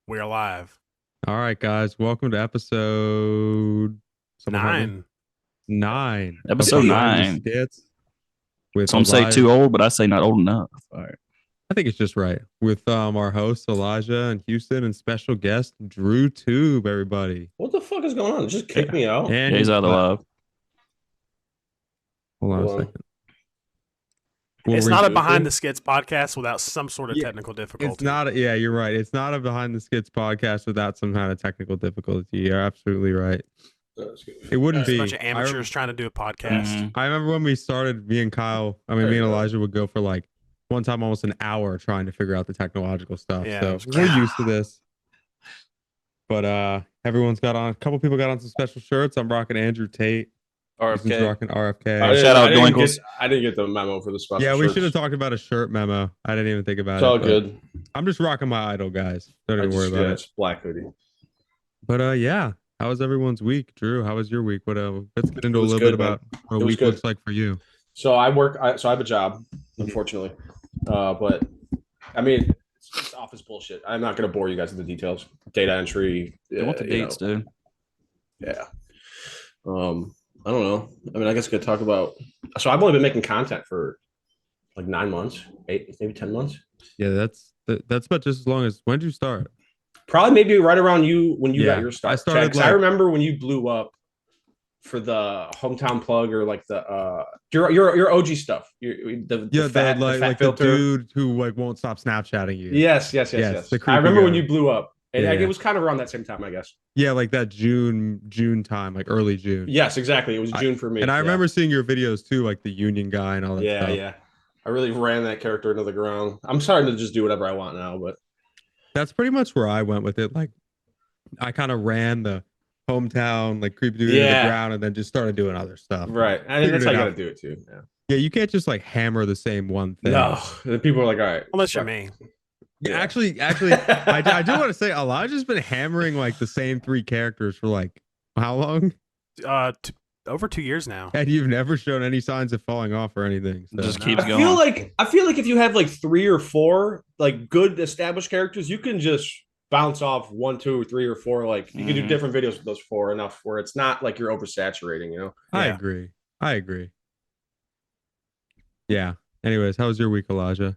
We're live. All right, guys. Welcome to episode someone help me? 9. 9. of Episode Behind the 9. Skits with Some say Elijah. too old, but I say not old enough. All right. I think it's just right. With our hosts Elijah and Houston and special guest DrewTube, everybody. What the fuck is going on? Just kick me out. And Yeah, he's out of the live. Hold on a Hold on. second. It's not a Behind the Skits podcast without some sort of technical difficulty. It's not. Yeah, you're right. It's not a Behind the Skits podcast without some kind of technical difficulty. You're absolutely right. It wouldn't It's be a bunch of amateurs trying to do a podcast. Mhm. I remember when we started, me and Elijah would go for like one time almost an hour trying to figure out the technological stuff. Yeah, So it was we're crazy. used to this. But everyone's got on, a couple people got on some special shirts. I'm rocking Andrew Tate. Houston's RFK. rocking RFK. Shout out Doinkles. I didn't get the memo for the special Yeah, we shirts. should have talked about a shirt memo. I didn't even think about It's it. all but good. I'm just rocking my idol, guys. Don't even worry about it. It's black hoodie. But yeah, how was everyone's week? Drew, how was your week? Let's get into a was little good, bit about what a It was week good. looks like for you. So I work. So I have a job, unfortunately. But I mean, it's office bullshit. I'm not going to bore you guys with the details. Data entry. I want the dates, dude. Yeah. I don't know. I mean, I guess I could talk about. So I've only been making content for like 9 months, 8, maybe 10 months. Yeah, that's about just as long as. When did you start? Probably maybe right around when you Yeah, got your start. I started, Chad, 'cause I like- remember when you blew up for the hometown plug or like the your OG stuff. The fat, the fat like filter. the dude who like won't stop Snapchatting you. Yes. Yes, the creepy I remember when guy. you blew up. And Yeah. it was kind of around that same time, I guess. Yeah, like that June time, like early June. Yes, exactly. It was June for me. And I yeah. remember seeing your videos too, like the Union guy and all that Yeah, stuff. yeah. I really ran that character into the ground. I'm starting to just do whatever I want now, but That's pretty much where I went with it. Like I kind of ran the hometown, like creepy dude into the Yeah. ground, and then just started doing other stuff. right. And Figured that's how it you out. gotta do it too. Yeah. Yeah, you can't just like hammer the same one thing. No. The people are like, all right. Unless you're fuck. me. Yeah, actually, I do want to say Elijah's been hammering like the same 3 characters for like how long? Over 2 years now. And you've never shown any signs of falling off or anything. So. Just keeps I going. feel like if you have like 3 or 4 like good established characters, you can just bounce off 1, 2, 3, or 4. Like you can do Mhm. different videos with those 4 enough where it's not like you're oversaturating, you know? I Yeah. agree. Yeah. Anyways, how was your week, Elijah?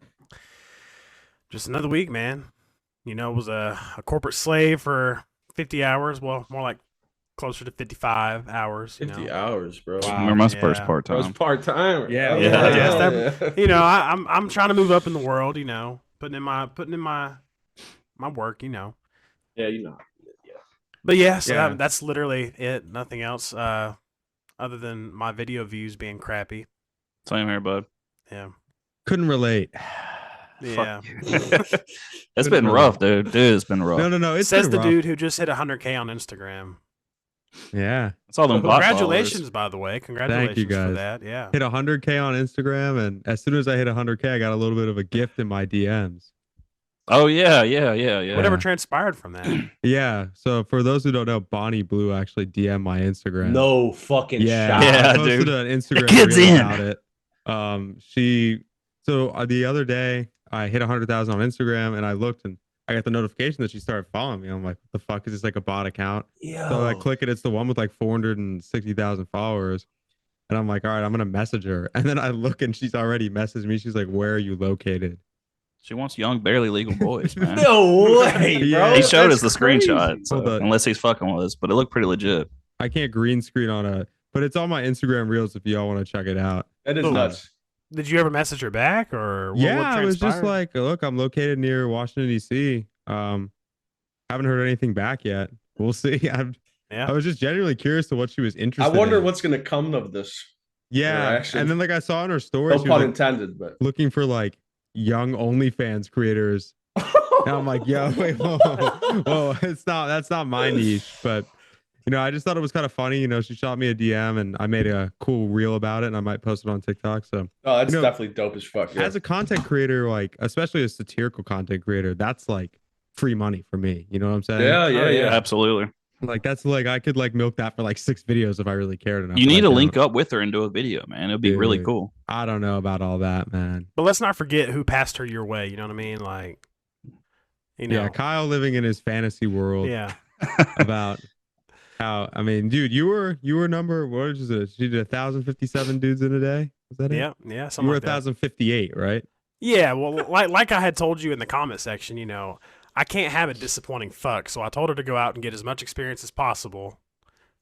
Just another week, man. You know, was a corporate slave for 50 hours. Well, more like closer to 55 hours. You 50 know, hours, bro. Wow. Remember my first Yeah. part That was time. part-time. Yeah. Oh, Yeah. Yeah. You know, I'm trying to move up in the world. You know, putting in my work. You know, Yeah, you know. but yeah, so Yeah. that's literally it. Nothing else. Other than my video views being crappy. Same here, bud. Yeah. Couldn't relate. Yeah. It's been rough, dude. It's been rough. No. It's Says been the rough. dude who just hit 100K on Instagram. Yeah. It's all them bot Congratulations, by the way. Congratulations for guys. that. Yeah. Hit 100K on Instagram, and as soon as I hit 100K, I got a little bit of a gift in my DMs. followers. Oh yeah. Whatever transpired from that. Yeah. So for those who don't know, Bonnie Blue actually DM'd my Instagram. No fucking Yeah. shot. Yeah, I posted dude. an Instagram kid's reel in. about it. The other day I hit 100,000 on Instagram, and I looked and I got the notification that she started following me. I'm like, what the fuck is this, like a bot account? So I click it. It's the one with like 460,000 followers. And I'm like, all right, I'm going to message her. And then I look and she's already messaged me. She's like, where are you located? She wants young, barely legal boys, man. No way, Yeah. bro. He showed us That's the crazy. screenshot, so, Hold on. unless he's fucking with us, but it looked pretty legit. I can't green screen but it's on my Instagram reels if y'all want to check it out. That is Oh. nuts. Did you ever message her back or what I was just transpired? like, look, I'm located near Washington, D.C. Haven't heard anything back yet. We'll see. I Yeah. was just genuinely curious to what she was I interested wonder in. what's gonna come of this. Yeah. interaction. And then like I saw in her story, No she was pun like, intended, but looking for like young OnlyFans creators. And I'm like, yo, wait, whoa, that's not my niche. But you know, I just thought it was kind of funny. You know, she shot me a DM and I made a cool reel about it and I might post it on TikTok. So oh, that's You know, definitely dope as fuck. Yeah. as a content creator, like especially a satirical content creator, that's like free money for me. You know what I'm saying? yeah. Absolutely. Like that's like I could like milk that for like 6 videos if I really cared enough. You but need I to don't. link up with her and do a video, man. It'd be really Dude. cool. I don't know about all that, man. But let's not forget who passed her your way. You know what I mean? Like, You know, Yeah, Kyle living in his fantasy world yeah. about how I mean, dude, you were number what is it? You did 1,057 dudes in a day. Was that it? Yeah, You something were like that. 1,058, right? Yeah, well, like I had told you in the comment section, you know, I can't have a disappointing fuck, so I told her to go out and get as much experience as possible.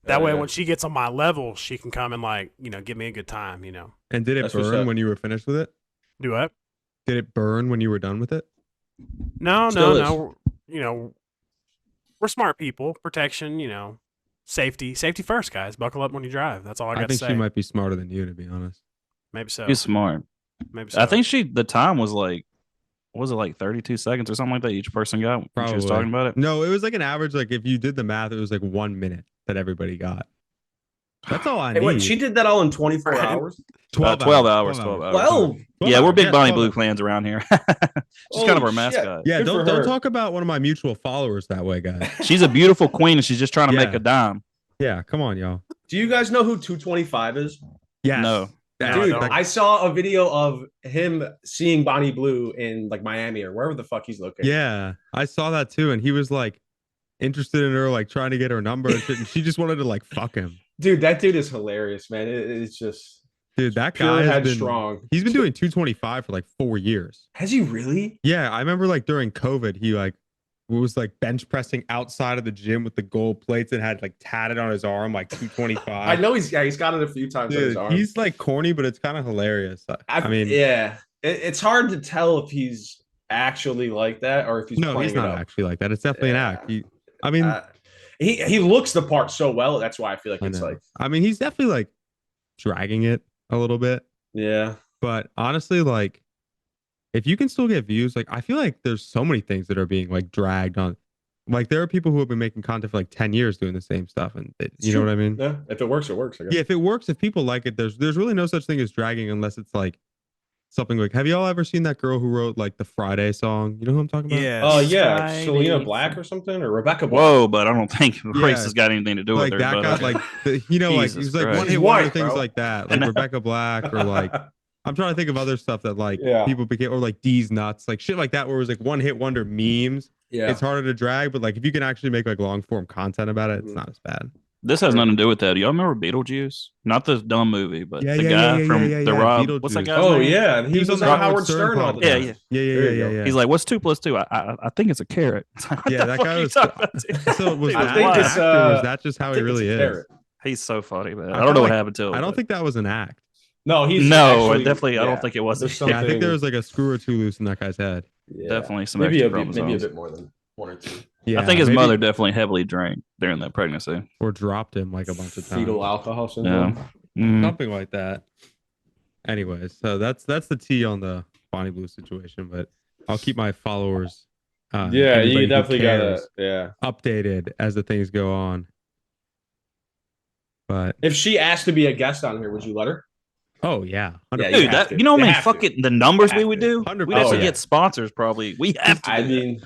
That way, when she gets on my level, she can come and like, you know, give me a good time, you know. And did it That's what's burn up. when you were finished with it? Do what? Did it burn when you were done with it? No. Still You know, we're smart people. Protection, you know, safety first, guys. Buckle up when you drive. That's all I got to think say. she might be smarter than you, to be honest. Maybe so. He's smart. Maybe so. I think the time was like, was it like 32 seconds or something like that each person got when Probably. she was talking about it? No, it was like an average. Like if you did the math, it was like 1 minute that everybody got. That's all I Hey, need. wait, she did that all in 24 hours? 12 hours. 12 hours. 12? Yeah, we're big Bonnie 12 Blue hours. fans around here. She's kind of Holy our shit. mascot. Yeah, Good for don't her. talk about one of my mutual followers that way, guys. She's a beautiful queen and she's just trying to make Yeah. a dime. Yeah, come on, y'all. Do you guys know who 225 is? Yes. No. No, I Dude, don't. I saw a video of him seeing Bonnie Blue in like Miami or wherever the fuck he's located. Yeah, I saw that too, and he was like interested in her, like trying to get her number and shit, and she just wanted to like fuck him. Dude, that dude is hilarious, man. It's just Dude, that pure guy headstrong. he's been doing 225 for like 4 years. Has he really? Yeah, I remember like during COVID, he like was like bench pressing outside of the gym with the gold plates and had like tatted on his arm like 225. I know he's got it a few times on his Dude, arm. he's like corny, but it's kind of hilarious. I mean, yeah, it's hard to tell if he's actually like that or if he's no, playing he's not it up. actually like that. It's definitely an act. I mean, he looks the part so well. That's why I feel like I it's know. like, I mean, he's definitely like dragging it a little bit. yeah. But honestly, like, if you can still get views, like, I feel like there's so many things that are being like dragged on. Like, there are people who have been making content for like 10 years doing the same stuff, and you know what I mean? Yeah, if it works, it works. I guess. Yeah, if it works, if people like it, there's really no such thing as dragging unless it's like something like. Have y'all ever seen that girl who wrote like the Friday song? You know who I'm talking about? Yeah. Oh yeah, Friday. Selena Black or something, or Rebecca Black. Whoa, but I don't think Yeah. race has got anything to do Like with her. that But, guy, like you know, like Jesus he's like Christ. one She's hit wonder white, things bro. like that, like know. Rebecca Black or like. I'm trying to think of other stuff that like Yeah. people became or like D's nuts, like shit like that, where it was like one hit wonder memes. Yeah. It's harder to drag, but like if you can actually make like long form content about it, it's Mhm. not as bad. this has nothing to do with that. Y'all remember Beetlejuice? Not the dumb movie, but Yeah, the yeah, guy yeah, from yeah, yeah, the yeah, Rob. Beetlejuice. What's that guy's Oh name? yeah, he was on the Howard Stern all the Yeah, time. yeah. Yeah, There you go. yeah. He's like, "What's 2 + 2?" I think it's a carrot. It's like, what Yeah, the that fuck guy are you was- talking about, dude? So was Dude, I that think an why? it's, act or was that just how I he think it's really a is? carrot. He's so funny, man. I I don't feel know what like- happened to him. I don't but- think that was an act. No, he's No, actually, definitely. I yeah, don't think it was. there's Yeah, I think something- there was like a screw or two loose in that guy's head. yeah. definitely some maybe extra maybe a chromosomes. bit more than one or two. Yeah, I think his maybe- mother definitely heavily drank during that pregnancy. or dropped him like a bunch of times. Fetal alcohol syndrome. Mhm. Something like that. Anyways, so that's the tea on the Bonnie Blue situation, but I'll keep my followers. Yeah, anybody you who definitely gotta. cares Yeah. updated as the things go on. But If she asked to be a guest on here, would you let her? oh yeah, Yeah, 100%. Dude, have that to. you know how They many have to. fucking the numbers They we have would to. do? 100%. We'd actually Oh, yeah. get sponsors probably. We have to. I do that. mean,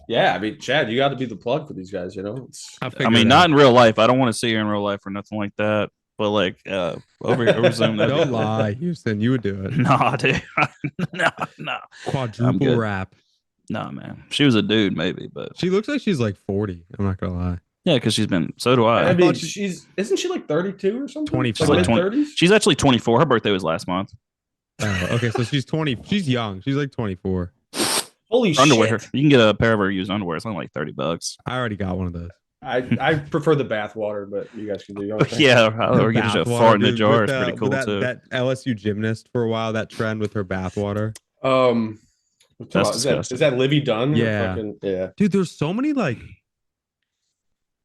yeah. I mean, Chad, you got to be the plug for these guys. You know. I mean, not in real life. I don't want to see her in real life or nothing like that. But like over Zoom, that'd be Don't cool. lie, Houston. You would do it. Nah, dude. no. I'm Quadruple good. rap. Nah, man. She was a dude, maybe, but She looks like she's like 40. I'm not gonna lie. yeah, because she's been. So do I I. mean, thought isn't she like 32 or something? 25. Like She's like mid-30s? She's actually 24. Her birthday was last month. Oh, okay. So she's 20. She's young. She's like 24. Holy Underwear. shit! You can get a pair of her used underwear. It's only like $30. I already got one of those. I prefer the bath water, but you guys can do your own thing. Yeah, or get a Bathwater, fart in the dude, jar. with It's pretty cool with too. that LSU gymnast for a while. That trend with her bathwater. That's is disgusting. that Livy Dunn? Yeah. Yeah. Dude, there's so many like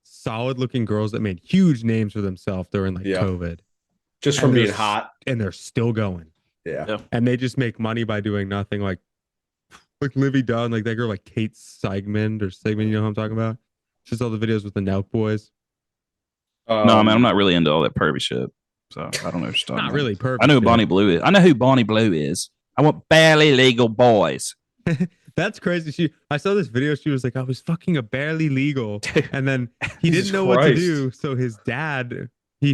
solid looking girls that made huge names for themselves during like Yeah. COVID, Just from And being there's- hot. and they're still going. Yeah. And they just make money by doing nothing. Like Livy Dunn, like that girl, like Kate Sigmund or Sigmund. You know who I'm talking about? Just all the videos with the Nelk boys. No, man, I'm not really into all that pervy shit. So I don't know what you're talking Not about. really perfect. I know who Bonnie Blue is. I know who Bonnie Blue is. I want barely legal boys. That's crazy. I saw this video. She was like, I was fucking a barely legal. And then he Jesus didn't know what to Christ. do. So he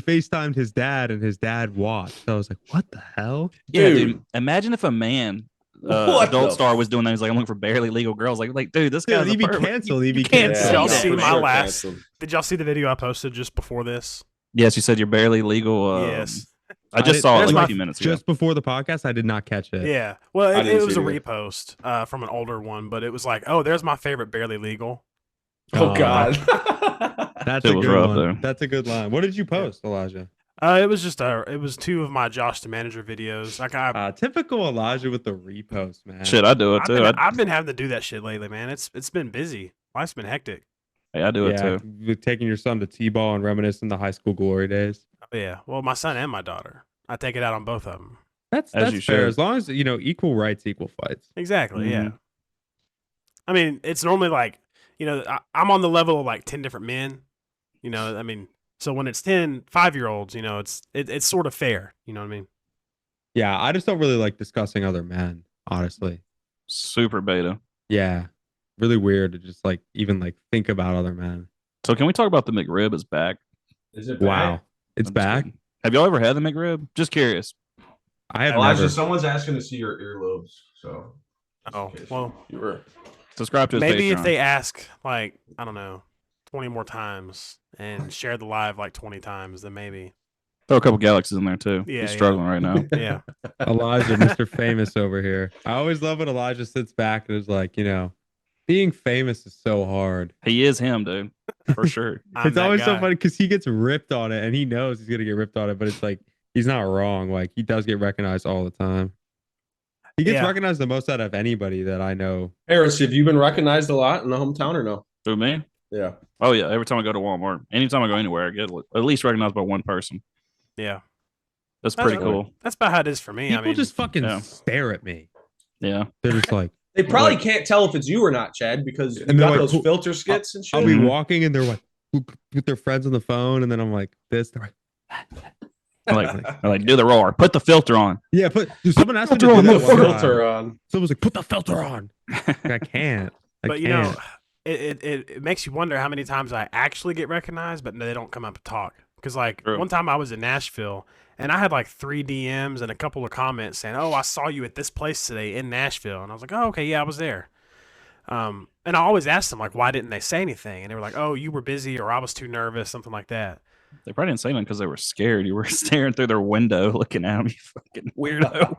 FaceTimed his dad and his dad watched. So I was like, what the hell? Yeah, Dude. dude. Imagine if a man What Adult the Star was doing that. He's like, I'm looking for barely legal girls. Like, dude, this guy's he'd be a pervert. canceled. You He'd be can't canceled. say Y'all that. see for my sure last? canceled. Did y'all see the video I posted just before this? Yes, you said you're barely legal. Yes. I just saw it There's like my- a few minutes ago. Just before the podcast, I did not catch it. Yeah. Well, I it didn't was see a it either. repost from an older one, but it was like, oh, there's my favorite barely legal. Oh God. That's It a was good rough, one. though. That's a good line. What did you post, Elijah? It was 2 of my Josh the Manager videos. Like Typical Elijah with the repost, man. Shit, I do it too. I've been having to do that shit lately, man. It's been busy. Life's been hectic. I do it too. with taking your son to T-ball and reminiscing the high school glory days. Oh, yeah. Well, my son and my daughter. I take it out on both of them. That's you fair. should. As long as equal rights, equal fights. Exactly. Yeah. Mhm. I mean, it's normally like, I'm on the level of like 10 different men. I mean, so when it's 10 5-year-olds, it's sort of fair. You know what I mean? Yeah, I just don't really like discussing other men, honestly. Super beta. Yeah, really weird to just even think about other men. So can we talk about the McRib is back? Is it Wow, it's I'm just back. kidding. Have y'all ever had the McRib? Just curious. I have Elijah, never. someone's asking to see your earlobes. So. Oh, well, You were. Subscribe to his maybe if Patreon. they ask, like, I don't know, 20 more times and share the live like 20 times, then maybe. Throw a couple galaxies in there too. Yeah, He's yeah. struggling right now. Yeah. Elijah, Mr. Famous over here. I always love when Elijah sits back and is like, being famous is so hard. He is him, dude. For sure. I'm It's that always so guy. funny because he gets ripped on it and he knows he's gonna get ripped on it, but it's like he's not wrong. Like he does get recognized all the time. He gets Yeah. recognized the most out of anybody that I know. Harris, have you been recognized a lot in the hometown or no? Who, me? Yeah. Oh yeah. Every time I go to Walmart, anytime I go anywhere, I get at least recognized by one person. Yeah. That's That's pretty cool. cool. That's about how it is for me. People I mean, just fucking yeah. stare at me. Yeah. They're just like, They probably Like- can't tell if it's you or not, Chad, because you And they're got like, those "Who- filter skits and shit. I'll be Mhm. walking and they're like with their friends on the phone, and then I'm like this. They're Like, do the roar. Put the filter on. yeah, someone asked me to Filter do on, that one time. filter on. Someone's like, put the filter on. I can't. but it makes you wonder how many times I actually get recognized, but they don't come up and talk. Because True. one time I was in Nashville and I had like 3 DMs and a couple of comments saying, "Oh, I saw you at this place today in Nashville," and I was like, "Oh, okay, yeah, I was there." And I always asked them like, why didn't they say anything? And they were like, "Oh, you were busy," or "I was too nervous," something like that. They probably didn't say nothing because they were scared. You were staring through their window looking at them, you fucking weirdo.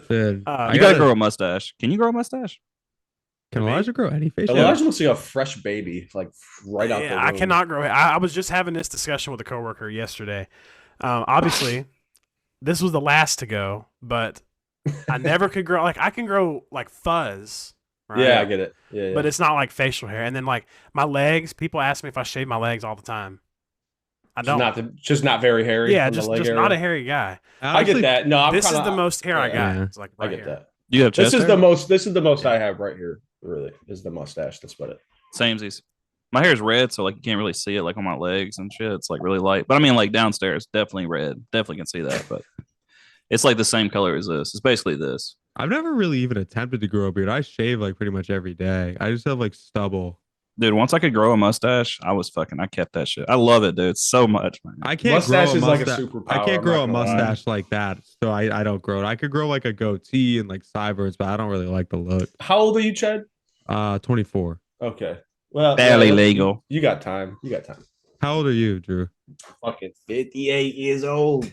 Dude, Uh, You gotta grow a mustache. Can you grow a mustache? Can Me? Elijah grow any facial? Elijah looks like a fresh baby, like right out the Yeah, I womb. cannot grow hair. I was just having this discussion with a coworker yesterday. Obviously, this was the last to go, but I never could grow. Like I can grow like fuzz. Right? Yeah, I get it. Yeah, But it's not like facial hair. And then like my legs, people ask me if I shave my legs all the time. I don't. just not very hairy. Yeah, from the just leg not area. a hairy guy. I get that. No, I'm This kinda, is the most hair I got. Yeah. It's like I right get here. that. Do you have chest This is hair? the most I have right here. Really, is the mustache. That's about it. Samesies. My hair is red, so like you can't really see it like on my legs and shit. It's like really light. But I mean like downstairs, definitely red. Definitely can see that. But it's like the same color as this. It's basically this. I've never really even attempted to grow a beard. I shave like pretty much every day. I just have like stubble. Dude, once I could grow a mustache, I kept that shit. I love it, dude. So much, man. I can't Mustache grow a is like a mustache. superpower, I can't I'm grow not a gonna lie. mustache like that, so I don't grow it. I could grow like a goatee and like sideburns, but I don't really like the look. How old are you, Chad? 24. Okay. Well, Barely yeah, legal. You got time. You got time. How old are you, Drew? Fucking 58 years old.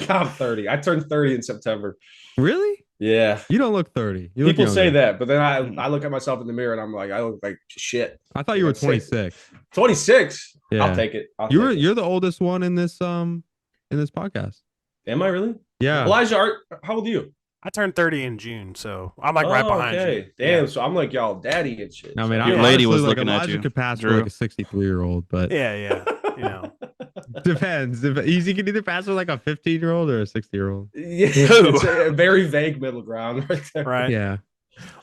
I'm 30. I turned 30 in September. Really? Yeah. You don't look 30. You look People say younger. that, but then I look at myself in the mirror and I'm like, I look like shit. I thought you were Let's say- 26. 26. Yeah. I'll take it. You're the oldest one in this podcast. Am I really? Yeah. Elijah, how old are you? I turned 30 in June, so I'm like right behind you. Damn. Yeah. So I'm like y'all daddy and shit. I mean, Your I lady was honestly, looking at Elijah you, could pass for Drew. like a 63-year-old, but Yeah, yeah. You know. depends. He can either pass for like a 15-year-old or a 60-year-old. Yeah, it's a very vague middle ground right there. Right. Yeah.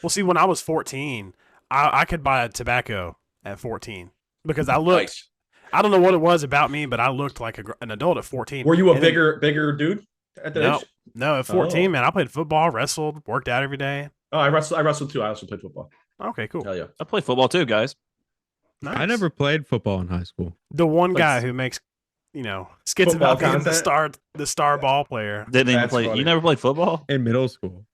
Well, see, when I was 14, I could buy a tobacco at 14 because I looked. Nice. I don't know what it was about me, but I looked like an adult at 14. Were you a And then- bigger dude at that No, age? no. At 14, Oh. man, I played football, wrestled, worked out every day. Oh, I wrestled too. I also played football. Okay, cool. Hell yeah. I play football too, guys. Nice. I never played football in high school. The one Like- guy who makes skits Football about being content? the star ball player. Didn't even That's play. funny. You never played football? In middle school.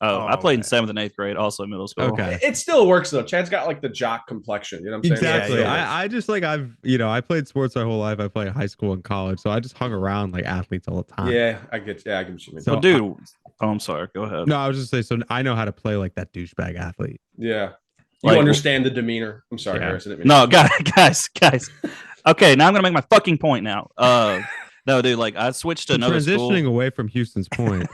Oh, I Oh, played in okay. 7th and 8th grade, also in middle school. Okay. It still works though. Chad's got like the jock complexion. You know what I'm saying? Exactly. Yeah, yeah. I just like I played sports my whole life. I played high school and college, so I just hung around like athletes all the time. Yeah, I get what you mean. So Well, dude. Oh, I'm sorry. Go ahead. No, I was just saying. So I know how to play like that douchebag athlete. Yeah. You Like- understand the demeanor. I'm sorry, Yeah. Harris. I didn't mean No, to- guys. Okay, now I'm gonna make my fucking point now. No, dude, like I switched to I'm another transitioning school. away from Houston's point.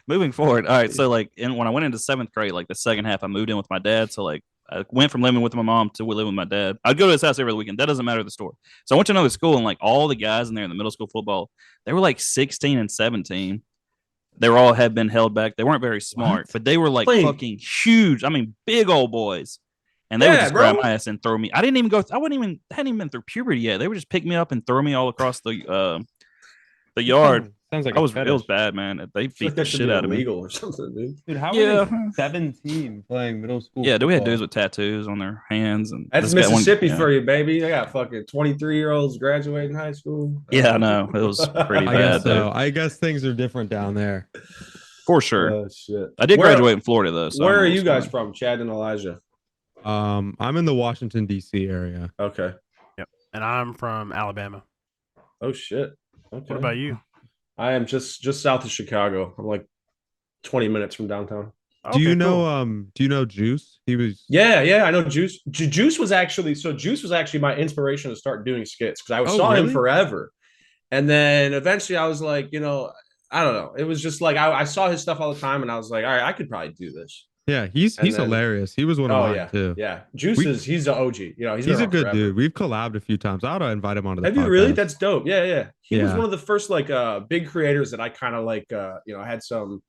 Moving forward, all right. So like, when I went into 7th grade, like the second half, I moved in with my dad. So like, I went from living with my mom to living with my dad. I'd go to his house every weekend. That doesn't matter the store. So I went to another school, and like all the guys in there in the middle school football, they were like 16 and 17. They were all had been held back. They weren't very smart, but they were like fucking huge. I mean, big old boys. And they would just grab my ass and throw me. I hadn't even been through puberty yet. They would just pick me up and throw me all across the yard. Sounds like it was bad, man. They beat the shit out of me. Illegal or something, dude. Dude, how Yeah. are they 17 playing middle school? Yeah, do we had football? dudes with tattoos on their hands and That's this guy went- Mississippi yeah. for you, baby. They got fucking 23-year-olds graduating high school. Yeah, I know. It was pretty I bad, guess so. dude. I guess things are different down there. For sure. Oh shit. I did Where- graduate in Florida though. So Where I'm are a you little guys scared. from, Chad and Elijah? I'm in the Washington D.C. area. Okay. And I'm from Alabama. Oh shit. Okay. What about you? I am just south of Chicago. I'm like 20 minutes from downtown. Do you Okay, know cool. do you know Juice? He was Yeah, I know Juice. Juice was actually my inspiration to start doing skits because I saw him really? forever. And then eventually I was like, I don't know. It was just like I saw his stuff all the time and I was like, all right, I could probably do this. Yeah, he's And then- hilarious. He was one of Oh mine yeah, too. yeah. Juice he's the OG. He's been He's a around good forever. dude. We've collabed a few times. I ought to invite him onto the Have podcast. you really? That's dope. Yeah. He was Yeah. one of the first like big creators that I kind of like had some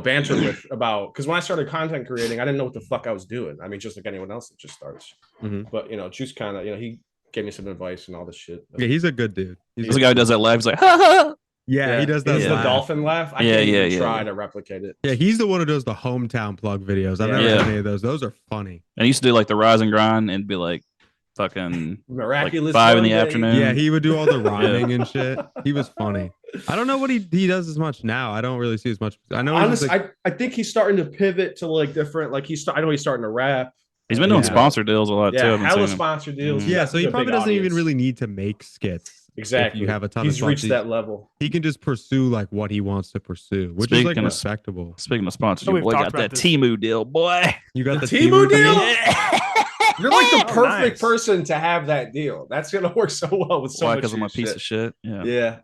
banter with about because when I started content creating, I didn't know what the fuck I was doing. I mean, just like anyone else that just starts. Mhm. But Juice kind of he gave me some advice and all this shit. Yeah, he's a good dude. He's There's a guy who does that laugh. He's like, ha ha. yeah, he does that. He's the laugh. dolphin laugh. I Yeah, can't even yeah, try yeah. to replicate it. Yeah, he's the one who does the hometown plug videos. I've Yeah. never Yeah. done any of those. Those are funny. And he used to do like the rise and grind and be like fucking Miraculous. 5 in the Monday. afternoon. Yeah, he would do all the rhyming and shit. He was funny. I don't know what he does as much now. I don't really see as much. I know he's Honestly, like, I think he's starting to pivot to like different. Like I know he's starting to rap. He's been doing Yeah. sponsor deals a lot too. Yeah, I've been hella seeing him. sponsor deals. Mhm. yeah, so he He's a probably big doesn't even audience. really need to make skits. Exactly. If you have a ton He's of reached sponsors, that level. he can just pursue like what he wants to pursue, which is like Speaking of- respectable. Speaking of sponsors, Oh, your we've boy talked got about that this. Timu deal, boy. You got The the Temu deal? Yeah. You're like the Oh, perfect nice. person to have that deal. That's gonna work so well with so Why? much Because I'm a shit. piece of shit. Yeah. Yeah,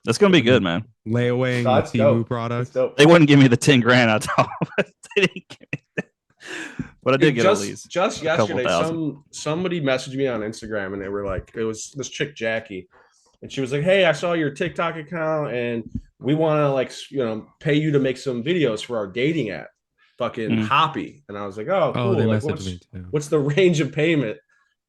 That's gonna be good, man. layawaying No, the that's Temu dope. products. that's dope. They wouldn't give me the 10 grand I told them. They didn't give me that. But I did get at least. just a couple yesterday, thousand. somebody messaged me on Instagram and they were like, it was this chick Jackie, and she was like, "Hey, I saw your TikTok account and we want to like pay you to make some videos for our dating app, fucking Mm. Hoppy." And I was like, "Oh, cool. Oh, they like, messaged me too. what's the range of payment?"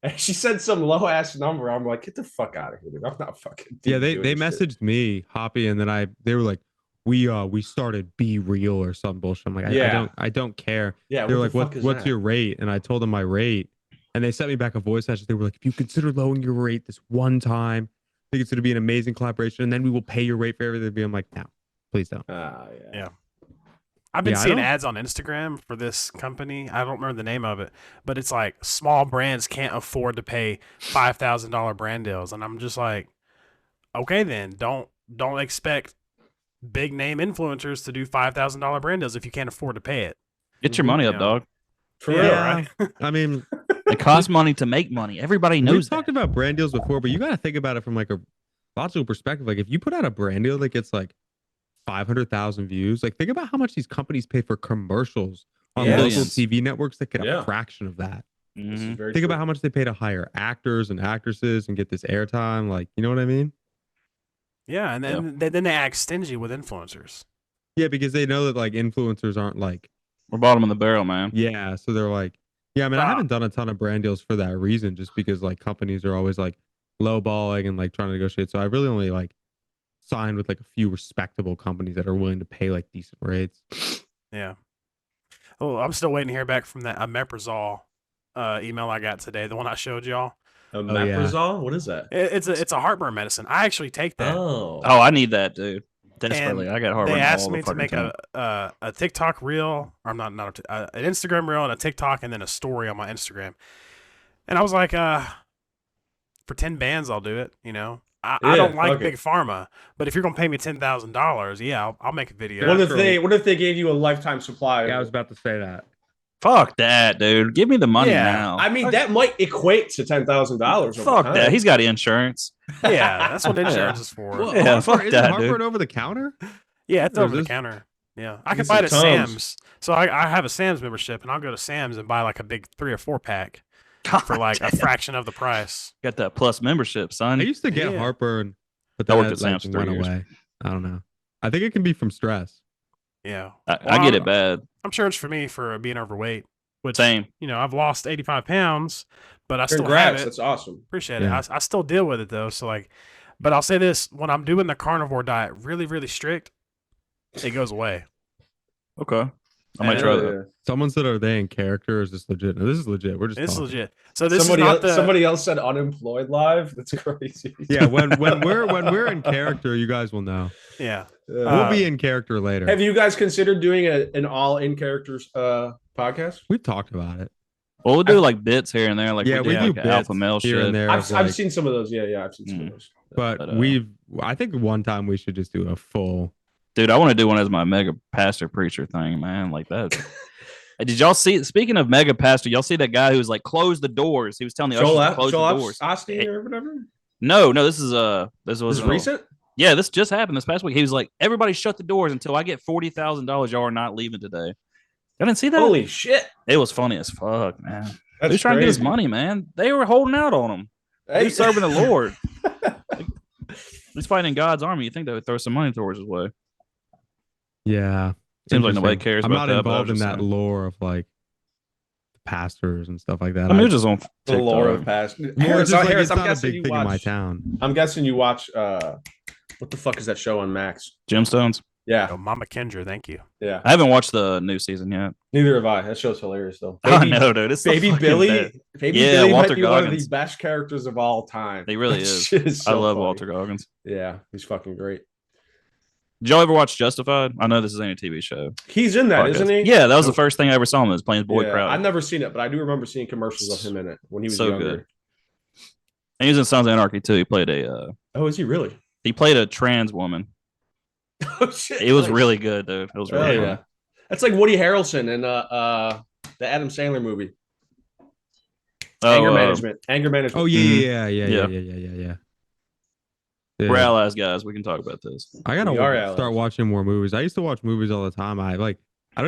And she said some low ass number. I'm like, "Get the fuck out of here, dude. I'm not fucking." Yeah, doing they this shit." messaged me, Hoppy, and then they were like, we started Be Real or some bullshit. I'm like, Yeah. I don't care. Yeah, They were what like, the fuck is what's that? your rate? And I told them my rate, and they sent me back a voice message. They were like, if you consider lowering your rate this one time, I think it's going to be an amazing collaboration, and then we will pay your rate for everything. I'm like, no, please don't. Ah, Yeah. I've been Yeah, I seeing don't- ads on Instagram for this company. I don't remember the name of it, but it's like small brands can't afford to pay $5,000 brand deals, and I'm just like, okay, then don't expect big name influencers to do $5,000 brand deals if you can't afford to pay it. Get your money up, Yeah. dog. For Yeah, real. right. I mean, It costs money to make money. Everybody we've knows talked that. about brand deals before, but you got to think about it from like a logical perspective. Like if you put out a brand deal that gets like 500,000 views, like think about how much these companies pay for commercials on Yeah. local Millions. TV networks that get Yeah. a fraction of that. This is Mhm. very Think true. about how much they pay to hire actors and actresses and get this airtime. Like, you know what I mean? Yeah, and then they act stingy with influencers. Yeah, because they know that like influencers aren't like, We're bottom of the barrel, man. yeah. So they're like, yeah, I mean, I Ah. haven't done a ton of brand deals for that reason, just because like companies are always like lowballing and like trying to negotiate. So I really only like signed with like a few respectable companies that are willing to pay like decent rates. Yeah. Oh, I'm still waiting to hear back from that Omeprazole email I got today, the one I showed y'all. Omeprazole? What is that? It's a heartburn medicine. I actually take that. Oh, I need that, dude. Desperately. And I got heartburn. They asked all me the to fucking make time. a TikTok reel, or an Instagram reel and a TikTok, and then a story on my Instagram. And I was like, for 10 bands, I'll do it. You know, I don't like big pharma, but if you're gonna pay me $10,000, yeah, I'll make a video. What if they gave you a lifetime supply? Yeah, I was about to say that. Fuck that, dude. Give me the money now. I mean, that might equate to $10,000. Fuck that. He's got insurance. Yeah, that's what insurance is for. Well, Yeah, fuck that, Heartburn dude. over the counter? Yeah, it's over the counter. Yeah, I can buy it at Sam's. So I have a Sam's membership, and I'll go to Sam's and buy like a big 3 or 4 pack for like a fraction of the price. Got that plus membership, son. I used to get heartburn, but I then worked it at Sam's for 3 went years. away. I don't know. I think it can be from stress. Yeah, I get it bad. I'm sure it's for me for being overweight. Which, Same. You know, I've lost 85 pounds, but I still have Congrats. it. That's awesome. Appreciate it. I still deal with it though. So like, but I'll say this: when I'm doing the carnivore diet, really, really strict, it goes away. Okay. I might try that. Someone said, "Are they in character? Or is this legit?" No, this is legit. We're just. It's talking. legit. So this somebody else said unemployed live. That's crazy. Yeah, when we're in character, you guys will know. Yeah, we'll be in character later. Have you guys considered doing an all in characters podcast? We've talked about it. Well, we'll do like bits here and there. Like we do like bits alpha male here shit. and there. I've seen some of those. Yeah, I've seen some of those. But I think one time we should just do a full. Dude, I want to do one as my mega pastor preacher thing, man. Like that. Did y'all see? Speaking of mega pastor, y'all see that guy who was like, close the doors. He was telling the ushers to close the doors. Austin or whatever. No, this was recent. Yeah, this just happened this past week. He was like, everybody shut the doors until I get $40,000. Y'all are not leaving today. I didn't see that. Holy shit! It was funny as fuck, man. That's He's trying to get his money, man. They were holding out on him. He's serving the Lord. He's fighting God's army. You think they would throw some money towards his way? Yeah. Seems like nobody cares. I'm about not that, involved in that lore of like pastors and stuff like that. I mean, just on the lore of past. Harris, it's not a big thing in my town. I'm guessing you watch. What the fuck is that show on Max? Gemstones. Yeah. Oh, Mama Kendra, thank you. Yeah. I haven't watched the new season yet. Neither have I. That show's hilarious though. I know, dude. It's Baby Billy. Bad. Billy Walter might be Goggins. one of the best characters of all time. He really is. I love Walter Goggins. Yeah, he's fucking great. Did y'all ever watch Justified? I know this isn't a TV show. He's in that, isn't he? Yeah, that was the first thing I ever saw him. Was playing Boyd Crowder. I've never seen it, but I do remember seeing commercials of him in it when he was so younger. good. And he was in Sons of Anarchy too. He played Oh, is he really? He played a trans woman. Oh shit! It was really good, dude. It was really fun. That's like Woody Harrelson in the Adam Sandler movie. Anger management. Oh yeah. We're allies, guys. We can talk about this. I gotta start watching more movies. I used to watch movies all the time. I don't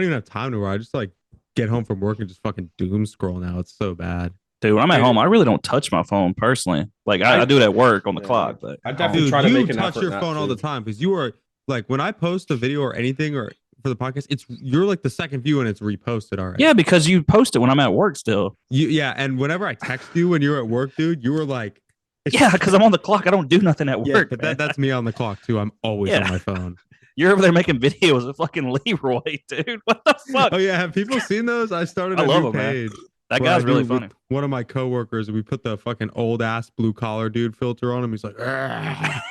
even have time to. I just like get home from work and just fucking doom scroll now. It's so bad. Dude, when I'm at home, I really don't touch my phone personally. Like I do it at work on the clock, but I definitely try to make an effort. You touch your phone all the time because you are like when I post a video or anything or for the podcast, you're like the second view and it's reposted already. Yeah, because you post it when I'm at work still. And whenever I text you when you're at work, dude, you were like, yeah, because I'm on the clock. I don't do nothing at work. Yeah, but that's me on the clock too. I'm always on my phone. You're over there making videos of fucking Leroy, dude. What the fuck? Oh yeah, have people seen those? I started a new page. Man. That guy's really funny. One of my coworkers, we put the fucking old ass blue collar dude filter on him. He's like,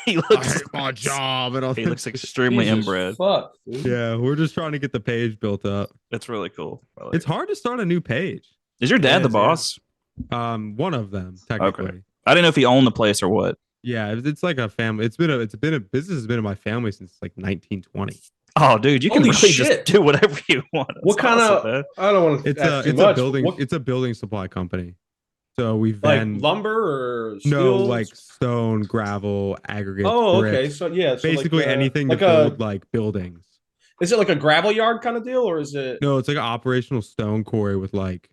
he looks my job, and all he looks extremely inbred. Fuck. Dude. Yeah, we're just trying to get the page built up. It's really cool. It's hard to start a new page. Is your dad the boss? One of them technically. Okay. I didn't know if he owned the place or what. Yeah, it's like a family. It's been a business has been in my family since like 1920. Oh, dude, you can really just do whatever you want. That's what kind of? I don't want to. It's a building. It's a building supply company. So we've been lumber or like stone, gravel, aggregate. Oh, brick. Okay. So yeah, basically anything to build like buildings. Is it like a gravel yard kind of deal, or is it? No, it's like an operational stone quarry with like.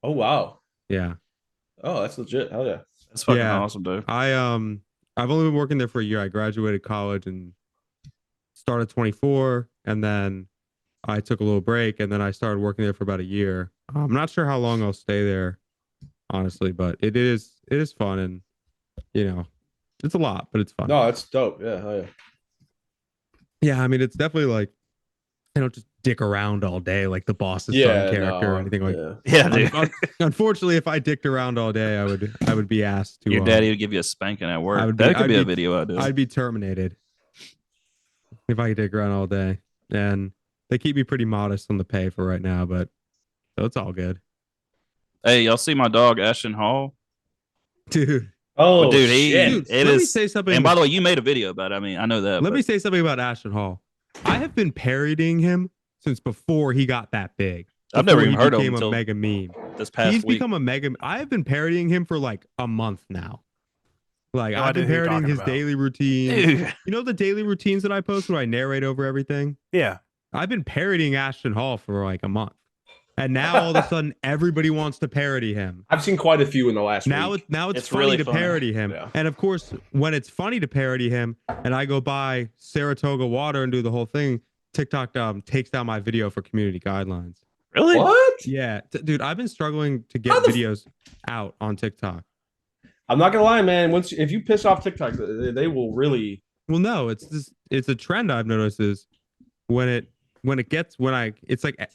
Oh wow. Yeah. Oh, that's legit. Hell yeah. That's fucking awesome, dude. I've only been working there for a year. I graduated college and started 24, and then I took a little break, and then I started working there for about a year. I'm not sure how long I'll stay there, honestly, but it is fun, and it's a lot, but it's fun. No, it's dope. Yeah, hell yeah. Yeah, I mean, it's definitely like, just dick around all day like the boss's son character or anything like. Yeah, dude. Unfortunately, if I dicked around all day, I would be asked to. Your daddy would give you a spanking at work. That could be a video idea. I'd be terminated if I dick around all day, and they keep me pretty modest on the pay for right now, but so it's all good. Hey, y'all see my dog Ashton Hall? Dude. Oh, dude, shit. It let is. me say something. And by the way, you made a video about it. I mean, I know that. Let me say something about Ashton Hall. I have been parodying him since before he got that big. I've never even heard of him until a mega meme. This past He's week. become a mega. I have been parodying him for like a month now. Like No I've been idea who you're parodying talking his about. daily routine. Dude. You know the daily routines that I post where I narrate over everything? Yeah. I've been parodying Ashton Hall for like a month. And now all of a sudden everybody wants to parody him. I've seen quite a few in the last week. Now it's It's funny really to funny. parody him. Yeah. And of course, when it's funny to parody him and I go buy Saratoga water and do the whole thing, TikTok takes down my video for community guidelines. Really? What? Yeah, dude, I've been struggling to get How the videos out on TikTok. I'm not gonna lie, man. If you piss off TikTok, they will really. Well, no, it's a trend I've noticed is it's like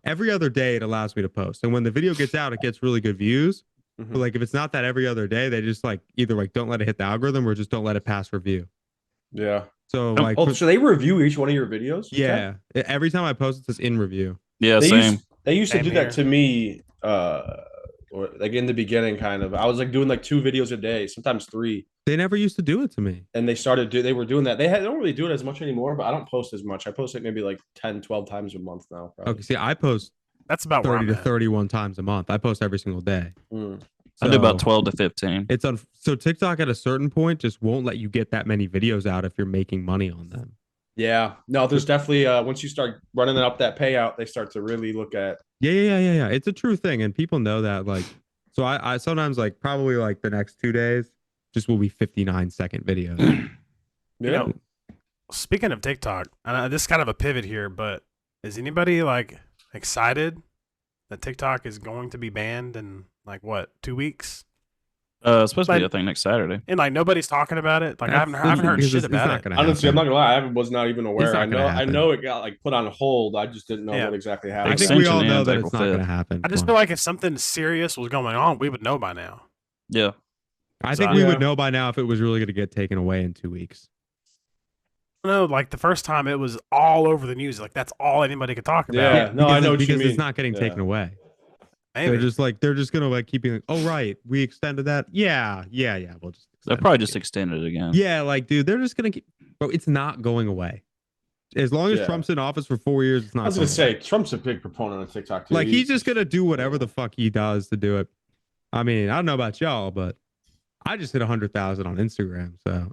every other day it allows me to post, and when the video gets out, it gets really good views. Mhm. But like if it's not that every other day, they just like either like don't let it hit the algorithm or just don't let it pass review. Yeah. So like So they review each one of your videos? yeah, every time I post it says in review. Yeah, They same. used to Same do here. that to me, or like in the beginning, kind of. I was like doing like 2 videos a day, sometimes 3, They never used to do it to me. and they were doing that. They don't really do it as much anymore, but I don't post as much. I post like maybe like 10, 12 times a month now. Probably. Okay, see, I post That's about where 30 I'm to at. 31 times a month. I post every single day. Mm. I do about So 12 to 15. it's so TikTok at a certain point just won't let you get that many videos out if you're making money on them. Yeah. No, there's definitely once you start running up that payout, they start to really look at. Yeah. It's a true thing, and people know that. Like, so I sometimes like probably like the next 2 days just will be 59-second videos. You know, speaking of TikTok, this is kind of a pivot here, but is anybody like excited that TikTok is going to be banned in like what 2 weeks? It's supposed to be Like- a thing next Saturday. And like nobody's talking about it. Like I haven't heard Because shit it's about not it. gonna Honestly, I'm happen. not gonna lie, I was not even aware. not I gonna know, I happen. know it got like put on hold. I just didn't know Yeah. what exactly I happened. think we all Extension know ends that April it's not going to 5th. happen. I just Come feel on. like if something serious was going on, we would know by now. Yeah. I So think we Yeah. would know by now if it was really going to get taken away in 2 weeks. No, like the first time it was all over the news. Like that's all anybody could talk about. Yeah. No, I know what you because mean. it's not getting Yeah. taken away. Maybe. They're just gonna like keep being like, oh right, we extended that. Yeah. We'll just They'll extend probably it just again. extend it again. Yeah, like dude, they're just gonna keep. Bro, it's not going away. As long as Yeah. Trump's in office for 4 years, it's not. I was going gonna say away. Trump's a big proponent of TikTok too. Like he's just gonna do whatever the fuck he does to do it. I mean, I don't know about y'all, but I just hit 100,000 on Instagram. So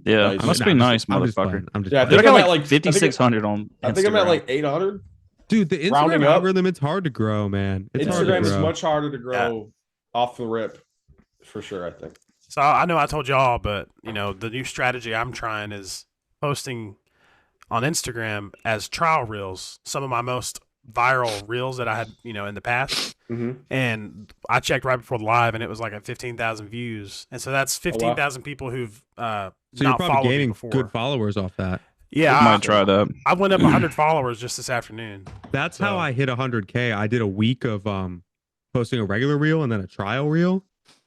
Yeah. Nice. Must Nah, be I'm just- nice, I'm just motherfucker. playing. I'm just Yeah, I playing. Dude, I think got I'm at, like like, I think 5,600 on I think I'm at Instagram. like 800. Dude, the Rounding Instagram up. algorithm, it's hard to grow, man. It's hard to Instagram is grow. much harder to grow off the rip, for sure. I think. So I know I told y'all, but you know the new strategy I'm trying is posting on Instagram as trial reels. Some of my most viral reels that I had, in the past. Mm-hmm. And I checked right before the live, and it was like at 15,000 views. And so that's 15,000 people who've So you're not probably followed me gaining before. good followers off that. Yeah, Might try that. I went up 100 followers just this afternoon. That's So- how I hit 100K. I did a week of posting a regular reel and then a trial reel.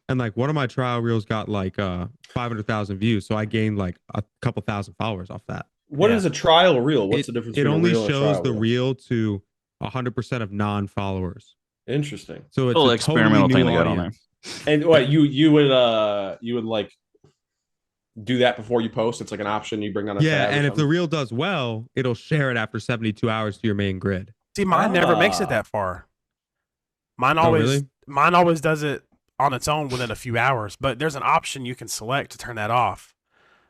And like one of my trial reels got like 500,000 views. So I gained like a couple thousand followers off that. What Yeah. is a trial reel? What's the difference? It between a only reel and a shows trial the reel? reel to 100% of non-followers. Interesting. So it's Little a experimental totally new thing they got on audience. And what you would like do that before you post? It's like an option you bring on a Yeah, tab or and if the something? reel does well, it'll share it after 72 hours to your main grid. See, mine never makes Ah. it that far. Mine Oh, always really? mine always does it on its own within a few hours, but there's an option you can select to turn that off.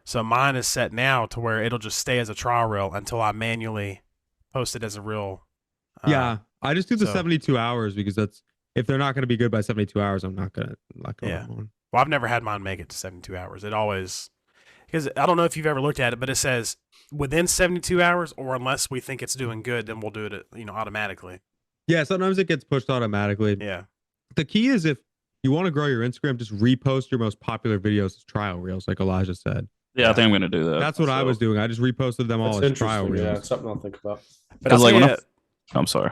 So mine is set now to where it'll just stay as a trial reel until I manually post it as a reel. Yeah, I just do the so- 72 hours because that's if they're not going to be good by 72 hours, I'm not gonna Yeah. run one. Well, I've never had mine make it to 72 hours. It always, because I don't know if you've ever looked at it, but it says within 72 hours, or unless we think it's doing good, then we'll do it, automatically. Yeah, sometimes it gets pushed automatically. Yeah. The key is if you want to grow your Instagram, just repost your most popular videos as trial reels, like Elijah said. Yeah, I think I'm gonna do that. That's what I was doing. I just reposted them all That's as trial interesting. Yeah, reels. it's something I'll think about. But I'll Because like tell when you, I'm sorry.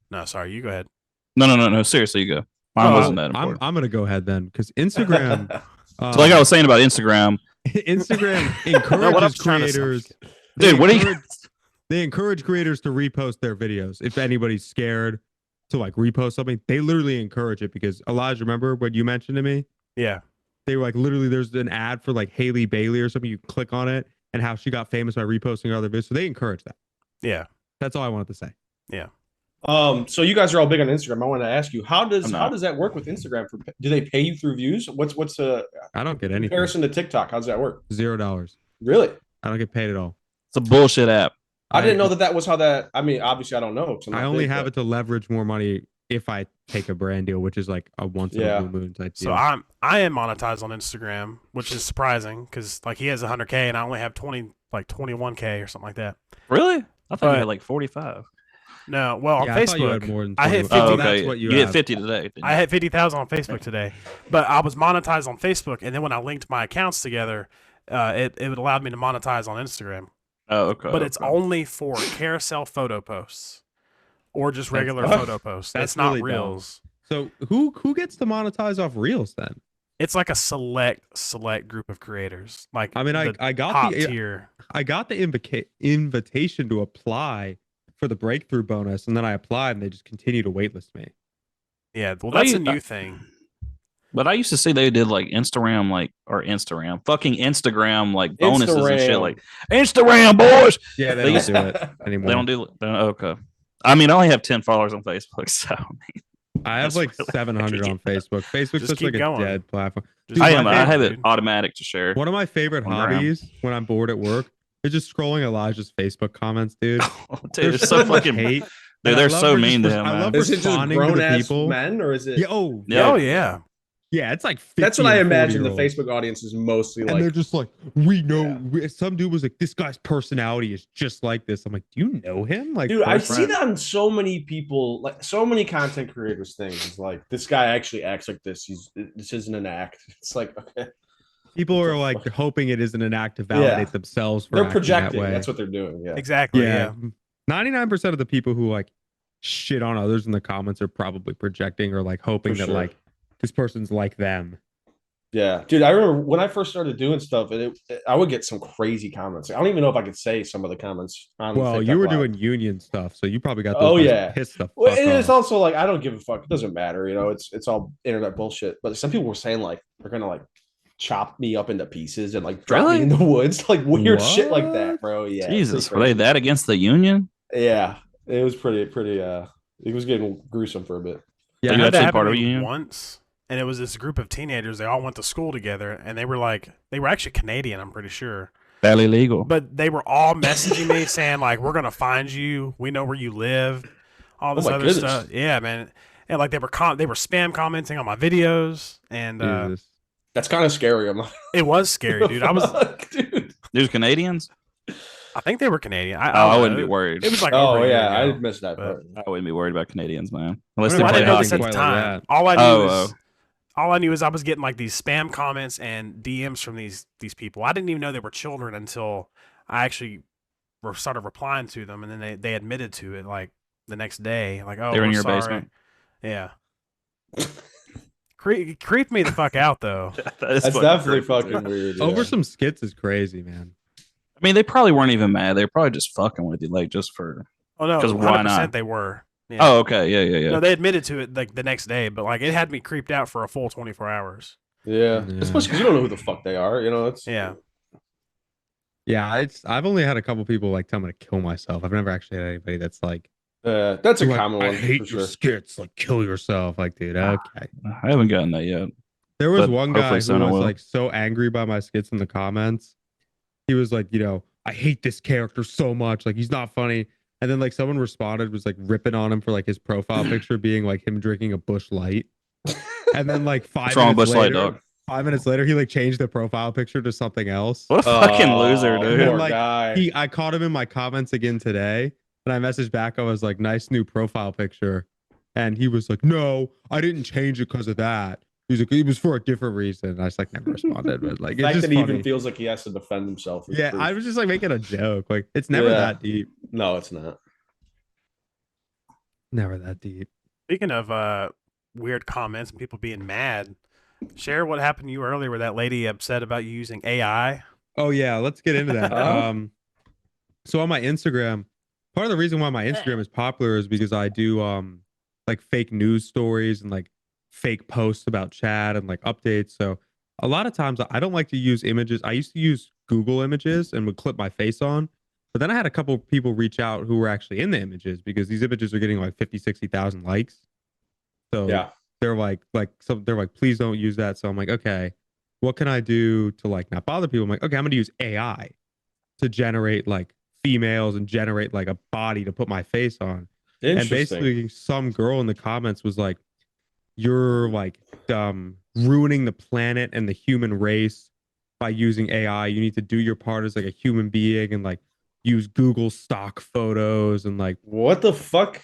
no, sorry, you go ahead. No. Seriously, you go. Mine Oh, wasn't that important. I'm gonna go ahead then because Instagram. So like I was saying about Instagram, Instagram No, what I'm encourages trying to say- creators. dude. What are you? They encourage creators to repost their videos. If anybody's scared to like repost something, they literally encourage it because Elijah, remember what you mentioned to me? Yeah. They were like literally there's an ad for like Haley Bailey or something. You click on it and how she got famous by reposting her other videos. So they encourage that. Yeah. That's all I wanted to say. Yeah. So you guys are all big on Instagram. I want to ask you, how I'm does not. that work with Instagram? Do they pay you through views? What's I don't get anything. comparison to TikTok? How does that work? $0. Really? I don't get paid at all. It's a bullshit app. I didn't know that was how that. I mean, obviously, I don't know. I only have it to leverage more money if I take a brand deal, which is like a once in a blue moon type deal. So I am monetized on Instagram, which is surprising because like he has 100K and I only have 21K or something like that. Really? I thought But- you had like 45. No, well on Yeah, I thought you had Facebook more than I hit 20. Oh, 50. that's okay. what you You hit have. 50 today. didn't I you? had 50,000 on Facebook today, but I was monetized on Facebook, and then when I linked my accounts together, it allowed me to monetize on Instagram. Oh, okay. But it's okay. only for carousel photo posts or just regular That's- photo posts. that's It's not really dumb. reels. So who gets to monetize off reels then? It's like a select group of creators. Like I mean, the I got top the tier. I got the invitation to apply for the breakthrough bonus, and then I applied, and they just continue to waitlist me. Yeah, well, But that's I- a new thing. But I used to see they did like Instagram like bonuses and shit Instagram. like Instagram boys. Yeah, They they used- don't do it anymore. They don't do it. Okay. I mean, I only have 10 followers on Facebook, so I have That's like really 700 on Facebook. Facebook's Just such keep like going. a dead platform. Just Dude, I keep am. my I going, have it dude. automatic to share. One of my favorite On Gram. hobbies when I'm bored at work is just scrolling Elijah's Facebook comments, dude. Dude, it's so so much fucking. hate. Dude, And I they're love so res- mean to res- him, I man. love Is it just responding to grown the ass people. men, or is it? Yeah, oh, Yeah. Oh yeah. yeah, it's like 50 That's what I and imagine. The 40-year-olds. Facebook audience is mostly And like. they're just like, we know. Yeah. Some dude was like, this guy's personality is just like this. I'm like, do you know him? Like, Dude, I personally? see that on so many people, like so many content creators things. It's like this guy actually acts like this. This isn't an act. It's like okay, People What are the like fuck? hoping it isn't an act to validate Yeah. themselves. For they're acting projecting. That way. That's what they're doing. Yeah. Exactly. Yeah. Yeah. 99% of the people who like shit on others in the comments are probably projecting or like hoping For that sure. like this person's like them. Yeah, dude. I remember when I first started doing stuff, and I would get some crazy comments. I don't even know if I could say some of the comments. On Well, TikTok you were Live. doing union stuff, so you probably got those Oh, guys yeah. pissed the fuck Well, and it's off. also like I don't give a fuck. It doesn't matter, you know. It's all internet bullshit. But some people were saying like they're gonna like chop me up into pieces and like drop Really? me in the woods, like weird shit like What? that, bro. Yeah, Jesus, pretty were they crazy. that against the union? Yeah, it was pretty. It was getting gruesome for a bit. Yeah, Are you I had that actually happen part to of a me union? once, and it was this group of teenagers. They all went to school together, and they were actually Canadian. I'm pretty sure. Barely legal. But they were all messaging me saying like, "We're gonna find you. We know where you live." All this my other goodness. stuff. Yeah, man. And like they were spam commenting on my videos, and Jesus. That's kind of scary. I'm like, it was scary, dude. dude. There's Canadians. I think they were Canadian. Oh, I don't wouldn't know. be worried. It was like Oh over a year yeah, I ago. missed that but- part. I wouldn't be worried about Canadians, man. Unless I they Well, I play didn't know hockey. this at the quite like time. that. All I knew Oh, was all I knew is I was getting like these spam comments and DMs from these people. I didn't even know they were children until I actually started replying to them, and then they admitted to it like the next day. Like, oh, They were in we're your sorry. basement. Yeah. Creeped me the fuck out though. That's fucking definitely creepy, fucking dude. weird. Yeah. Over some skits is crazy, man. I mean, they probably weren't even mad. They were probably just fucking with you, like just for. Oh no, 'Cause why 100% not? they were. Yeah. Oh, okay, yeah. No, they admitted to it like the next day, but like it had me creeped out for a full 24 hours. Yeah, Yeah. especially because you don't know who the fuck they are. You know, it's Yeah. Yeah, I've only had a couple people like tell me to kill myself. I've never actually had anybody that's like, that's a like, common I one hate for your sure. skits. Like, kill yourself. Like, dude, okay. I haven't gotten that yet. There was But one guy hopefully who soon I was will. like so angry by my skits in the comments. He was like, I hate this character so much. Like, he's not funny. And then like someone responded, was like ripping on him for like his profile picture being like him drinking a Bush Light. And then like What's wrong with Bush Light, dog? 5 minutes later, he like changed the profile picture to something else. What a fucking loser, Oh, dude. Poor Like, guy. I caught him in my comments again today, and I messaged back. I was like, "Nice new profile picture," and he was like, "No, I didn't change it because of that. He's like, it was for a different reason. I just like never responded, but like The it's fact just that he funny. even feels like he has to defend himself. Is Yeah, proof. I was just like making a joke. Like it's never Yeah. that deep. No, it's not. Never that deep. Speaking of weird comments and people being mad, share what happened to you earlier with that lady upset about you using AI. Oh yeah, let's get into that. Oh. So on my Instagram, part of the reason why my Instagram is popular is because I do like fake news stories and like fake posts about Chad and like updates. So a lot of times I don't like to use images. I used to use Google Images and would clip my face on. But then I had a couple of people reach out who were actually in the images because these images are getting like 50, 60,000 likes. So Yeah. they're like, please don't use that. So I'm like, okay, what can I do to like not bother people? I'm like, okay, I'm going to use AI to generate like females and generate like a body to put my face on. And basically some girl in the comments was like, you're like ruining the planet and the human race by using AI. You need to do your part as like a human being and like use Google stock photos and like What the fuck?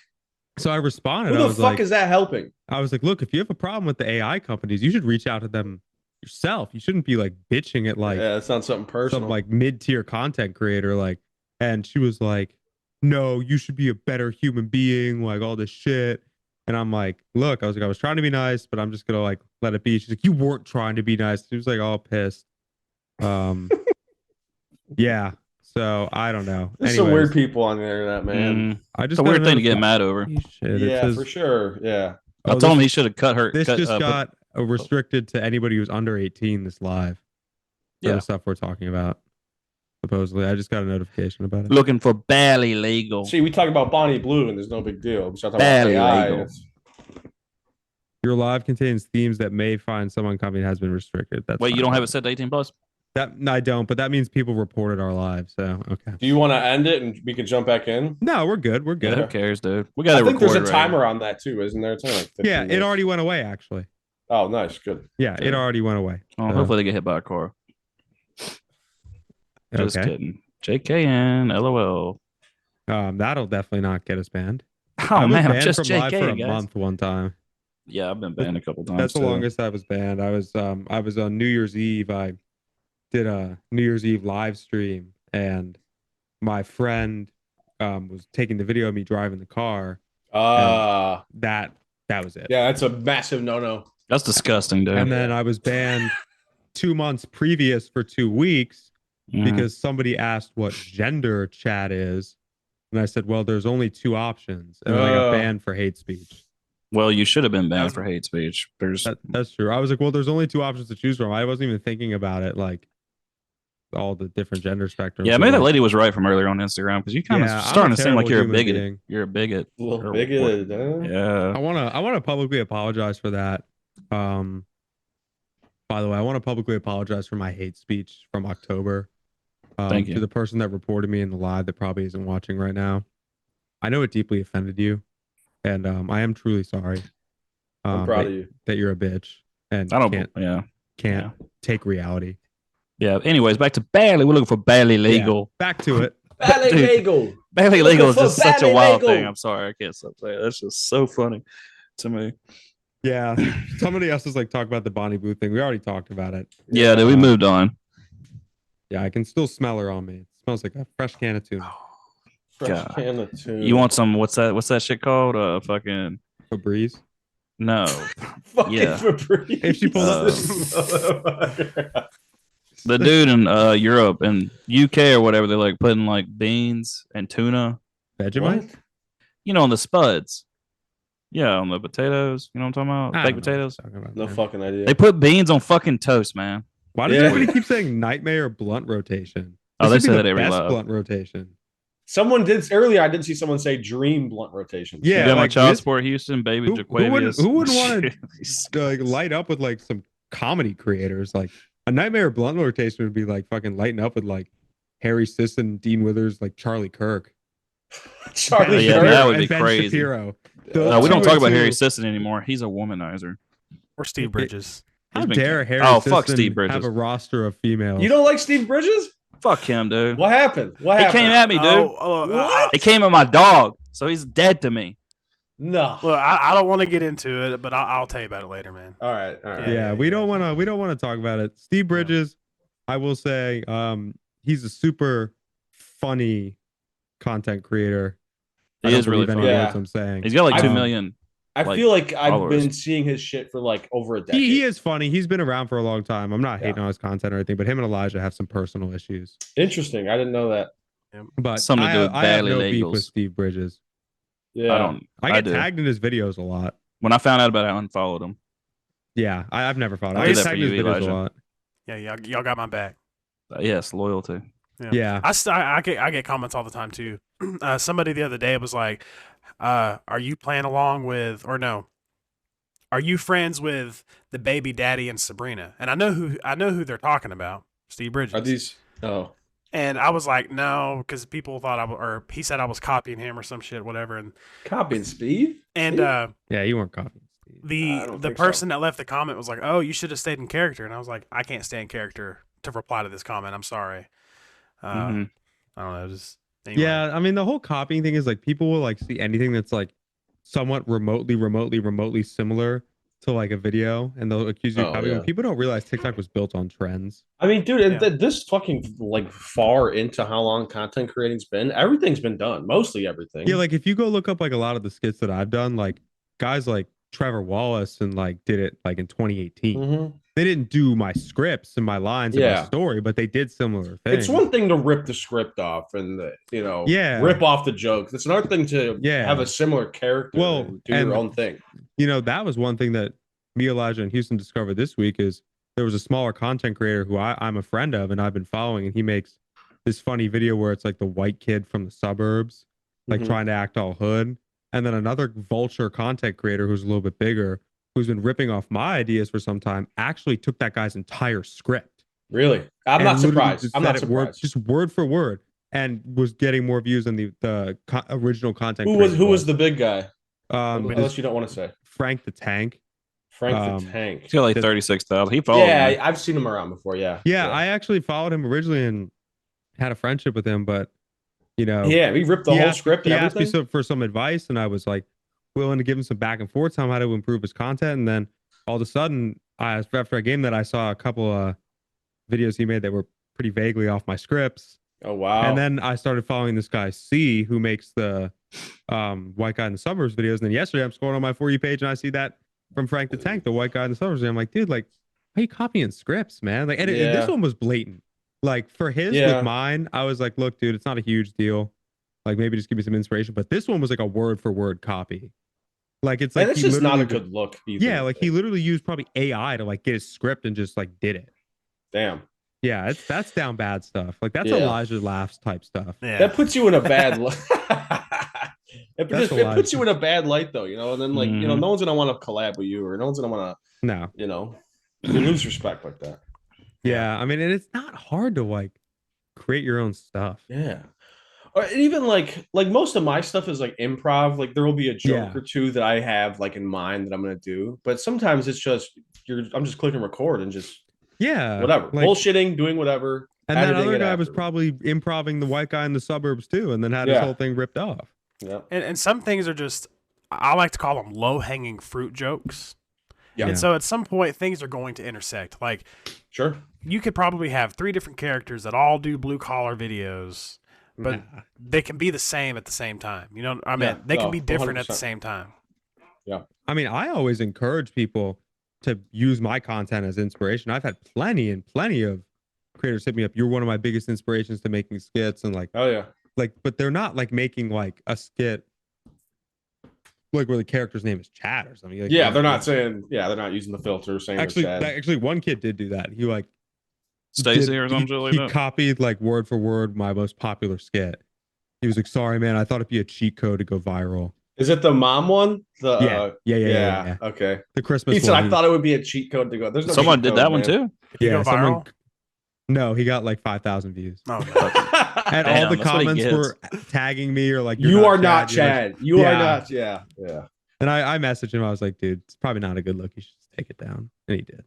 so I responded. Who I the was fuck like, is that helping? I was like, look, if you have a problem with the AI companies, you should reach out to them yourself. You shouldn't be like bitching at like Yeah, it's not something personal. some like mid-tier content creator. Like, and she was like, no, you should be a better human being, like all this shit. And I'm like, look, I was trying to be nice, but I'm just gonna like let it be. She's like, you weren't trying to be nice. She was like all pissed. Yeah. So I don't know. There's some weird people on the internet, man. I just It's a weird thing to get mad over. Shit. Yeah, Says, for sure. Yeah. I told him he should have cut her. This just got restricted to anybody who's under 18. This live. Yeah. The stuff we're talking about. Supposedly, I just got a notification about it. Looking for barely legal. See, we talk about Bonnie Blue, and there's no big deal. We start talking Barely about AI. legal. Your live contains themes that may find some uncommon has been restricted. That's Wait, fine. you don't have it set to 18 plus? That no, I don't, but that means people reported our live. So okay. Do you want to end it and we can jump back in? No, we're good. We're Yeah, good. who cares, dude? We got I to think record there's a it timer on that too, isn't there? It's only like 15 Yeah, it minutes. already went away actually. Oh, nice, good. Yeah, it already went away. Oh, hopefully they get hit by a car. Just Okay. kidding. JKN, LOL. That'll definitely not get us banned. Oh I was man, I'm banned just from live for a JK, guys. month one time. Yeah, I've been banned a couple times. That's the too. longest I was banned. I was on New Year's Eve. I did a New Year's Eve live stream, and my friend was taking the video of me driving the car. That was it. Yeah, that's a massive no-no. That's disgusting, dude. And then I was banned 2 months previous for 2 weeks because somebody asked what gender chat is, and I said, well, there's only 2 options, and then I got banned for hate speech. Well, you should have been banned for hate speech. That's true. I was like, well, there's only 2 options to choose from. I wasn't even thinking about it, like all the different gender spectrums. Yeah, maybe that lady was right from earlier on Instagram because you kind of starting to seem like you're a bigot. Being. You're a bigot. A little bigoted, huh? Yeah. I wanna publicly apologize for that. By the way, I want to publicly apologize for my hate speech from October. Thank you. To the person that reported me in the live that probably isn't watching right now. I know it deeply offended you, and I am truly sorry. I'm proud of you. That you're a bitch and I don't. can't take reality. Yeah. Anyways, back to barely. We're looking for barely legal. Yeah, back to it. Barely Dude. legal. Barely legal is just such a barely wild legal. thing. I'm sorry, I can't stop saying it. That's just so funny to me. Yeah, somebody else was like talk about the Bonnie Blue thing. We already talked about it. Yeah, dude, we moved on. Yeah, I can still smell her on me. It smells like a fresh can of tuna. Fresh God. can of tuna. You want some? What's that shit called? Fucking Febreze. no. fucking Yeah. Febreze. If she pulled up, The dude in Europe and UK or whatever, they're like putting like beans and tuna. Vegemite. You know, on the spuds. Yeah, on the potatoes. You know what I'm talking about? I Baked don't know what potatoes. you're talking about, No man. fucking idea. They put beans on fucking toast, man. Why does Yeah. everybody keep saying nightmare blunt rotation? Oh, This they would be say the that every best live. blunt rotation. Someone did earlier. I did see someone say dream blunt rotations. Yeah, You got my like child this- support Houston, baby Who wouldn't Jaquavius. want to like light up with like some comedy creators? Like a nightmare blunt rotation would be like fucking lighting up with like Harry Sisson, Dean Withers, like Charlie Kirk. Charlie Yeah, Kirk. that would be and Ben crazy. Shapiro. we Two don't and talk about two. Harry Sisson anymore. He's a womanizer. Or Steve Bridges. How He's been- dare Harry Oh, fuck Sisson Steve Bridges. have a roster of females? You don't like Steve Bridges? Fuck him, dude. What happened? What He happened? came at me, dude. What? He came at my dog, so he's dead to me. No. Well, I don't want to get into it, but I'll tell you about it later, man. All right. Yeah, we don't want to talk about it. Steve Bridges, I will say, he's a super funny content creator. He is really funny. Words I'm saying. He's got like 2 I- million. I like, feel like I've followers. been seeing his shit for like over a decade. He is funny. He's been around for a long time. I'm not hating on his content or anything, but him and Elijah have some personal issues. Interesting. I didn't know that. But Something to do with I have badly no legals. beef with Steve Bridges. Yeah. I get do. tagged in his videos a lot. When I found out about it, I unfollowed him. Yeah, I've never followed. I I did get that for tagged in you, his videos Elijah. a lot. Yeah, y'all got my back. Yes, loyalty. Yeah. I get comments all the time too. Somebody the other day was like, "Are you playing along with, or no? Are you friends with the baby daddy and Sabrina?" And I know who they're talking about, Steve Bridges. Are these? Oh. And I was like, no, because people thought or he said I was copying him or some shit, whatever. And Copying Steve? yeah, You weren't copying Steve. I don't the think person that left the comment was like, "Oh, you should have stayed in character." And I was like, I can't stay in character to reply to this comment. I'm sorry. Mhm. I don't know. Just anyway. Yeah, I mean the whole copying thing is like people will like see anything that's like somewhat remotely similar to like a video, and they'll accuse you of Oh, copying. yeah. People don't realize TikTok was built on trends. I mean, dude, and Yeah. this fucking like far into how long content creating's been, everything's been done. Mostly everything. Yeah, like if you go look up like a lot of the skits that I've done, like guys like Trevor Wallace and like did it like in 2018. Mhm. They didn't do my scripts and my lines and Yeah. my story, but they did similar things. It's one thing to rip the script off and rip off the jokes. It's another thing to have a similar character and do your own thing. That was one thing that me, Elijah, and Houston discovered this week is there was a smaller content creator who I'm a friend of and I've been following, and he makes this funny video where it's like the white kid from the suburbs, like trying to act all hood. And then another vulture content creator who's a little bit bigger, who's been ripping off my ideas for some time, actually took that guy's entire script. Really? I'm not surprised. I'm not surprised. Just word for word, and was getting more views than the original content. Who was the big guy? Unless This you don't want to say. Frank the Tank. Frank the Tank. He's got like 36,000. He followed me. Yeah, I've seen him around before. Yeah. Yeah, I actually followed him originally and had a friendship with him, but yeah, we ripped the whole script and he asked everything. me for some advice, and I was like willing to give him some back and forth on how to improve his content. And then all of a sudden, after I gave him that, I saw a couple of videos he made that were pretty vaguely off my scripts. Oh wow! And then I started following this guy C, who makes the white guy in the suburbs videos. And then yesterday, I'm scrolling on my For You page, and I see that from Frank the Tank, the white guy in the suburbs. And I'm like, dude, like, why are you copying scripts, man? Like, and this one was blatant. Like for his with mine, I was like, look, dude, it's not a huge deal. Like maybe just give me some inspiration. But this one was like a word for word copy. Like it's like it's just not a good look. Either. Yeah, like he literally used probably AI to like get his script and just like did it. Damn. Yeah, that's down bad stuff. Like that's Elijah laughs type stuff. Yeah. That puts you in a bad light. it puts you in a bad light though, and then like no one's gonna want to collab with you, or no one's gonna want to you lose respect like that. Yeah, I mean, and it's not hard to like create your own stuff. Yeah. Or even like most of my stuff is like improv. Like there will be a joke or two that I have like in mind that I'm gonna do, but sometimes it's just I'm just clicking record and just whatever, like, bullshitting, doing whatever. And that other guy was probably improving the white guy in the suburbs too, and then had his whole thing ripped off. Yeah, and some things are just I like to call them low hanging fruit jokes. Yeah. And so at some point things are going to intersect. Like you could probably have 3 different characters that all do blue collar videos. But they can be the same at the same time. You know, I mean, they can be different 100%. At the same time. Yeah. I mean, I always encourage people to use my content as inspiration. I've had plenty of creators hit me up. You're one of my biggest inspirations to making skits, and like, oh yeah, like, but they're not like making like a skit like where the character's name is Chad or something. Like, they're not saying. Yeah, they're not using the filter saying actually, one kid did do that. He like. Stacy or something like that. He copied like word for word my most popular skit. He was like, "Sorry, man, I thought it'd be a cheat code to go viral." Is it the mom one? Yeah. Okay. The Christmas. He said, "I thought it would be a cheat code to go." There's no someone did that one too. Yeah, someone. No, he got like 5,000 views. Oh, and all the comments were tagging me or like, "You are not Chad. You are not." Yeah. And I messaged him. I was like, "Dude, it's probably not a good look. You should just take it down." And he did.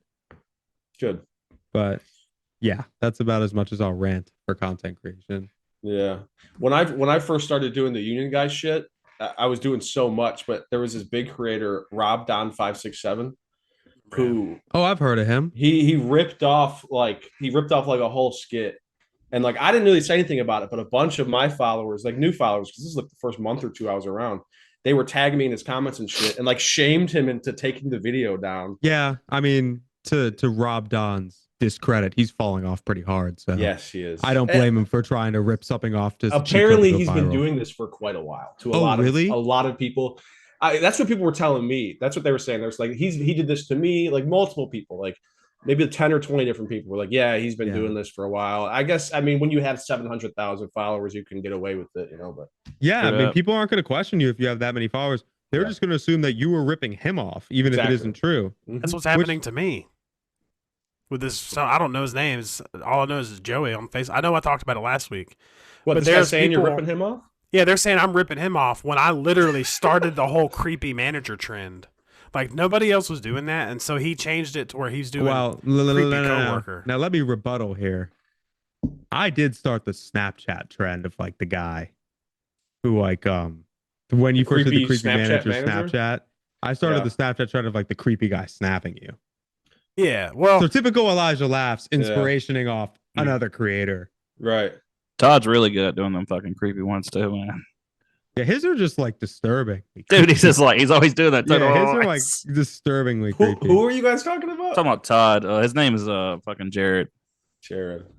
Good. But. Yeah, that's about as much as I'll rant for content creation. Yeah. When I first started doing the union guy shit, I was doing so much, but there was this big creator, Rob Don 567, who I've heard of him. he ripped off like a whole skit. And like I didn't really say anything about it, but a bunch of my followers, like new followers, because this is like the first month or two I was around, they were tagging me in his comments and shit, and like shamed him into taking the video down. Yeah, I mean, to Rob Don's discredit, he's falling off pretty hard. So Yes, he is. I don't blame him for trying to rip something off. Just apparently, he's been doing this for quite a while. To a lot of people. That's what people were telling me. That's what they were saying. There's like he did this to me, like multiple people, like maybe 10 or 20 different people were like, yeah, he's been doing this for a while. I guess, I mean, when you have 700,000 followers, you can get away with it, but yeah, I mean, people aren't going to question you if you have that many followers. They're just going to assume that you were ripping him off, even if it isn't true. That's what's happening to me with this. So I don't know his name. All I know is Joey on Facebook. I know I talked about it last week. What, but they're saying you're ripping him off? Yeah, they're saying I'm ripping him off when I literally started the whole creepy manager trend. Like nobody else was doing that, and so he changed it to where he's doing creepy coworker. Now let me rebuttal here. I did start the Snapchat trend of like the guy who like when you first did the creepy manager Snapchat, I started the Snapchat trend of like the creepy guy snapping you. Yeah, well, so typical Elijah laughs, inspirationing off another creator. Right. Todd's really good at doing them fucking creepy ones too, man. Yeah, his are just like disturbing. Dude, he's just like, he's always doing that. Yeah, his are like disturbingly creepy. Who are you guys talking about? I'm talking about Todd. His name is fucking Jared.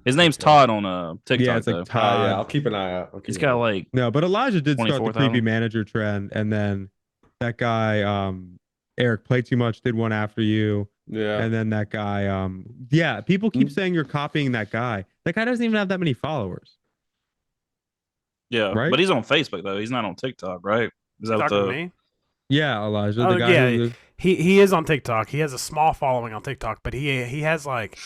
His name's Todd on TikTok. Yeah, it's like Todd. Yeah, I'll keep an eye out. He's got like but Elijah did start the creepy manager trend, and then that guy Eric Play Too Much did one after you. Yeah. And then that guy people keep saying you're copying that guy. That guy doesn't even have that many followers. Yeah, right? But he's on Facebook though. He's not on TikTok, right? Is that talking to me? Yeah, Elijah. The guy he is on TikTok. He has a small following on TikTok, but he has like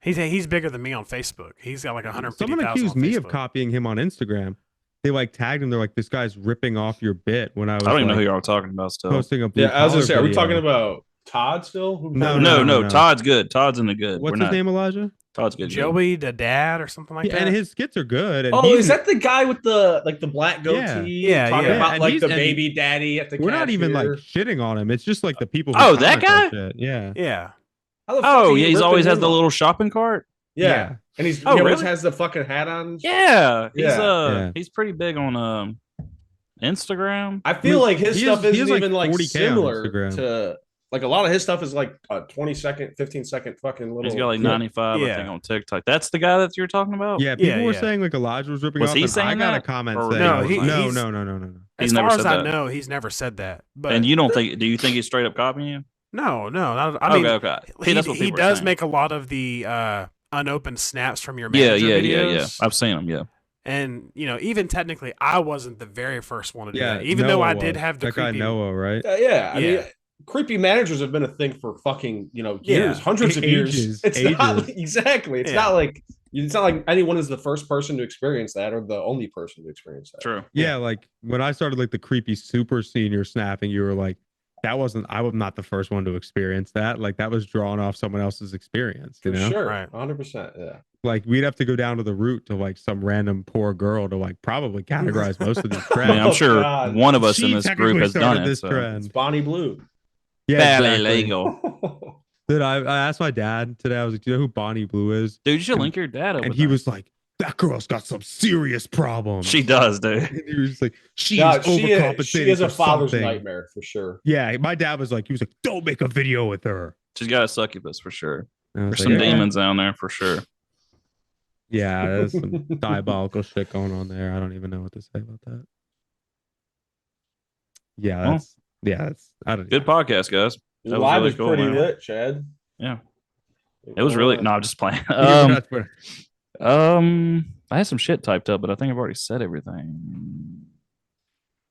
he's bigger than me on Facebook. He's got like 150,000. Someone accused me of copying him on Instagram. They like tagged him. They're like, "This guy's ripping off your bit." When I was, I don't even know who y'all talking about. Still posting a I was gonna say, are we talking about Todd still? No. Todd's good. Todd's in the good. What's his name, Elijah? Todd's good. Joey the dad or something like that. And his skits are good. And is that the guy with the black goatee? Yeah. Talking about like the baby daddy at the. We're not even like shitting on him. It's just like the people. Who that guy? Yeah. Yeah. He's always has the little shopping cart. Yeah. And he always has the fucking hat on. Yeah. He's pretty big on Instagram. I feel like his stuff isn't even like similar to. Like a lot of his stuff is like a 20-second, 15-second fucking little. He's got like 95, I think, on TikTok. That's the guy that you're talking about? Yeah, people were saying like Elijah was ripping off. He saying I got a comment saying no. As far as I know, he's never said that. But and you don't think? Do you think he's straight up copying you? No. I mean, okay. He does make a lot of the unopened snaps from your manager videos. Yeah. I've seen them. Yeah. And even technically, I wasn't the very first one to do that. Even though I did have the that guy Noah, right? I mean. Creepy managers have been a thing for fucking years, hundreds of years. It's not exactly. It's not like anyone is the first person to experience that or the only person to experience that. True. Yeah, like when I started like the creepy super senior snapping, you were like, I was not the first one to experience that. Like that was drawn off someone else's experience. You know? Sure, right? 100%. Yeah. Like we'd have to go down to the root to like some random poor girl to like probably categorize most of these trends. I mean, I'm sure one of us in this group has done it. It's Bonnie Blue. Yeah, legal. Dude, I asked my dad today. I was like, "Do you know who Bonnie Blue is?" Dude, you should link your dad up. And he was like, "That girl's got some serious problems." She does, dude. And he was like, "She's overcompensating." She is a father's nightmare for sure. Yeah, my dad was like, "Don't make a video with her." She's got a succubus for sure. There's some demons down there for sure. Yeah, there's some diabolical shit going on there. I don't even know what to say about that. Yeah, that's I don't know. Good podcast, guys. Live is pretty lit, Chad. Yeah. It was really I'm just playing. I had some shit typed up, but I think I've already said everything.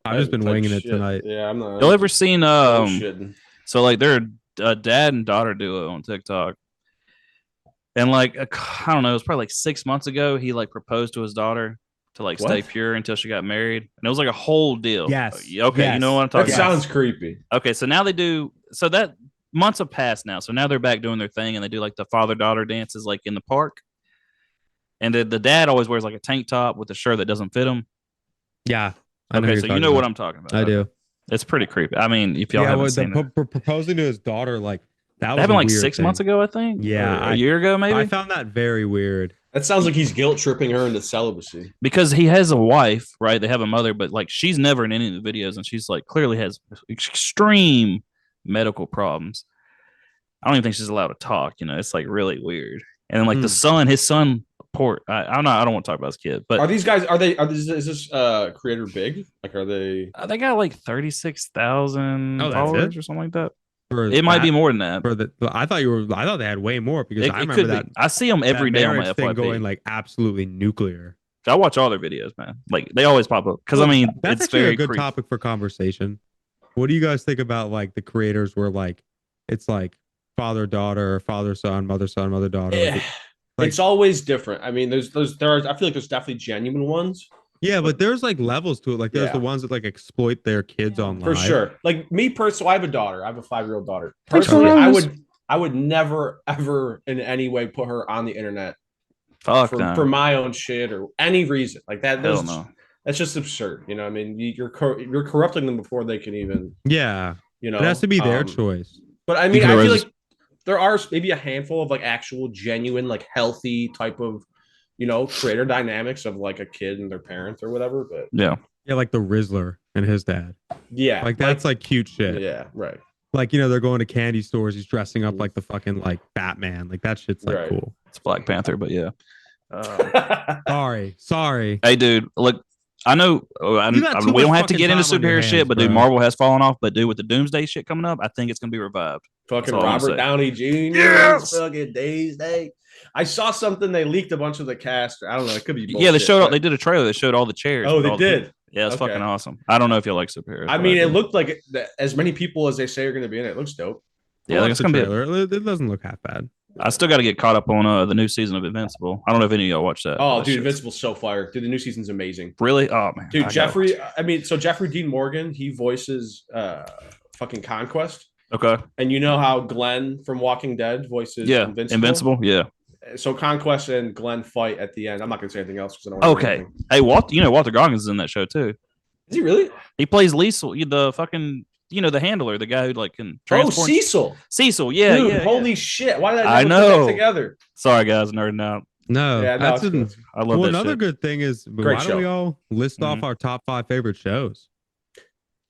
I've just been winging it tonight. Yeah, I'm not. Y'all ever seen so like they're a dad and daughter duo on TikTok. And like I don't know, it was probably like 6 months ago he like proposed to his daughter to like stay pure until she got married. And it was like a whole deal. Yes. Okay, yes. You know what I'm talking about? That sounds creepy. Okay, so now they do so that months have passed now. So now they're back doing their thing and they do like the father-daughter dances like in the park. And the dad always wears like a tank top with a shirt that doesn't fit him. Yeah. Okay, so you know what I'm talking about. I do. It's pretty creepy. I mean, if y'all haven't seen it. Proposing to his daughter, like that was happened like weird 6 months ago, I think. Yeah, or a year ago, maybe. I found that very weird. That sounds like he's guilt tripping her into celibacy. Because he has a wife, right? They have a mother, but like she's never in any of the videos, and she's like clearly has extreme medical problems. I don't even think she's allowed to talk. It's like really weird. And then like his son, poor. I don't know. I don't want to talk about his kid, but are these guys? Is this creator big? Like, are they? They got like 36,000 followers or something like that. It might be more than that. I thought they had way more because I remember that. I see them every day on my FYP going like absolutely nuclear. I watch all their videos, man. Like they always pop up because I mean that's it's actually very a good creepy. topic for conversation. What do you guys think about like the creators where like it's like father daughter, father son, mother daughter? It's always different. I mean, there are. I feel like there's definitely genuine ones. Yeah, but there's like levels to it. Like there's the ones that like exploit their kids online. For sure. Like me personally, I have a daughter. I have a 5-year-old daughter. Personally, I would never ever in any way put her on the internet for my own shit or any reason like that. That's just absurd. I mean, you're corrupting them before they can even. Yeah. It has to be their choice. But I mean, I feel like there are maybe a handful of like actual genuine like healthy type of creator dynamics of like a kid and their parents or whatever. But yeah, like the Rizzler and his dad. Yeah, like that's like cute shit. Yeah, right. Like they're going to candy stores. He's dressing up like the fucking like Batman. Like that shit's like cool. It's Black Panther, but yeah. Sorry. Hey, dude, look. I know we don't have to get into superhero shit, but dude, Marvel has fallen off. But dude, with the Doomsday shit coming up, I think it's gonna be revived. Fucking Robert Downey Jr. Yes! Fucking Doomsday. I saw something. They leaked a bunch of the cast. I don't know. It could be bullshit, yeah. They showed. They did a trailer that showed all the chairs. Oh, they did. Yeah, it's fucking awesome. I don't know if you like superheroes. I mean, it looked like as many people as they say are going to be in it. It looks dope. Yeah, it's gonna be. It doesn't look half bad. I still got to get caught up on the new season of Invincible. I don't know if any of y'all watch that. Oh, dude, Invincible's so fire. Dude, the new season's amazing. Really? Oh man, dude, Jeffrey Dean Morgan, he voices fucking Conquest. Okay. And you know how Glenn from Walking Dead voices Invincible? Yeah. So Conquest and Glenn fight at the end. I'm not gonna say anything else because I don't want to. Okay. Hey, Walter Goggins is in that show too. Is he really? He plays Liesel, the fucking the handler, the guy who like can transport. Oh, Cecil. Cecil, yeah. Dude, yeah, holy shit. Why did I never put that together? Sorry, guys, nerding out. No, that's I love that another shit. Good thing is Great why show. don't we all list off our top 5 favorite shows?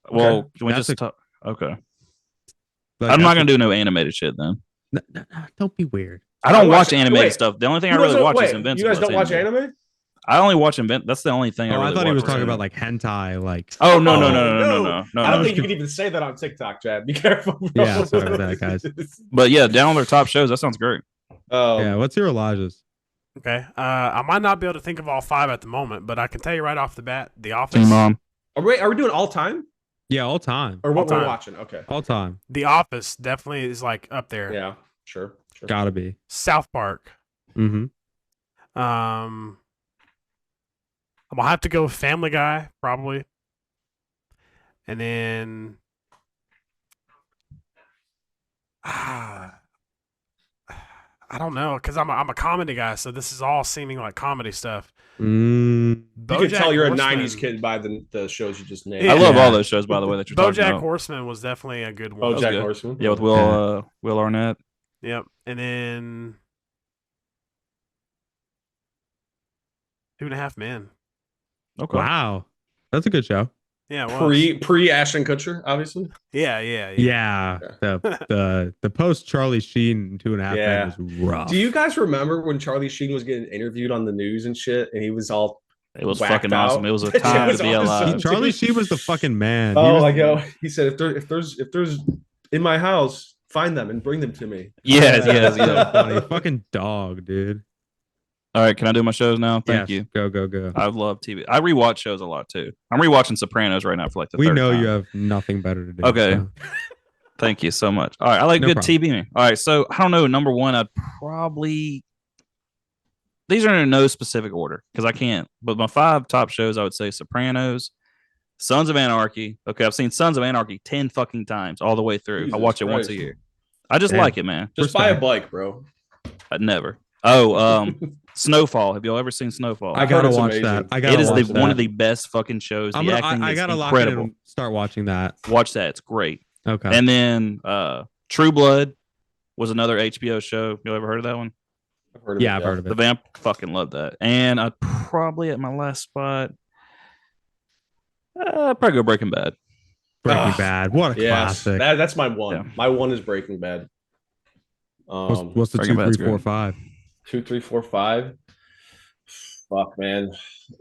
Well, can we just talk? Okay. Like, I'm not gonna do no animated shit then. No, don't be weird. I don't watch animated stuff. The only thing I really watch is Invincible. You guys don't watch anime? I only watch That's the only thing I really thought he was talking anime. about like hentai, like. Oh no! I don't think you can even say that on TikTok, Chad. Be careful. Bro. Yeah, sorry about that, guys. But yeah, down their top shows. That sounds great. Yeah, what's your Elijah's? Okay, I might not be able to think of all 5 at the moment, but I can tell you right off the bat, The Office. Team Mom. Are we doing all time? Yeah, all time. Or what we're watching? Okay, all time. The Office definitely is like up there. Yeah, sure. Gotta be. South Park. Mm-hmm. I'm gonna have to go with Family Guy probably, and then I don't know because I'm a comedy guy, so this is all seeming like comedy stuff. You can tell you're a '90s kid by the shows you just named. I love all those shows, by the way. That you're talking BoJack about. Horseman was definitely a good one. BoJack Horseman, yeah, with Will Arnett. Yep, and then 2.5 Men. Okay. Wow, that's a good show. Yeah, pre Ashton Kutcher, obviously. Yeah. The post Charlie Sheen 2.5 Men was rough. Do you guys remember when Charlie Sheen was getting interviewed on the news and shit, and he was all? It was fucking awesome. It was a time to be alive. Charlie Sheen was the fucking man. He said, if there's in my house, find them and bring them to me. Yeah. Funny fucking dog, dude. All right, can I do my shows now? Thank you. Go. I love TV. I rewatch shows a lot too. I'm rewatching Sopranos right now for like the third time. We know you have nothing better to do. Okay. So. Thank you so much. All right, I like good TV. All right, so I don't know. Number one, I'd probably. These are in no specific order because I can't. But my 5 top shows, I would say Sopranos, Sons of Anarchy. Okay, I've seen Sons of Anarchy 10 fucking times all the way through. Jesus I watch it Christ. once a year. I just like it, man. Just buy a bike, bro. I'd never. Oh, Snowfall. Have y'all ever seen Snowfall? I I've gotta heard it's watch amazing. that. I gotta It is watch one of that. the best fucking shows. The I'm gonna, acting I is gotta lock it in incredible. and start watching that. Watch that; it's great. Okay. And then True Blood was another HBO show. You ever heard of that one? I've heard of Yeah, it, I've heard of The it. Vamp, fucking love that. And I'd probably at my last spot, probably go Breaking Bad. Breaking Bad. What a Yes, classic. that's my one. Yeah. My one is Breaking Bad. What's the Breaking 2, Bad's 3, 4, great. 5? 2, 3, 4, 5. Fuck, man.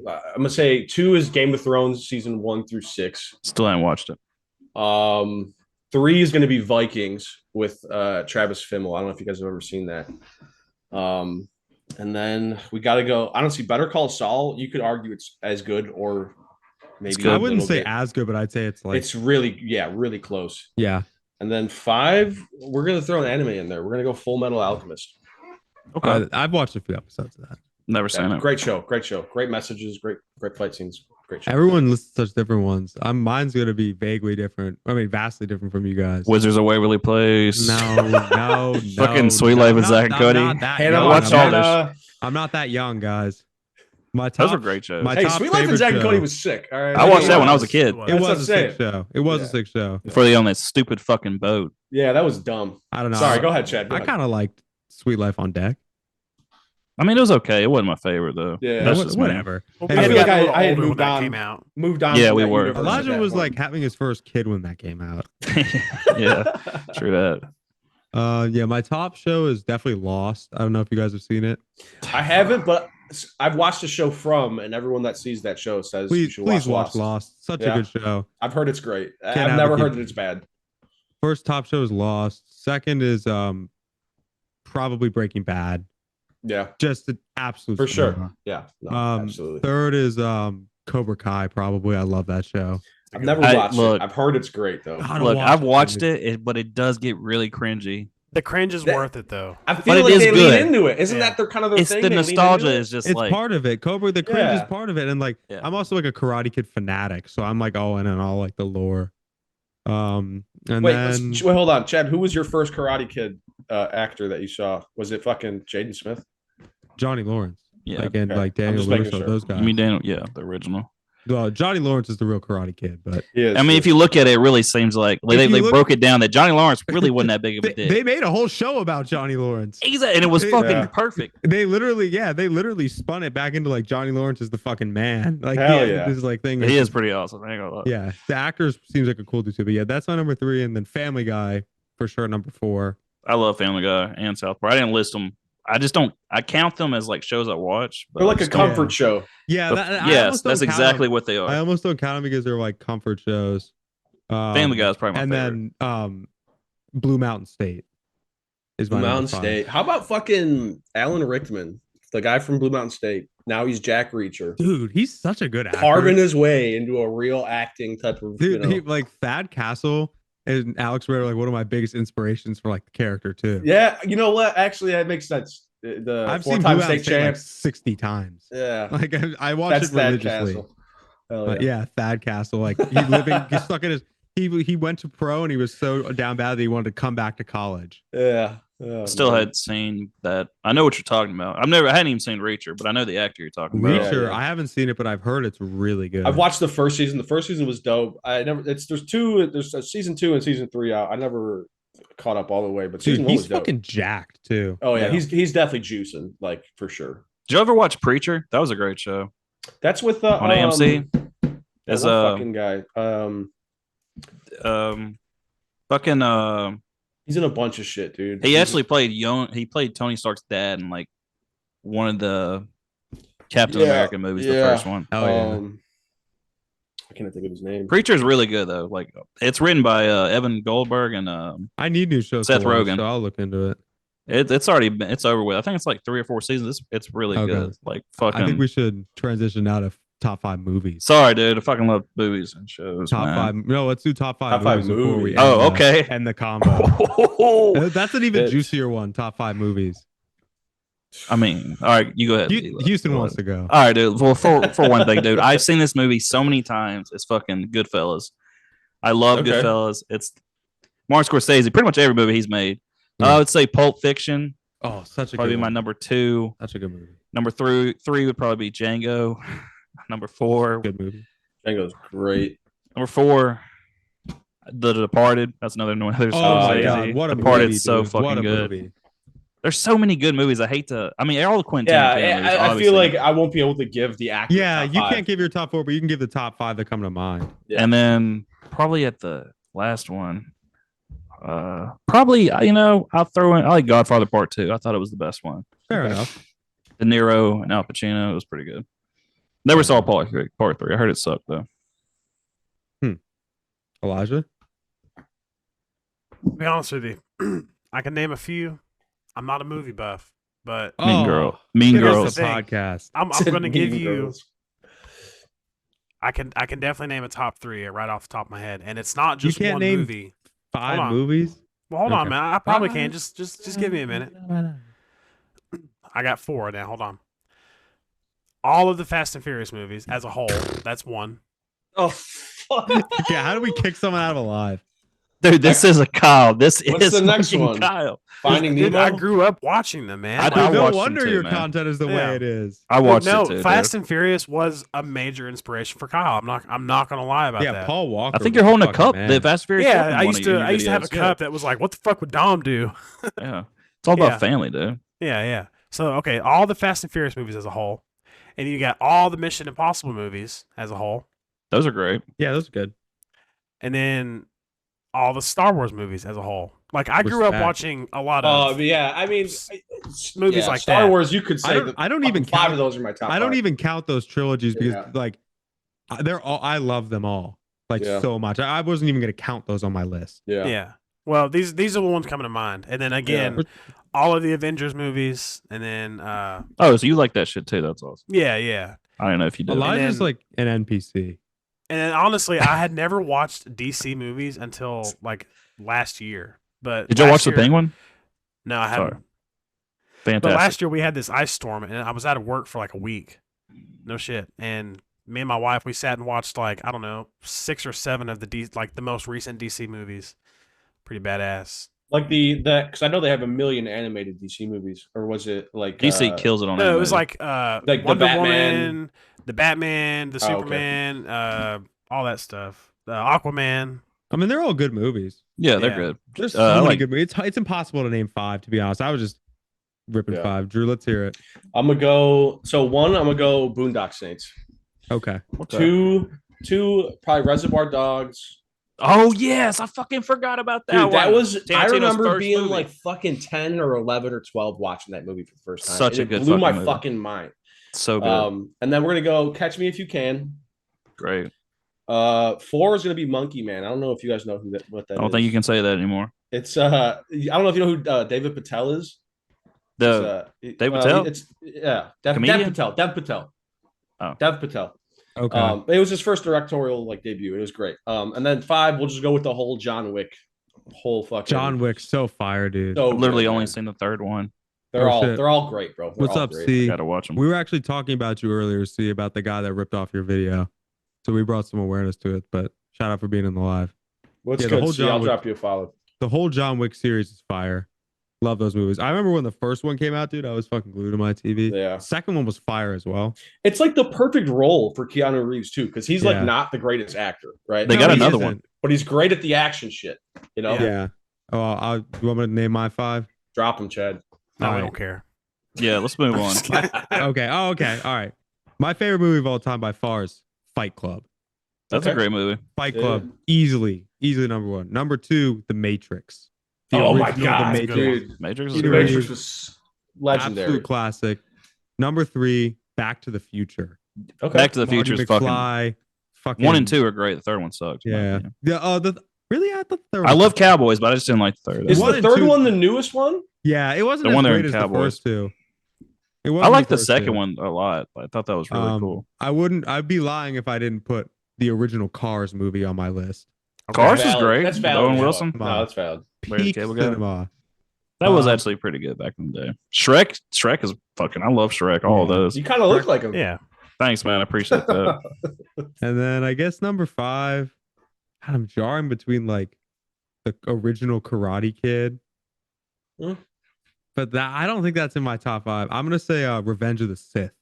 I'm gonna say 2 is Game of Thrones season 1 through 6. Still haven't watched it. 3 is gonna be Vikings with Travis Fimmel. I don't know if you guys have ever seen that. And then we got to go. I don't see Better Call Saul. You could argue it's as good or maybe good. I a wouldn't little say bit. as good, but I'd say it's like It's really, really close. yeah. And then 5, we're gonna throw an anime in there. We're gonna go Full Metal Alchemist. Okay. I've watched a few episodes of that. Never seen it. Great show, great messages, great fight scenes, great show. Everyone lists such different ones. Mine's gonna be vaguely different. I mean, vastly different from you guys. Wizards of Waverly Place. No. Fucking Sweet Life of Zack and Cody. Hannah watch all Montana. I'm not that young, guys. My Those top, are great shows. my Hey, top Sweet Life of favorite Zack and show- Cody was sick. All right, I watched that when I was a kid. It That's what was I'm a sick saying. show. It was Yeah. a sick show. Before they on that stupid fucking boat. Yeah, that was dumb. I don't know. Sorry, go ahead, Chad. Go I ahead. kind of liked Sweet Life on Deck. I mean, it was okay. It wasn't my favorite though. Yeah. That's What- just me. whatever. Well, And we I had feel like gotten a little I had older when moved that on. came out. Moved on. Yeah, from we that were. universe at Elijah that was point. like having his first kid when that came out. Yeah, true that. Yeah, my top show is definitely Lost. I don't know if you guys have seen it. I haven't, but I've watched the show From, and everyone that sees that show says you Please, should please watch watch Lost. Lost. Such Yeah. a good show. I've heard it's great. Can't I've never advocate- heard that it's bad. First top show is Lost. Second is probably Breaking Bad. Yeah, Just an absolute for sure. phenomenon. Yeah, no, Um, absolutely. Third is Cobra Kai. Probably, I love that show. I've never I- watched look- it. I've heard it's great though. God, Look, I've watched dude. it, but it does get really cringy. The cringe is That- worth it though. I But feel it like is they good. lean into it. Isn't Yeah. that their kind of their It's thing? the They lean into nostalgia it? is just It's like part of it. Cobra, the cringe Yeah. is part of it, and like Yeah. I'm also like a Karate Kid fanatic, so I'm like all in on all like the lore. And Wait, then wait, hold on, Chad. Who was your first Karate Kid actor that you saw? Was it fucking Jaden Smith? Johnny Lawrence, yeah. like and Okay. like I'm Daniel just making LaRusso, sure. those guys. I mean, Daniel, yeah, the original. Well, Johnny Lawrence is the real Karate Kid, but Yeah. I mean, if you look at it, it really seems like If they you look- broke it down that Johnny Lawrence really wasn't that big of a dick. they made a whole show about Johnny Lawrence. Exactly, and it was fucking Yeah. perfect. They literally spun it back into like Johnny Lawrence is the fucking man. Like Hell yeah, yeah. this like thing. He is pretty awesome. I ain't gonna lie. Yeah, the actors seems like a cool dude too. But yeah, that's my number 3, and then Family Guy for sure number 4. I love Family Guy and South Park. I didn't list them. I just don't. I count them as like shows I watch. But they're like I a just don't- comfort show. Yeah, but I yes, almost don't that's count exactly them. what they I are. almost don't count them because they're like comfort shows. Family Guy is probably my and favorite. then Blue Mountain State is my Blue number Mountain 5. State. How about fucking Alan Rickman, the guy from Blue Mountain State? Now he's Jack Reacher, Dude, he's such a good actor. carving his way into a real acting type of. Dude, you know. like Thad Castle and Alex Ritter are like one of my biggest inspirations for like the character too. Yeah, you know what? Actually, that makes sense. The I've seen Blue four-time Mountain state State like champ. 60 times. Yeah, Like I watch that's it that religiously. castle. Hell But yeah, Thad Castle, like he's stuck in his. He went to pro and he was so down bad that he wanted to come back to college. yeah. Oh, Still man. had seen that. I know what you're talking about. I hadn't even seen Reacher, but I know the actor you're talking about. Reacher, yeah. I haven't seen it, but I've heard it's really good. I've watched the first season. The first season was dope. I never. There's a season 2 and season 3 out. I never caught up all the way, but Dude, season 1 he's was dope. fucking jacked too. Oh yeah, Yeah. he's definitely juicing, like for sure. Did you ever watch Preacher? That was a great show That's with on AMC. That As one fucking guy. He's in a bunch of shit, dude. He actually played young. He played Tony Stark's dad in like one of the Captain Yeah, America movies, the yeah. first one. Oh yeah. I can't think of his name. Preacher's really good though. Like it's written by Evan Goldberg and I need new shows. Seth to watch, Rogen. so I'll look into it. it's already been, it's over with. I think it's like 3 or 4 seasons. It's really Okay. good. Like fucking. I think we should transition out of top 5 movies. Sorry, dude. I fucking love movies and shows. Top man. 5. No, let's do top 5 Top 5 movies before we movies. end Oh, the- okay. end the combo. That's an even Bitch. juicier one. Top 5 movies. I mean, all right, you go ahead. Houston wants to go. All right, dude. Well, for one thing, dude, I've seen this movie so many times. It's fucking Goodfellas. I love Okay. Goodfellas. It's Martin Scorsese. Pretty much every movie he's made. Yeah. I would say Pulp Fiction Oh, such a Probably good my one. number 2. Such a good movie. Number three would probably be Django. Number 4. Good movie. Django's great. Number 4, The Departed. That's another one. Oh my yeah. god, what a Departed's movie, so dude. fucking What a good. movie. There's so many good movies. I hate to. I mean, all the Quentin Tarantino movies. Yeah, I feel obviously. like I won't be able to give the actor. Yeah, top you five. can't give your top 4, but you can give the top 5 that come to mind. Yeah. And then probably at the last one, probably I'll throw in. I like Godfather Part 2. I thought it was the best one. Fair Okay. enough. De Niro and Al Pacino. It was pretty good. Never saw Part 3. I heard it sucked though. Elijah? To be honest with you, I can name a few. I'm not a movie buff, but Mean Here's the Girls. thing. Podcast. I'm going to give Mean you. Girls. I can definitely name a top 3 right off the top of my head, and it's not just can't one name movie. 5 on. movies? Well, hold on, Okay. man. I probably can. Just give me a minute. I got 4 now. Hold on. All of the Fast and Furious movies as a whole. That's 1. Oh fuck! Yeah, how do we kick someone out of alive? Dude, this is a Kyle. This What's is the next fucking one? Kyle. Finding Dude, Nemo. I grew up watching them, man. I Like, watched no them wonder too, your man. content is the Yeah. way it is. I watched no, it too. Fast dude. and Furious was a major inspiration for Kyle. I'm not gonna lie about Yeah, that. Paul Walker. I think was you're holding a fucking cup. man. The Fast and Furious. Yeah, cup in I one used of your to have a videos. cup that was like, "What the fuck would Dom do?" Yeah, it's all about Yeah. family, dude. Yeah. So okay, all the Fast and Furious movies as a whole, and you got all the Mission Impossible movies as a whole, Those are great. Yeah, that's good. and then all the Star Wars movies as a whole. Like I Was grew up that- watching a lot Oh, of. but yeah. I mean, Movies yeah, like Star that. Wars. You could say I don't even 5 count. of those are my top. I don't 5. even count those trilogies because Yeah. like they're all. I love them all like Yeah. so much. I wasn't even gonna count those on my list. Yeah. Yeah. Well, these are the ones coming to mind, and then again, Yeah. all of the Avengers movies, and then Oh, so you like that shit too? That's awesome. yeah. I don't know if you did. Elijah's then- like an NPC. And then, honestly, I had never watched DC movies until like last year. But Did you last watch The year- Penguin? No, I haven't. Sorry. But Fantastic. last year we had this ice storm, and I was out of work for like a week. No shit. And me and my wife, we sat and watched like I don't know 6 or 7 of the most recent DC movies. Pretty badass. Like the because I know they have a million animated DC movies, or was it like DC kills it on No, it was animated. like the Wonder Batman. Woman, the Batman, the Oh, okay. Superman, all that stuff. Aquaman. I mean, they're all good movies. yeah, they're yeah. good. There's I so many like- good movies. It's impossible to name 5, to be honest. I was just ripping Yeah. 5. Drew, let's hear it. I'm gonna go. So 1, I'm gonna go Boondock Saints. Okay. 2, probably Reservoir Dogs. Oh yes, I fucking forgot about that. Dude, that one. was. I Tarantino's remember first being movie. like fucking 10 or 11 or 12 watching that movie for the first time. Such and a it good blew my fucking movie. fucking mind. so good. And then we're gonna go Catch Me If You Can. Great. 4 is gonna be Monkey Man. I don't know if you guys know what that I don't is. think you can say that anymore. It's I don't know if you know who David Patel is. The Dave Patel? It's Dev Comedian? Patel. Dev Patel. Oh. Dev Patel. Okay. It was his first directorial like debut. It was great. And then 5, we'll just go with the whole John Wick, whole fucking John Wick, so fire, dude. So I've literally good, only man. seen the third one. They're Oh, shit. they're all great, bro. They're What's all up, great. C? Gotta watch them. We were actually talking about you earlier, C, about the guy that ripped off your video. So we brought some awareness to it, but shout out for being in the live. What's Yeah, the good? whole See, John I'll Wick- drop you a follow. The whole John Wick series is fire. Love those movies. I remember when the first one came out, dude, I was fucking glued to my TV. Yeah. Second one was fire as well. It's like the perfect role for Keanu Reeves too, because he's Yeah. like not the greatest actor, right? They got he another isn't. one. but he's great at the action shit. You know, Yeah. Oh, you want me to name my 5? drop him, Chad. No, All I right. don't care. Yeah, let's move on. Okay. Oh, okay. All right. My favorite movie of all time by far is Fight Club. That's Okay. a great movie. Fight Yeah. Club, easily number 1. Number 2, The Matrix. The Oh my original god, The Matrix. dude! Matrix is The The great. Matrix was legendary. Absolute classic. Number 3, Back to the Future. Okay. Back to the Marty Future is fucking. McFly, fucking 1 and 2 are great. The third one sucks. in my Yeah. opinion. Really, I thought the third I one- love Cowboys, but I just didn't like the third. Is One the and third 2 one the newest one? Yeah, it wasn't The as one they're great in as the Cowboys. first 2. It I wasn't like the first second 2. one a lot. I thought that was really cool. I'd be lying if I didn't put the original Cars movie on my list. Cars is Valid. great. That's With valid. Owen as Wilson. well. No, that's valid. Larry the Peak Cable Guy. cinema. That was Um, actually pretty good back in the day. Shrek is fucking. I love Shrek. All of Yeah. those. You kind of look like him. Yeah. Thanks, man. I appreciate that. And then I guess number 5, God, I'm jarring between like the original Karate Kid. Hmm. but that I don't think that's in my top 5. I'm gonna say Revenge of the Sith.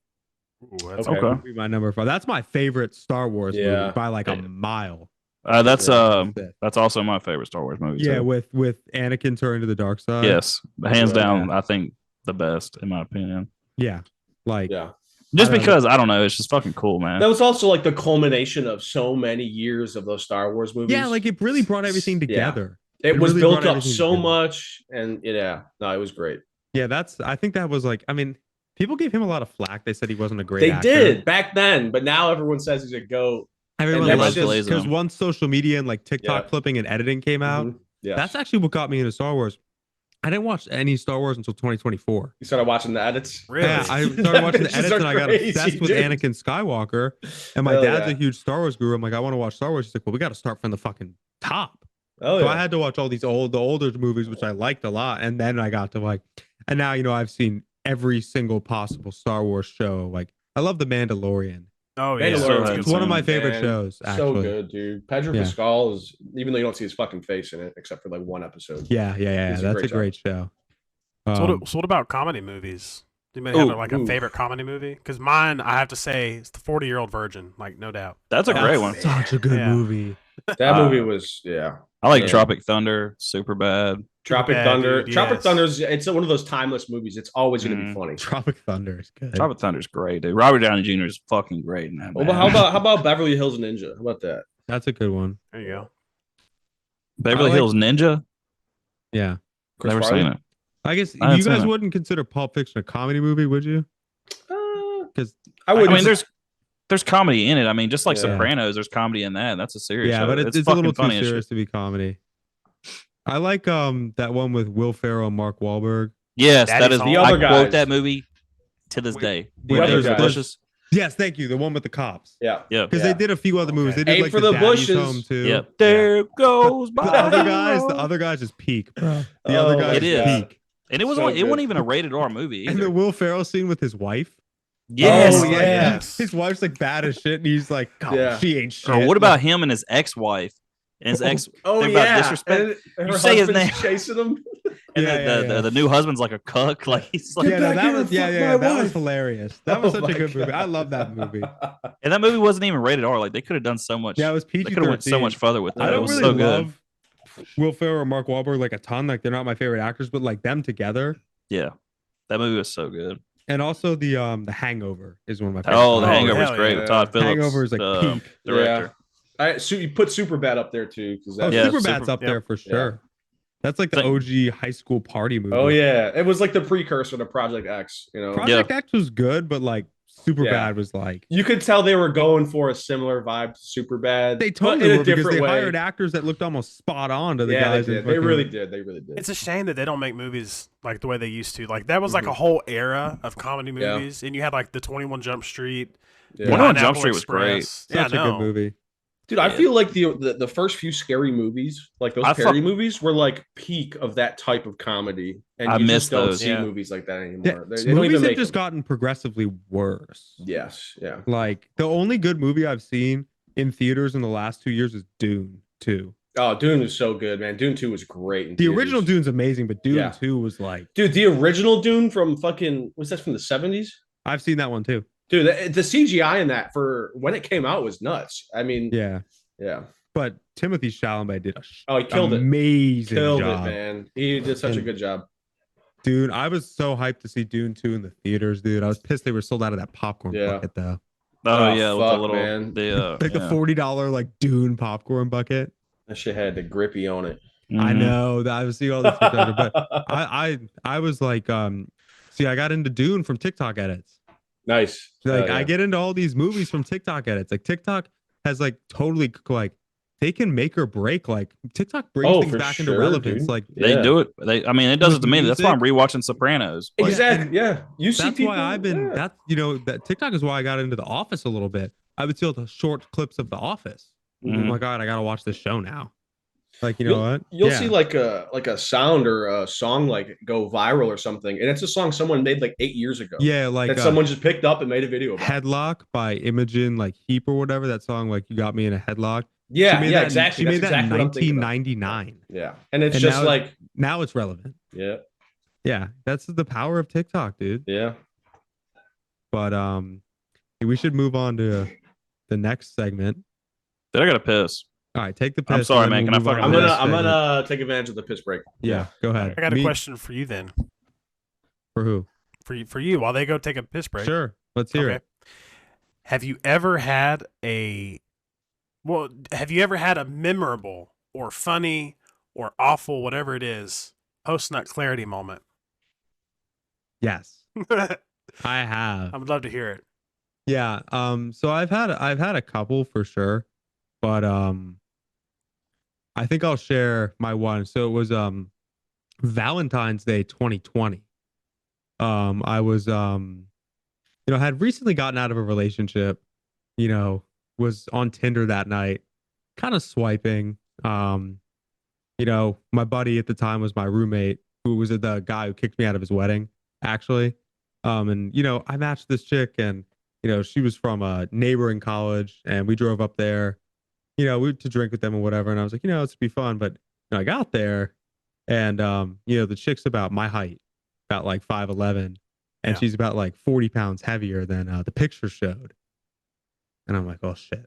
Ooh, that's Okay. okay. Be my number 5. That's my favorite Star Wars movie by like a mile. That's Revenge of the Sith. that's also my favorite Star Wars movie. Yeah, too. with Anakin turning to the dark side. Yes, hands down. Yeah. I think the best in my opinion. Yeah, like Yeah. Just because I don't know, it's just fucking cool, man. That was also like the culmination of so many years of those Star Wars movies. yeah, like it really brought everything together. It was really built brought up everything so together. much, and no, it was great. Yeah, I think that was like, I mean, people gave him a lot of flack. They said he wasn't a great They actor. did back then, but now everyone says he's a goat. Everyone And loves everybody's it glazing because him. once social media and like TikTok Yeah. clipping and editing came out, Yes. that's actually what got me into Star Wars. I didn't watch any Star Wars until 2024. You started watching the edits. Really? Yeah, I started watching the Edits edits are and I got crazy, obsessed with dude. Anakin Skywalker. And my Hell dad's yeah. a huge Star Wars guru. I'm like, I want to watch Star Wars. He's like, well, we got to start from the fucking top. Oh, So yeah. I had to watch all these the older movies, which I liked a lot. And then I got to like, and now, I've seen every single possible Star Wars show. Like, I love The Mandalorian. Oh yeah, Mandalorian's It's one of my insane, favorite man. shows, So actually. good, dude. Pedro Yeah. Pascal is, even though you don't see his fucking face in it, except for like one episode. Yeah. He's a That's a great great show. So what about comedy movies? Do you have like a ooh. favorite comedy movie? Because mine, I have to say, it's The 40-Year-Old Virgin. Like, no doubt. That's a great one. Such a good Yeah. movie. That movie was, I like Yeah. Tropic Thunder, super bad. Tropic bad, Thunder. dude, Tropic yes. Thunder's, it's one of those timeless movies. It's always going to be funny. Tropic Thunder is good. Tropic Thunder's great, dude. Robert Downey Jr. is fucking great in that. Well, man. how about Beverly Hills Ninja? How about that? That's a good one. There you go. Beverly I like- Hills Ninja? Yeah. Chris Never Farley? seen it. I guess I haven't you seen guys it. wouldn't consider Pulp Fiction a comedy movie, would you? Because I I would. mean, there's comedy in it. I mean, just like Yeah. Sopranos, there's comedy in that. That's a serious yeah, show. but it's a fucking little too funny as serious shit. to be comedy. I like that one with Will Ferrell and Mark Wahlberg. Yes, That that is is the I other quote guys. that movie to this Wait, day. the When other there's the guys. bushes. Yes, thank you. The one with the cops. Yeah. Yeah. Because Yeah. they did a few other movies. They did Aim like for the the Daddy's bushes. Home too. Yep. There goes The my other guys is peak, bro. The other Oh guys my is God. peak. And it was So only, it good. wasn't even a rated R movie And either. the Will Ferrell scene with his wife. Yes. Oh, Like, yeah. Yes. His wife's like bad as shit, and he's like, oh, Yeah. she ain't shit. Or what about him and his ex-wife? And his ex Oh, thing yeah. about disrespect. And You her say his husband's name. chasing him. And Yeah, the new husband's like a cuck. Like he's like, Yeah, no, back that here was and fuck yeah, my that was wife. hilarious. That was Oh such a my good movie. I God. love that movie. and that movie wasn't even rated R. Like they could have done so much. Yeah, it was They PG-13. could have went so much further with that. I It don't was really so good. love Will Ferrell or Mark Wahlberg like a ton. Like they're not my favorite actors, but like them together. Yeah, that movie was so good. And also the Hangover is one of my favorite. Oh, The Oh, Hangover is hell great yeah. with Todd Phillips. Hangover is like peak. Director. You put Superbad up there too, because Oh, Yeah, Superbad's Super- up there for sure. That's like the Think- OG high school party movie. Oh yeah, it was like the precursor to Project X. Project X was good, but like Superbad Yeah. was like You could tell they were going for a similar vibe to Superbad. they but totally in were a because different they way. hired actors that looked almost spot on to the Yeah, guys. they in did. They fucking- really did. They really did. It's a shame that they don't make movies like the way they used to. Like that was like Mhm. a whole era of comedy Yeah. movies, and you had like the 21 Jump Street. Yeah. 21 Pineapple Jump Street was great. Express. Such yeah, a good movie. Dude, I Yeah. feel like the first few scary movies, like those I parody fuck- movies, were like peak of that type of comedy, and I you miss just don't those. see Yeah. movies like that anymore. Yeah, They don't movies even have make just them. gotten progressively worse. Yes, yeah. Like the only good movie I've seen in theaters in the last 2 years is Dune 2. Oh, Dune was so good, man. Dune 2 was great. In The theaters. original Dune's amazing, but Dune Yeah. 2 was like Dude, the original Dune from fucking what's that from the 70s? I've seen that one too. Dude, the CGI in that for when it came out was nuts. I mean, Yeah. yeah. But Timothy Chalamet did a Oh, he killed it. amazing Killed job. it, man. He did such a good job. Dude, I was so hyped to see Dune 2 in the theaters, dude. I was pissed they were sold out of that popcorn Yeah. bucket though. Oh, Oh, yeah, with fuck, the little man. Like the $40 like Dune popcorn bucket. That shit had the grippy on it. I Mhm. know that I was seeing all this TikTok, but I was like see I got into Dune from TikTok edits. Nice. Like Yeah. I get into all these movies from TikTok edits. Like TikTok has like totally like they can make or break. Like TikTok brings Oh, things for back into sure, relevance. dude. Like They Yeah. do it. I mean, it does it With to me. That's why I'm music. rewatching Sopranos. Like, Exactly. Yeah. You see that's people. why I've been yeah. that's that TikTok is why I got into The Office a little bit. I would see all the short clips of The Office. Oh Mhm. my god, I gotta watch this show now. Like you know what? You'll Yeah. see like a sound or a song like go viral or something, and it's a song someone made like 8 years ago. Yeah, like that someone just picked up and made a video about. Headlock by Imogen like Heap or whatever. That song like you got me in a headlock. Yeah, She made yeah, that, exactly. She made That's that in exactly what I'm thinking about. 1999. Yeah, and it's And just now- like Now it's relevant. yeah, Yeah, that's the power of TikTok, dude. Yeah. But we should move on to the next segment. Dude, I gotta piss. All right, take the piss. I'm sorry, and then man. we'll Can I move on fucking to the piss? next I'm segment. gonna take advantage of the piss break. Yeah, go ahead. I got a question for you then. For who? For you, while they go take a piss break. Sure, let's hear it. Have you ever had a memorable or funny or awful, whatever it is, post-nut clarity moment? Yes, I I have. would love to hear it. Yeah. So I've had a couple for sure, but I think I'll share my one. So it was Valentine's Day 2020. I was had recently gotten out of a relationship, was on Tinder that night, kind of swiping. My buddy at the time was my roommate, who was the guy who kicked me out of his wedding, actually. And I matched this chick, and she was from a neighboring college, and we drove up there, to drink with them or whatever. And I was like, it's be fun. But I got there, and the chick's about my height, about like 5'11", and she's about like 40 pounds heavier than the picture showed. And I'm like, oh shit.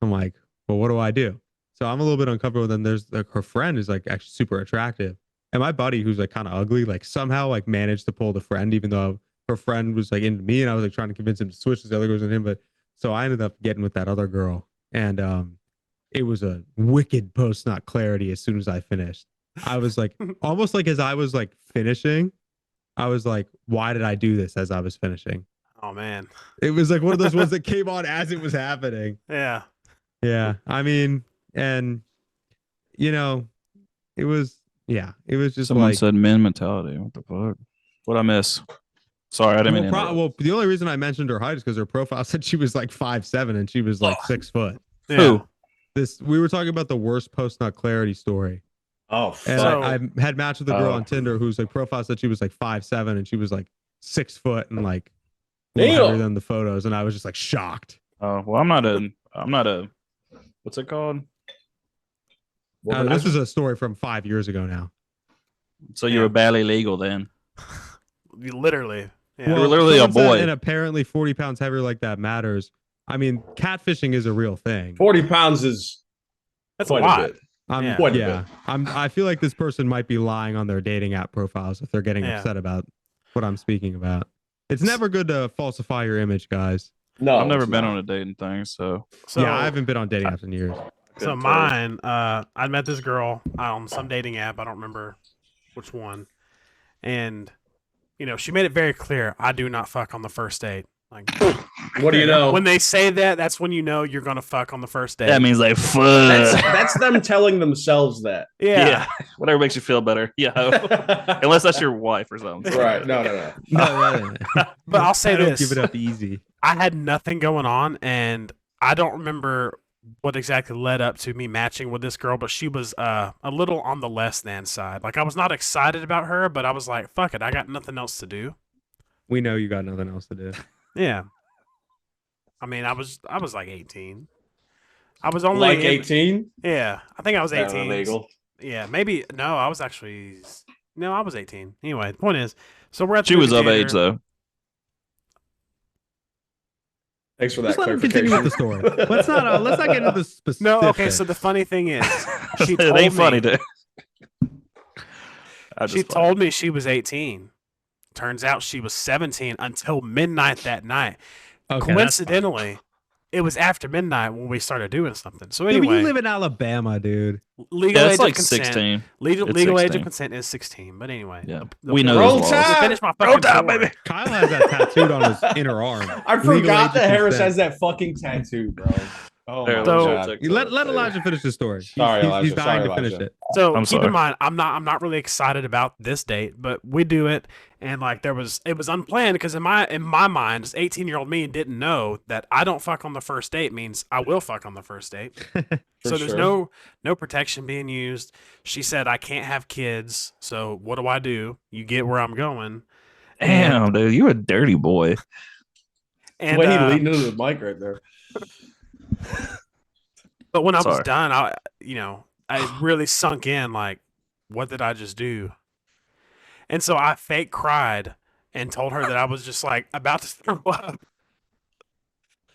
I'm like, well, what do I do? So I'm a little bit uncomfortable. Then there's like her friend who's like actually super attractive, and my buddy who's like kind of ugly, like somehow like managed to pull the friend, even though her friend was like into me, and I was like trying to convince him to switch this other girls and him. But so I ended up getting with that other girl, and it was a wicked post nut clarity as soon as I finished. I was like, almost like as I was like finishing, I was like, why did I do this as I was finishing? Oh man. It was like one of those ones that came on as it was happening. Yeah. Yeah. I mean, and it was just Someone like, said men mentality. What the fuck? What I miss? Sorry, I didn't mean to interrupt. well, the only reason I mentioned her height is because her profile said she was like 5'7" and she was like 6 foot. Yeah. Who? We were talking about the worst post nut clarity story. Oh, And So- I had matched with a girl on Tinder whose like profile said she was like 5'7" and she was like 6 foot and like heavier than the photos, and I was just like shocked. Oh well, I'm not a. What's it called? This is a story from 5 years ago now. So you were barely legal then. You literally. Yeah. You were literally a someone said, boy. and apparently 40 pounds heavier like that matters. I mean, catfishing is a real thing. 40 pounds is That's quite a lot. bit. Yeah. Quite a Yeah, I feel like this person might be lying on their dating app profiles if they're getting upset about what I'm speaking about. It's never good to falsify your image, guys. No, I've never it's been not. on a dating thing, so Yeah, I haven't been on dating apps in years. So mine, I met this girl on some dating app. I don't remember which one. And, she made it very clear, I do not fuck on the first date. Like, What do you know? when they say that, that's when you know you're going to fuck on the first date. that means like fuck. That's them telling themselves that. yeah. Whatever makes you feel better. Yeah, unless that's your wife or something. Right. No. No, But I'll say I don't this. give it up easy. I had nothing going on, and I don't remember what exactly led up to me matching with this girl, but she was a little on the less than side. Like, I was not excited about her, but I was like, fuck it, I got nothing else to do. We know you got nothing else to do. Yeah. I mean, I was like 18. I was only Like 18? Yeah, I think I was 18. Illegal. Yeah, maybe no, I was 18. Anyway, the point is, so we're at the She was movie of theater. age though. Thanks for that Just let him continue clarification. with the story. Let's not get into the specifics. No, okay, so the funny thing is, she It told ain't me, funny, dude. she told me she was 18. Turns out she was 17 until midnight that night. Okay, Coincidentally, it was after midnight when we started doing something. So yeah, but anyway, you live in Alabama, dude. legal Yeah, age it's like of consent. 16. Legal It's age 16. of consent is 16. But anyway, Yeah, the we know point- Roll those Tide! laws. To finish my Roll fucking Tide, story. baby. Kyle has that tattooed on his inner arm. I Legal forgot age that of Harris consent. has that fucking tattoo, bro. Oh There, my So- God. Let Elijah finish the story. Sorry, he's Elijah. dying Sorry, to finish Elijah. it. So I'm keep sorry. in mind, I'm not really excited about this date, but we do it, and like it was unplanned because in my mind, this 18-year-old me didn't know that I don't fuck on the first date means I will fuck on the first date. So there's sure. no protection being used. She said I can't have kids, so what do? You get where I'm going. Damn, dude, you're a dirty boy. The And way he leaned into the mic right there. but when I was Sorry. done, I really sunk in like, what did I just do? And so I fake cried and told her that I was just like about to throw up.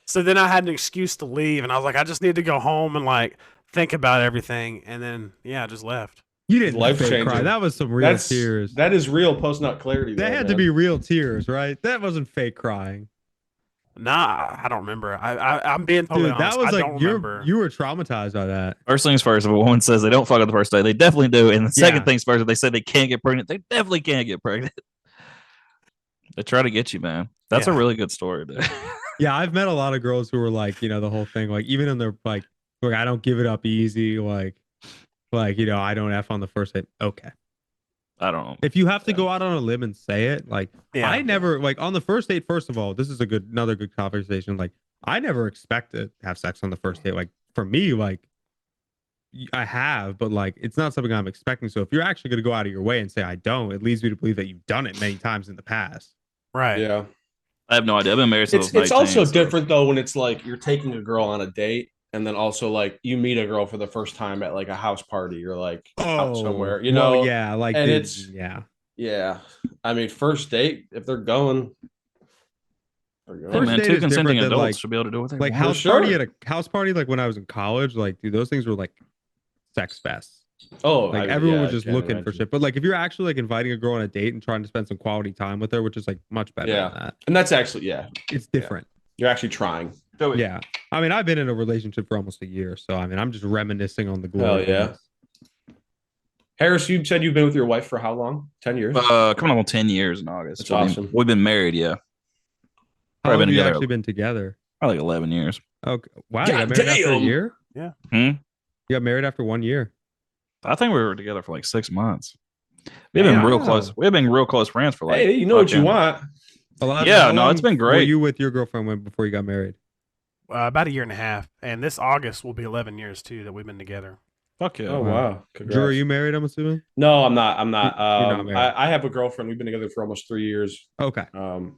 So then I had an excuse to leave, and I was like, I just need to go home and like think about everything. And then I just left. You didn't Life fake changing. cry. That was some real tears. That is real post nut clarity. That had to be real tears, right? That wasn't fake crying. Nah, I don't remember. I'm being totally Dude, honest. that was I like don't remember. you were traumatized by that. First things first, if a woman says they don't fuck on the first day, they definitely do. And the second things first, if they say they can't get pregnant, they definitely can't get pregnant. They try to get you, man. That's a really good story, dude. Yeah, I've met a lot of girls who were like, the whole thing, like even in their like, I don't give it up easy, like I don't F on the first date. Okay. I don't know. If you have to go out on a limb and say it, like I never like on the first date. First of all, this is another good conversation. Like I never expect to have sex on the first date. Like for me, like I have, but like it's not something I'm expecting. So if you're actually going to go out of your way and say I don't, it leads me to believe that you've done it many times in the past. Right. Yeah. I have no idea. I've been married since It's also different though when it's like you're taking a girl on a date. And then also like you meet a girl for the first time at like a house party or like out somewhere, yeah, like and yeah. I mean, first date if they're going. First man, date two is consenting different than, adults like- should be able to do what they Like want. house party at a house party, like when I was in college, like dude, those things were like sex fests. Oh, Like everyone was just looking for shit. But like if you're actually like inviting a girl on a date and trying to spend some quality time with her, which is like much better than that. And that's actually It's different. You're actually trying. Yeah. I mean, I've been in a relationship for almost a year, so I mean, I'm just reminiscing on the glory. Hell yeah. Harris, you said you've been with your wife for how long? 10 years? Coming up on 10 years in August. That's awesome. We've been married, yeah. How long have you together. actually been together? Probably like 11 years. Okay. Wow, you got married after a year? Yeah. You got married after 1 year. I think we were together for like 6 months. We've been real close. We've been real close friends for like. Hey, you know what you want. Yeah, no, it's been great. Were you with your girlfriend before you got married? About a year and a half, and this August will be 11 years too that we've been together. Fuck yeah! Oh wow! Congrats. Drew, are you married? I'm assuming. No, I'm not. I'm not. You're not married. I have a girlfriend. We've been together for almost 3 years. Okay.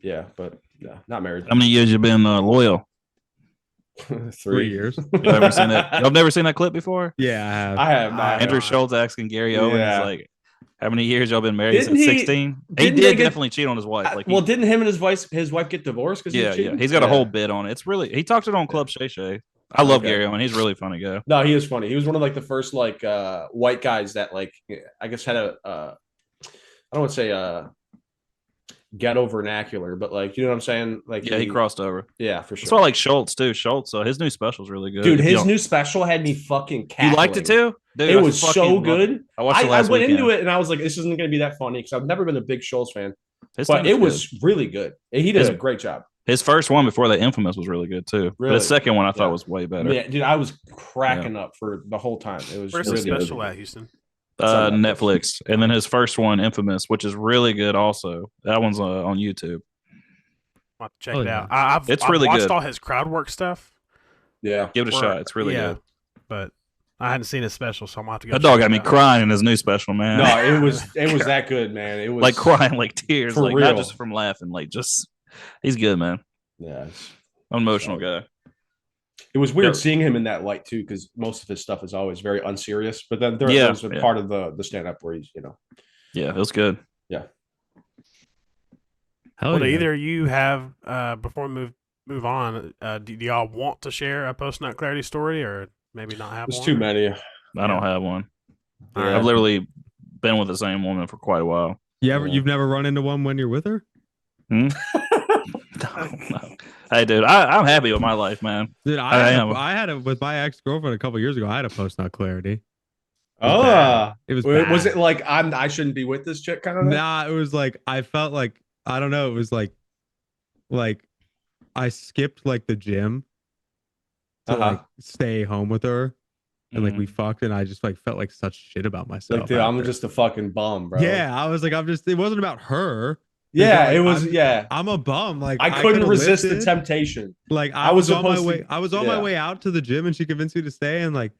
Yeah, but no, not married. How many years you been loyal? 3 years. You've never seen that? Y'all never seen that clip before? Yeah, I have. Not. Andrew Schultz asking Gary Owens like, "How many years y'all been married?" Didn't Since he- 16. He didn't did they get- definitely cheat on his wife. Like, Well, didn't him and his wife get divorced? Because yeah. He's got a whole bit on it. It's really. He talked it on Club Shay Shay. I love Gary Owen. He's a really funny guy. No, he is funny. He was one of like the first like white guys that like I guess had a I don't want to say ghetto vernacular, but like you know what I'm saying? Like Yeah, he crossed over. Yeah, for That's why sure. I like Schultz too. Schultz, his new special is really good. Dude, If you his don't- new special had me fucking You cackling. liked it too? Dude, It I was fucking so loved good. it. I watched it I last went weekend. into it and I was like, this isn't going to be that funny because I've never been a big Schultz fan, His but thing it good. was really good. He did a great job. His first one before that Infamous was really good too. But Really? the second one I thought Yeah. was way better. Yeah, dude, I was cracking up for the whole time. It was Where's really the special good. at, Houston? Uh, Netflix. And then his first one, Infamous, which is really good also. That one's on YouTube. I'll have to check Oh, it yeah. out. I've really watched good. all his crowd work stuff, Yeah. Give it a shot. It's really good. but I hadn't seen his special, so I'm gonna have to go. That dog check got it me out. crying in his new special, man. No, it was that good, man. It was like crying, like tears, For like real. not just from laughing, like just he's good, man. Yeah. it's- I'm an emotional guy. It was weird Yeah. seeing him in that light too, because most of his stuff is always very unserious. But then Yeah, there's a part of the stand up where he's, Yeah, it was good. Hell Well, do yeah. either of you have before we move on? Do y'all want to share a post nut clarity story, or maybe not have there's one? too many. I don't have one. Yeah. I've literally been with the same woman for quite a while. You've never run into one when you're with her? No. Hey, dude, I'm happy with my life, man. Dude, I am. I had it with my ex-girlfriend a couple years ago. I had a post nut clarity. Oh, It was was bad. it like I shouldn't be with this chick kind of thing? Nah, it was like I felt like I don't know. It was like I skipped like the gym to like stay home with her, and like we fucked, and I just like felt like such shit about myself. Like, dude, I'm after. just a fucking bum, bro. Yeah, I was like, it wasn't about her. Yeah, Like, it was. I'm a bum. Like I couldn't could've resist the lifted. temptation. Like I I was was on my supposed to- way. I was on my yeah. way out to the gym, and she convinced me to stay. And like,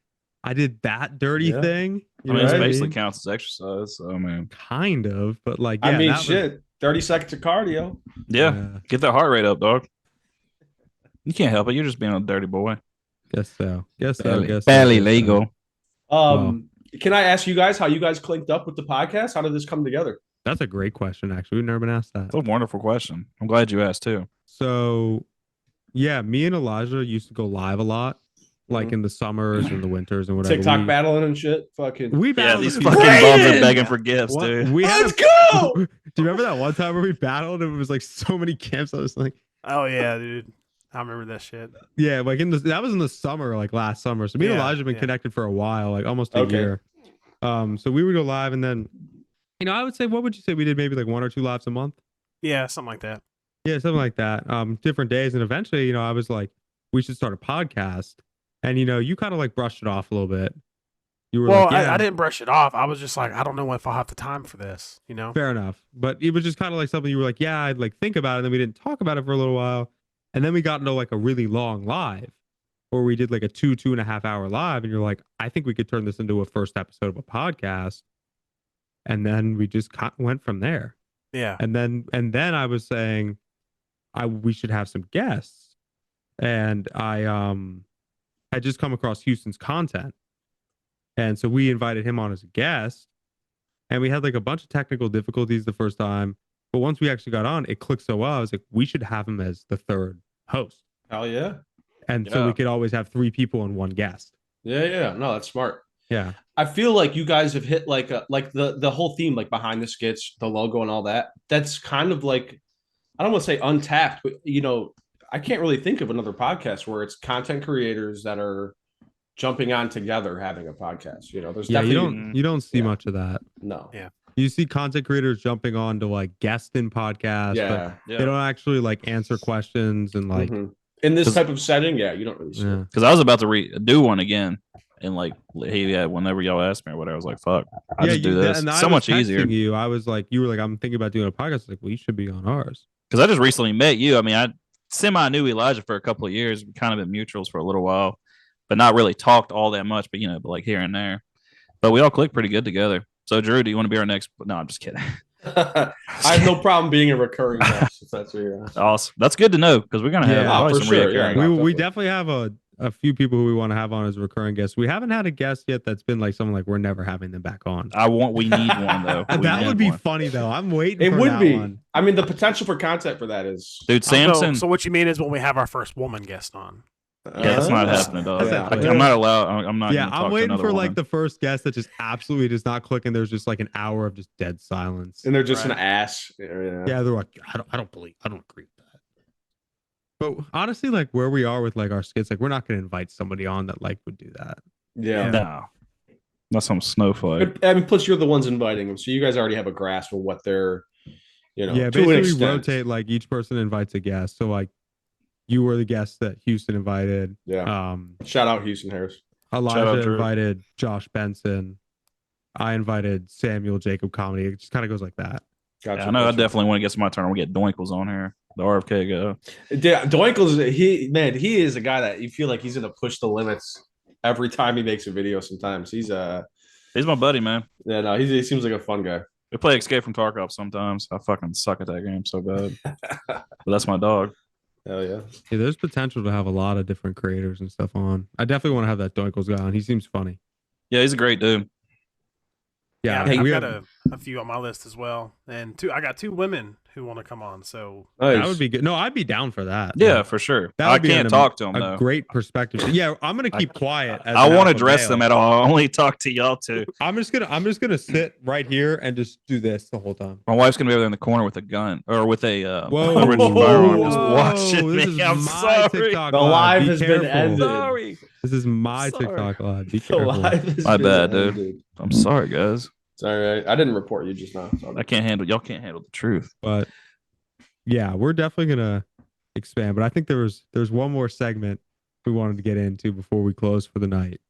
I did that dirty Yeah. thing. You I mean, know it what basically counts as exercise. So, I mean, kind of, but like, yeah, I mean, that was- shit. 30 seconds of cardio. yeah, get that heart rate up, dog. You can't help it. You're just being a dirty boy. Guess so. Guess so. Barely, Guess so. barely guess so. legal. Can I ask you guys how you guys clinked up with the podcast? How did this come together? That's a great question. Actually, we've never been asked that. That's a wonderful question. I'm glad you asked too. So, yeah, me and Elijah used to go live a lot, like in the summers and the winters and whatever. TikTok battling and shit. Fucking. We Yeah, battled these a few fucking times. bums are begging for gifts, dude. We had Let's go! Do you remember that one time where we battled and it was like so many camps? I was like, Oh yeah, dude. I remember that shit. yeah, like that was in the summer, like last summer. So me and Yeah, Elijah have been yeah. connected for a while, like almost a year. So we would go live, and then, I would say, what would you say we did? Maybe like 1 or 2 lives a month. Yeah, something like that. Yeah, something like that. Different days, and eventually, I was like, we should start a podcast, and you kind of like brushed it off a little bit. You were Well, like, yeah, I didn't brush it off. I was just like, I don't know if I'll have the time for this. fair enough. But it was just kind of like something you were like, yeah, I'd like think about it. And then we didn't talk about it for a little while. And then we got into like a really long live where we did like a 2.5 hour live. And you're like, I think we could turn this into a first episode of a podcast. And then we just went from there. Yeah. And then I was saying we should have some guests. And I had just come across Houston's content. And so we invited him on as a guest, and we had like a bunch of technical difficulties the first time. But once we actually got on, it clicked so well. I was like, we should have him as the third host. Hell yeah. And so we could always have 3 people and 1 guest. Yeah. No, that's smart. Yeah. I feel like you guys have hit like the whole theme, like behind the skits, the logo and all that. That's kind of like, I don't want to say untapped, but I can't really think of another podcast where it's content creators that are jumping on together having a podcast. There's definitely you don't see much of that. no. Yeah. You see content creators jumping on to like guest in podcasts, Yeah. but they don't actually like answer questions and like in this type of setting, you don't really see it. Because I was about to do one again, and like whenever y'all asked me or whatever, I was like, "Fuck, I just do this. It's so much easier." You were like, I'm thinking about doing a podcast. I was like, well, you should be on ours. Because I just recently met you. I mean, I semi knew Elijah for a couple of years. We kind of been mutuals for a little while, but not really talked all that much. But but like here and there. But we all click pretty good together. So Drew, do you want to be our next? No, I'm just kidding. I have no problem being a recurring guest if that's what you're asking. Awesome. That's good to know because we're gonna have probably for some sure, reoccurring. We definitely have a few people who we want to have on as recurring guests. We haven't had a guest yet that's been like someone like we're never having them back on. We need one though. That would be funny though. I'm waiting. It for would that be. one. I mean, the potential for content for that is, dude. Samson. So what you mean is when we have our first woman guest on. Yeah, that's not happening, dog. Yeah. I'm not allowed. I'm not. Yeah, I'm waiting for like woman. the first guest that just absolutely does not click, and there's just like an hour of just dead silence. and they're just an ass. Yeah. Yeah, they're like, I don't agree with that. But honestly, like where we are with like our skits, like we're not going to invite somebody on that like would do that. Yeah. No, that's some snowflake. But, I mean, plus you're the ones inviting them, so you guys already have a grasp of what they're, Yeah, to an basically we extent. rotate like each person invites a guest. So like you were the guest that Houston invited. Yeah. Shout out Houston Harris. Elijah invited Josh Benson. I invited Samuel Jacob Comedy. It just kind of goes like that. Gotcha. Yeah, I know. I definitely want to get to my turn. I want to get Doinkles on here. The RFK go. Yeah, Doinkles, he is a guy that you feel like he's gonna push the limits every time he makes a video. Sometimes he's my buddy, man. Yeah, no, he seems like a fun guy. We play Escape from Tarkov sometimes. I fucking suck at that game so bad. But that's my dog. Hell yeah. Yeah, there's potential to have a lot of different creators and stuff on. I definitely want to have that Doinkles guy on. He seems funny. Yeah, he's a great dude. Yeah, I've got a few on my list as well, and I got 2 women who want to come on. So that would be good. No, I'd be down for that. Yeah, for sure. That I can't talk to him a though. Great perspective. Yeah, I'm gonna keep quiet. I won't address them at all. I only talk to y'all two. I'm just gonna sit right here and just do this the whole time. My wife's gonna be over there in the corner with a gun or with a original firearm, just watching this me. is I'm my sorry. TikTok The live. live Be has careful. been ended. Sorry. This is my Sorry. TikTok live. Be The careful. live has My been bad, ended. dude. I'm sorry, guys. It's all right. I didn't report you just now. So. I can't handle. Y'all can't handle the truth. But yeah, we're definitely gonna expand. But I think there's one more segment we wanted to get into before we close for the night.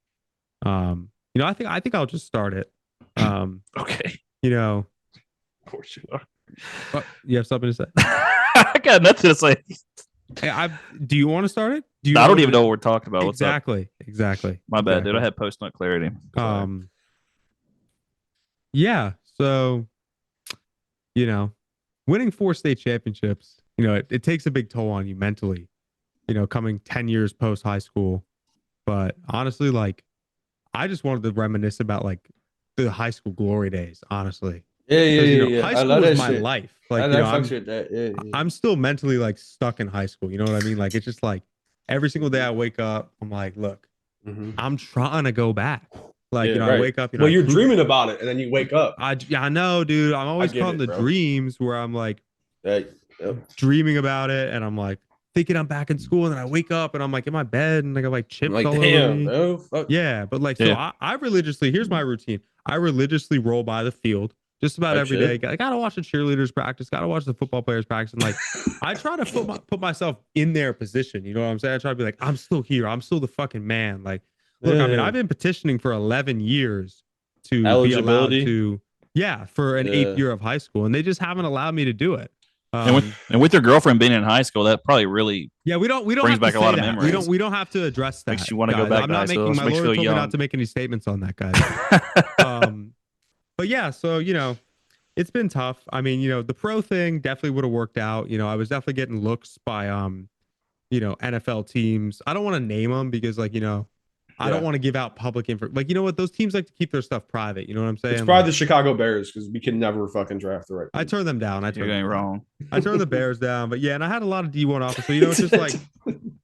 I think I'll just start it. Okay. Of course you are. You have something to say? I got nothing to say. Hey, do you want to start it? I don't even know what we're talking about. What's up? Exactly. My bad, dude. I had post nut clarity. Yeah. So, winning 4 state championships, it takes a big toll on you mentally, coming 10 years post high school. But honestly, like, I just wanted to reminisce about like the high school glory days, honestly. High I school love was that my shit. life. I Like, love fucks with that. Yeah. I'm still mentally like stuck in high school. You know what I mean? Like, it's just like every single day I wake up, I'm like, look, I'm trying to go back. Like, I right. wake up, Well, you're dreaming about it, and then you wake up. I know, dude. I'm always caught in the dreams where I'm like dreaming about it, and I'm like thinking I'm back in school, and then I wake up and I'm like in my bed, and I got like chips all over me. Bro, fuck. Yeah, but like, so I religiously, here's my routine. I religiously roll by the field just about every day. I gotta watch the cheerleaders practice, gotta watch the football players practice, and like I try to put myself in their position. You know what I'm saying? I try to be like, I'm still here. I'm still the fucking man. Like, look, I mean, I've been petitioning for 11 years to be allowed to, for an 8th year of high school, and they just haven't allowed me to do it. And with your girlfriend being in high school, that probably really we don't brings have back to a lot say of that. memories. We don't have to address that. Makes you want to go back. I'm not making my lawyer told me not to make any statements on that, guys. But yeah, so it's been tough. I mean, the pro thing definitely would have worked out. I was definitely getting looks by NFL teams. I don't want to name them because I don't want to give out public info. Like, what? Those teams like to keep their stuff private. You know what I'm saying? It's probably the Chicago Bears because we can never fucking draft the right. I turned them down. You're going wrong. I turned the Bears down, but and I had a lot of D1 offers. So it's just like,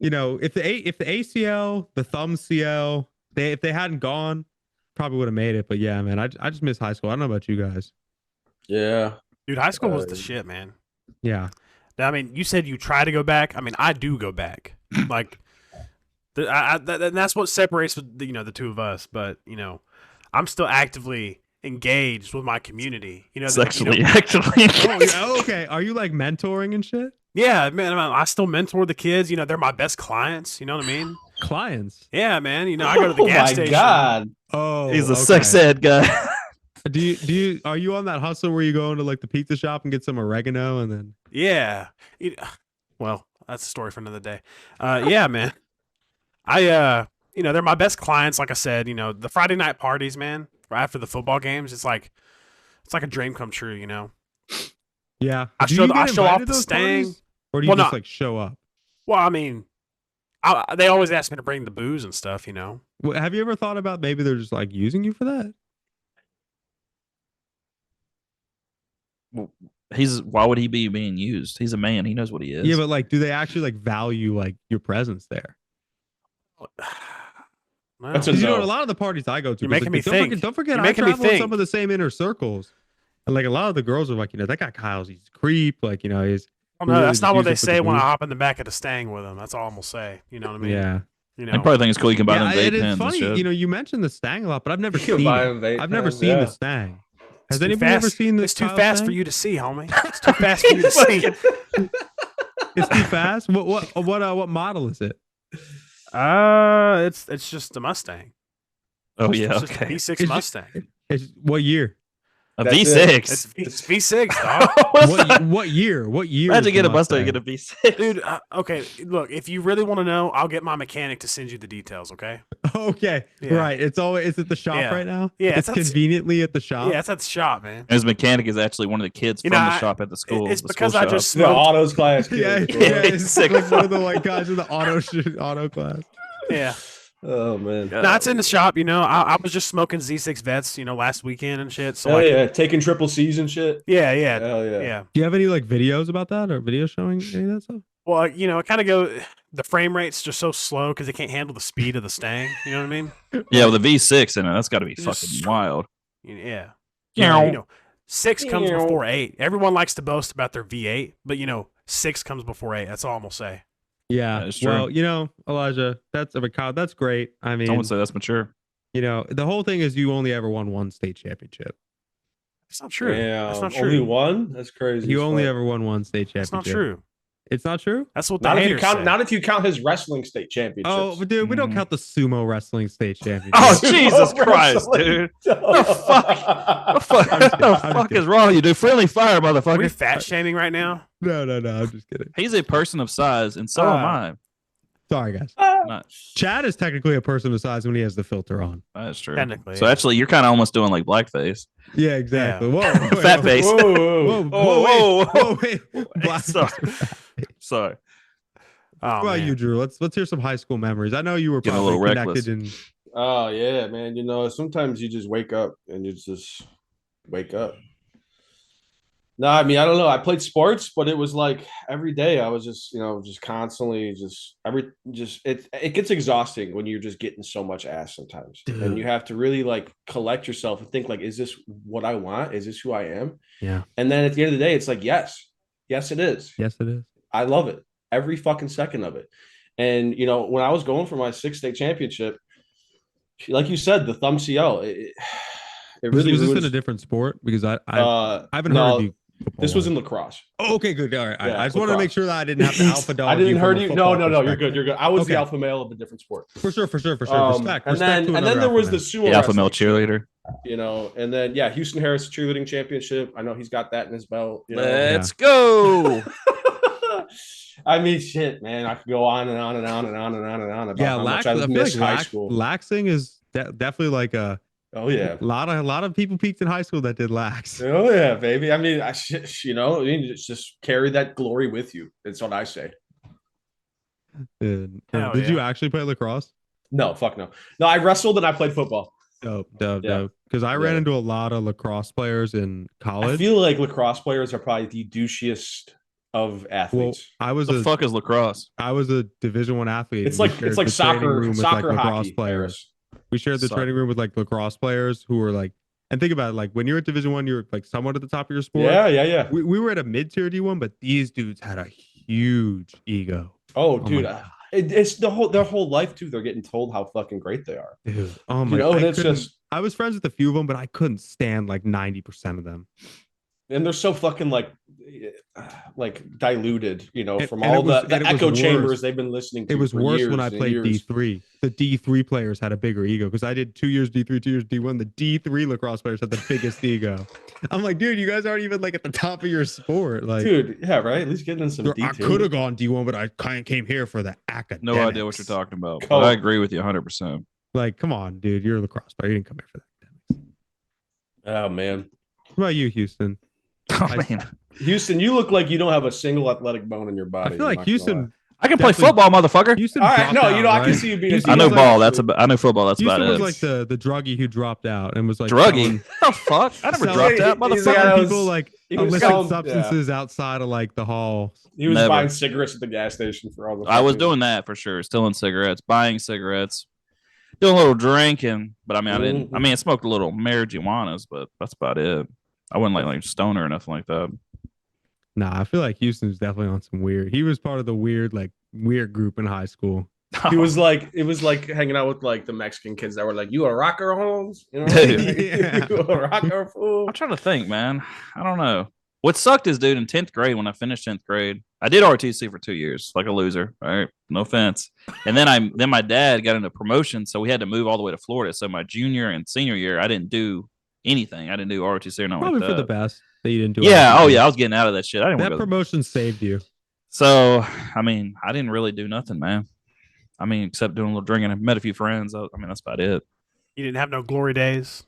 if the ACL, the thumb CL, if they hadn't gone, probably would have made it. But yeah, man, I just miss high school. I don't know about you guys. Yeah, dude, high school was the shit, man. Yeah. I mean, you said you try to go back. I mean, I do go back. Like. And that's what separates the two of us. But I'm still actively engaged with my community. Sexually, actually. Okay. Are you like mentoring and shit? Yeah, man. I still mentor the kids. They're my best clients. You know what I mean? Clients. Yeah, man. I go to the gas station. God. Oh, he's a sex ed guy. Are you on that hustle where you go into like the pizza shop and get some oregano and then? Yeah. Well, that's a story for another day. Yeah, man. They're my best clients. Like I said, the Friday night parties, man, after the football games, it's like a dream come true, Yeah. I show off the Stang. Or do you just like show up? Well, I mean, they always ask me to bring the booze and stuff, Well, have you ever thought about maybe they're just like using you for that? Well, why would he be being used? He's a man. He knows what he is. Yeah, but like, do they actually like value like your presence there? That's a lot of the parties I go to. You're making me think. Don't forget, I travel in some of the same inner circles, and like a lot of the girls are like, that guy Kyle's he's a creep. Like, he's. Oh, no, that's not what they say when I hop in the back of the Stang with them. That's all I'm gonna say. You know what I mean? Yeah. I probably think it's cool. You can buy them vape pens. It's funny, you mentioned the Stang a lot, but I've never seen it. I've never seen the Stang. Has anybody ever seen this? It's too fast for you to see, homie. It's too fast for you to see. It's too fast. What model is it? It's just a Mustang. Oh yeah, it's okay. Just a V6 Mustang. It's what year? A V6. It's V6, dog. What year? What year? Imagine get a Mustang, get a V6. Dude, okay, look, if you really want to know, I'll get my mechanic to send you the details, okay? Okay, yeah. Right. It's at the shop right now? Yeah. It's conveniently at the shop? Yeah, it's at the shop, man. His mechanic is actually one of the kids from the shop at the school. It's because I just smoked. The autos class kid. It's sick. Like one of the white guys in the auto class. Yeah. Oh man. No, it's in the shop, I was just smoking Z6 vets, last weekend and shit. So taking triple C's and shit. Yeah. Hell yeah. Yeah. Do you have any like videos about that or videos showing any of that stuff? Well, it kind of the frame rate's just so slow because it can't handle the speed of the Stang. You know what I mean? Yeah, with the V6 in it, that's got to be fucking wild. Yeah. 6 comes Yeah. before 8. Everyone likes to boast about their V8, but 6 comes before 8. That's all I'm gonna say. Yeah. Well, Elijah, that's great. I mean, I would say that's mature. The whole thing is you only ever won one state championship. That's not true. Yeah, that's not true. Only one? That's crazy. You only ever won one state championship. That's not true. It's not true? That's what the not haters say. Not if you count his wrestling state championships. Oh, but dude, we don't count the sumo wrestling state championship. Oh, Jesus Christ, dude. The fuck is wrong with you, dude? Friendly fire, motherfucker. Are we fat shaming right now? No, I'm just kidding. He's a person of size, and so am I. Sorry, guys. Not, Chad is technically a person of size when he has the filter on. That's true. Technically. So actually, you're kind of almost doing like blackface. Yeah, exactly. Yeah. Whoa, Fat face. Whoa, wait. Sorry. What about you, Drew? Let's hear some high school memories. I know you were Getting probably a little connected reckless. in. Oh yeah, man. Sometimes you just wake up and you just wake up. No, I mean, I don't know. I played sports, but it was like every day I was just, just constantly it gets exhausting when you're just getting so much ass sometimes. Dude. And you have to really like collect yourself and think like, is this what I want? Is this who I am? Yeah. And then at the end of the day, it's like, yes, it is. Yes, it is. I love it. Every fucking second of it. And, when I was going for my 6th state championship, like you said, the thumb CL, it really was this ruins. in a different sport? Because I haven't no, heard you. This was in lacrosse. Oh, okay, good. All right. Yeah, I just wanted to make sure that I didn't have to alpha dog. I didn't hurt you. No, You're good. You're good. I was Okay. the alpha male of a different sport. For sure. Respect. And Respect then to there was the male. sumo The alpha male wrestling, cheerleader. and then Houston Harris cheerleading championship. I know he's got that in his belt. Let's go. I mean, shit, man. I could go on and on and on and on and on and on about how much I miss high school. Laxing is definitely like a. Oh yeah, a lot of people peaked in high school that did lax. Oh yeah, baby. I mean, just carry that glory with you. That's what I say. Did you actually play lacrosse? No, fuck no. No, I wrestled and I played football. Dope. Because I ran into a lot of lacrosse players in college. I feel like lacrosse players are probably the douchiest of athletes. Well, I was the fuck is lacrosse? I was a Division I athlete. It's like soccer lacrosse hockey players. We shared the training room with like lacrosse players who were like, and think about it, like when you're at Division 1, you're like somewhat at the top of your sport. Yeah. We were at a mid-tier D1, but these dudes had a huge ego. Oh dude, it's their whole life too. They're getting told how fucking great they are. Dude, oh my god. it's just I was friends with a few of them, but I couldn't stand like 90% of them. And they're so fucking like diluted, from and all the echo worse. chambers they've been listening to. It was for worse years when I and played years. D3. The D3 players had a bigger ego because I did 2 years D3, 2 years D1. The D3 lacrosse players had the biggest ego. I'm like, dude, you guys aren't even like at the top of your sport. Like, dude, yeah, right. At least getting in some I D2. could have gone D1, but I kind of came here for the academics. No idea what you're talking about. But I agree with you 100%. Like, come on, dude, you're a lacrosse player. You didn't come here for the academics. Oh man. What about you, Houston? Oh man. Houston, you look like you don't have a single athletic bone in your body. I feel like Houston. I can play football, motherfucker. Houston all right, no, out, I right? can see you being. I know ball. I know football. That's Houston about was it. like the druggie who dropped out and was like druggie. Oh fuck! I never dropped out, motherfucker. People like illicit substances outside of like the hall. He was buying cigarettes at the gas station for all the. I was doing that for sure. Stealing cigarettes, buying cigarettes, doing a little drinking. But I mean, I didn't. I mean, I smoked a little marijuanas, but that's about it. I wasn't like stoner or nothing like that. Nah, I feel like Houston's definitely on some weird. He was part of the weird group in high school. He was like, it was like hanging out with like the Mexican kids that were like, "You a rocker, Holmes? You know, Yeah. You a rocker, fool." I'm trying to think, man. I don't know. What sucked is, dude, in 10th grade when I finished 10th grade, I did ROTC for 2 years, like a loser. All right, no offense. And then my dad got into promotion, so we had to move all the way to Florida. So my junior and senior year, I didn't do anything. I didn't do ROTC or nothing Probably like that. for the best that you didn't do. Yeah. Oh yeah, I was getting out of that shit. I didn't. That promotion saved you. So I mean, I didn't really do nothing, man. I mean, except doing a little drinking. I met a few friends. I mean, that's about it. You didn't have no glory days?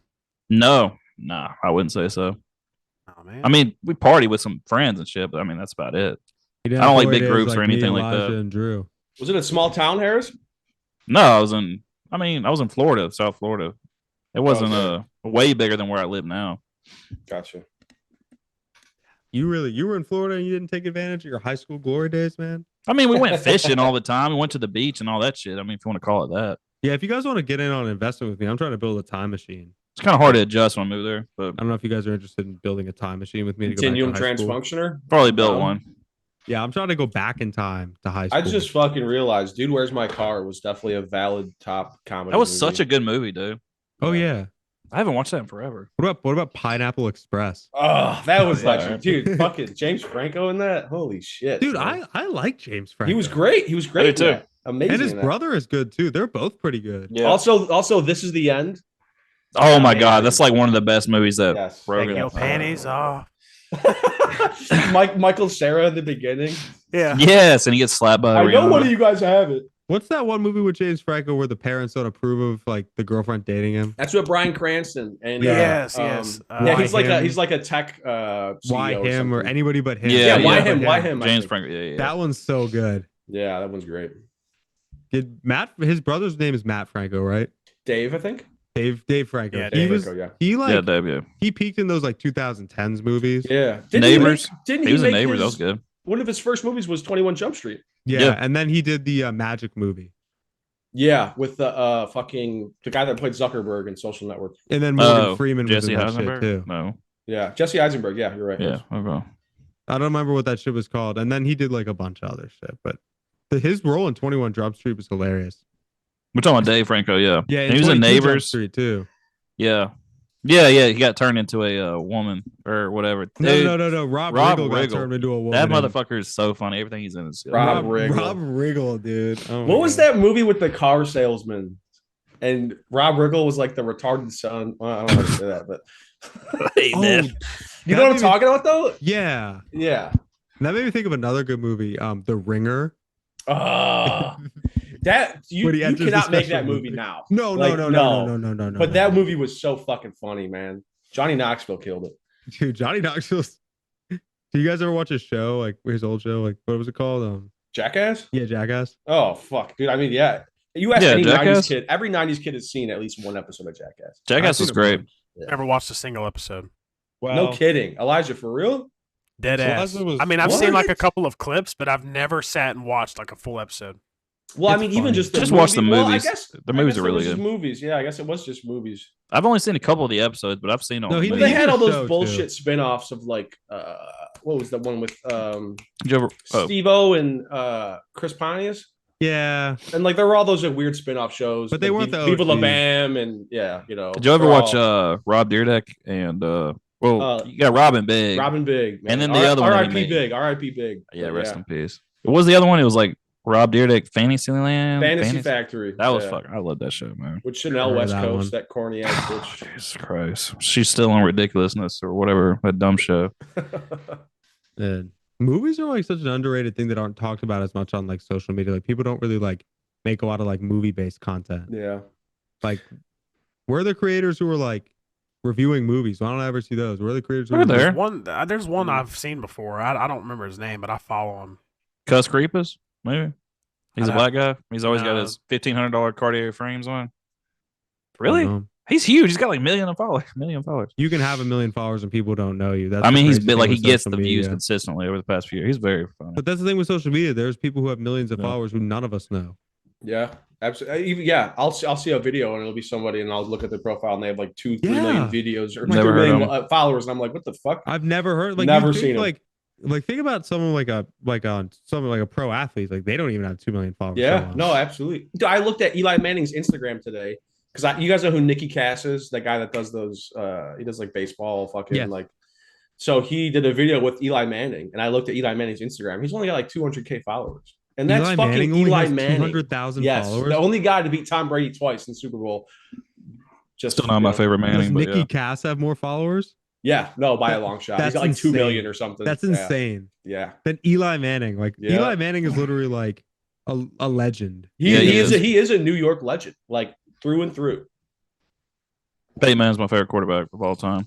No, nah, I wouldn't say so. Oh man. I mean, we party with some friends and shit, but I mean, that's about it. I don't like big groups or anything like that. And Drew. Was it a small town, Harris? No, I was in Florida, South Florida. It wasn't way bigger than where I live now. Gotcha. You were in Florida and you didn't take advantage of your high school glory days, man? I mean, we went fishing all the time. We went to the beach and all that shit. I mean, if you want to call it that. Yeah, if you guys want to get in on investment with me, I'm trying to build a time machine. It's kind of hard to adjust when I move there, but I don't know if you guys are interested in building a time machine with me. Continuum to go back to high school. transfunctioner. probably built one. Yeah, I'm trying to go back in time to high school. I just fucking realized, Dude, Where's My Car was definitely a valid top comedy. That was movie. such a good movie, dude. Oh yeah. I haven't watched that in forever. What about Pineapple Express? Oh, that was Yeah. like, dude, fucking James Franco in that. Holy shit, Dude, man. I like James Franco. He was great. He was great I did in too. that. Amazing. And his in that. brother is good too. They're both pretty good. Yeah. Also, This Is the End. Oh my Amazing. god, that's like one of the best movies that Yes. Rogan. Take your panties off. Michael Cera in the beginning. Yeah. Yes, and he gets slapped by. I know Rihanna. one of you guys have it. What's that one movie with James Franco where the parents don't approve of like the girlfriend dating him? That's with Bryan Cranston. And Yes. yeah, Why he's like him? he's like a tech. CEO Why him or something. anybody but him? Yeah, Why yeah. him? Why him? I James think. Franco. Yeah. That one's so good. Yeah, that one's great. Did Matt? His brother's name is Matt Franco, right? Dave, I think. Dave Franco. Yeah, he Dave was Franco, yeah. he like Dave, he peaked in those like 2010s movies. Yeah. Neighbors. Didn't He was in make Neighbors. That his- was good. One of his first movies was 21 Jump Street. Yeah, and then he did the Magic movie, Yeah, with the guy that played Zuckerberg in Social Network. and then Morgan Freeman was Jesse in that shit Eisenberg? too. No. Yeah, Jesse Eisenberg. Yeah, you're right. Yeah. Okay. I don't remember what that shit was called. And then he did like a bunch of other shit, but his role in 21 Jump Street was hilarious. We're talking about Dave Franco. Yeah. Yeah, And he was in 22 Jump Neighbors. Street too. Yeah. Yeah. He got turned into a woman or whatever. Dude, No. Rob Riggle got turned into a woman. That motherfucker is so funny. Everything he's in is good. Rob Riggle. Rob Riggle, dude. Oh my What was God. that movie with the car salesman? And Rob Riggle was like the retarded son. Well, I don't know how to say that, but Hey, man. you know what I'm talking about, though? Yeah. Yeah. That made me think of another good movie, The Ringer. That When he you enters the cannot make special that movie movie. now. No. But that movie was so fucking funny, man. Johnny Knoxville killed it. Dude, Johnny Knoxville's. Do you guys ever watch his show, like his old show, like what was it called? Jackass? Yeah, Jackass. Oh fuck, dude. I mean, yeah. You ask Yeah, any Jackass? 90s kid, every 90s kid has seen at least one episode of Jackass. Jackass was great. Never watched a single episode. No kidding. Elijah, for real? Dead So ass. Leslie was- I mean, I've What? seen like a couple of clips, but I've never sat and watched like a full episode. Well, It's I mean, even funny. just the Just watch the movie- well, movies. I guess The movies I guess are really it was just good. movies. Yeah, I guess it was just movies. I've only seen a couple of the episodes, but I've seen all. No, he the But they did movies. had all a those show, bullshit spin-offs of like what was the one with Did you ever- oh, Steve-O and Chris Pontius? Yeah. And like there were all those like, weird spin-off shows. But they weren't the Viva La OGs. Bam and yeah, you know. Did you ever they're watch all- Rob Dyrdek and Uh, you got Robin Big. Robin Big? Man. And then the other one that he R.I.P. made. Big. R.I.P. Big. Yeah, rest in peace. What was the other one? It was like Rob Dyrdek, Fantasyland. Fantasy Factory. That was yeah. fucking. I love that show, man. With Chanel Heard West that Coast, one. that corny ass bitch. Jesus Christ, she's still on Ridiculousness or whatever that dumb show. And movies are like such an underrated thing that aren't talked about as much on like social media. Like people don't really like make a lot of like movie based content. Yeah. Like, where are the creators who are like reviewing movies? Why don't I ever see those? Where are the creators? They're there. There's one I've seen before. I don't remember his name, but I follow him. Cuss Creepers, maybe. He's a I- black guy. He's always got No. his $1,500 Cartier frames on. I Really? don't know. He's huge. He's got like million followers. You can have 1 million followers and people don't know you. That's I the mean, he's crazy been thing like he with gets social the views media. consistently over the past few years. He's very funny. But that's the thing with social media. There's people who have millions of Yeah. followers who none of us know. Yeah. Absolutely. Yeah. I'll see a video and it'll be somebody and I'll look at their profile and they have like 2-3 million videos or Never 2 heard million of followers. And I'm like, what the fuck? I've never heard like Never you think, seen 'em. like think about someone like someone like a pro athlete. Like they don't even have 2 million followers. Yeah, no, absolutely. Dude, I looked at Eli Manning's Instagram today because you guys know who Nicky Cass is, the guy that does those. He does like baseball, fucking Yeah. like. So he did a video with Eli Manning, and I looked at Eli Manning's Instagram. He's only got like 200K followers, and that's Eli fucking Manning only Eli has Manning. 200,000 Yes, followers. the only guy to beat Tom Brady twice in the Super Bowl. Just Still not my favorite Does Manning, but Nicky yeah. Cass have more followers? Yeah, no, by a long shot. He's That's got like 2 insane. million or something. That's Yeah, insane. Yeah, Then Eli Manning, like Yeah. Eli Manning is literally like a legend. Yeah, he he is a New York legend, like through and through. Peyton Manning's my favorite quarterback of all time.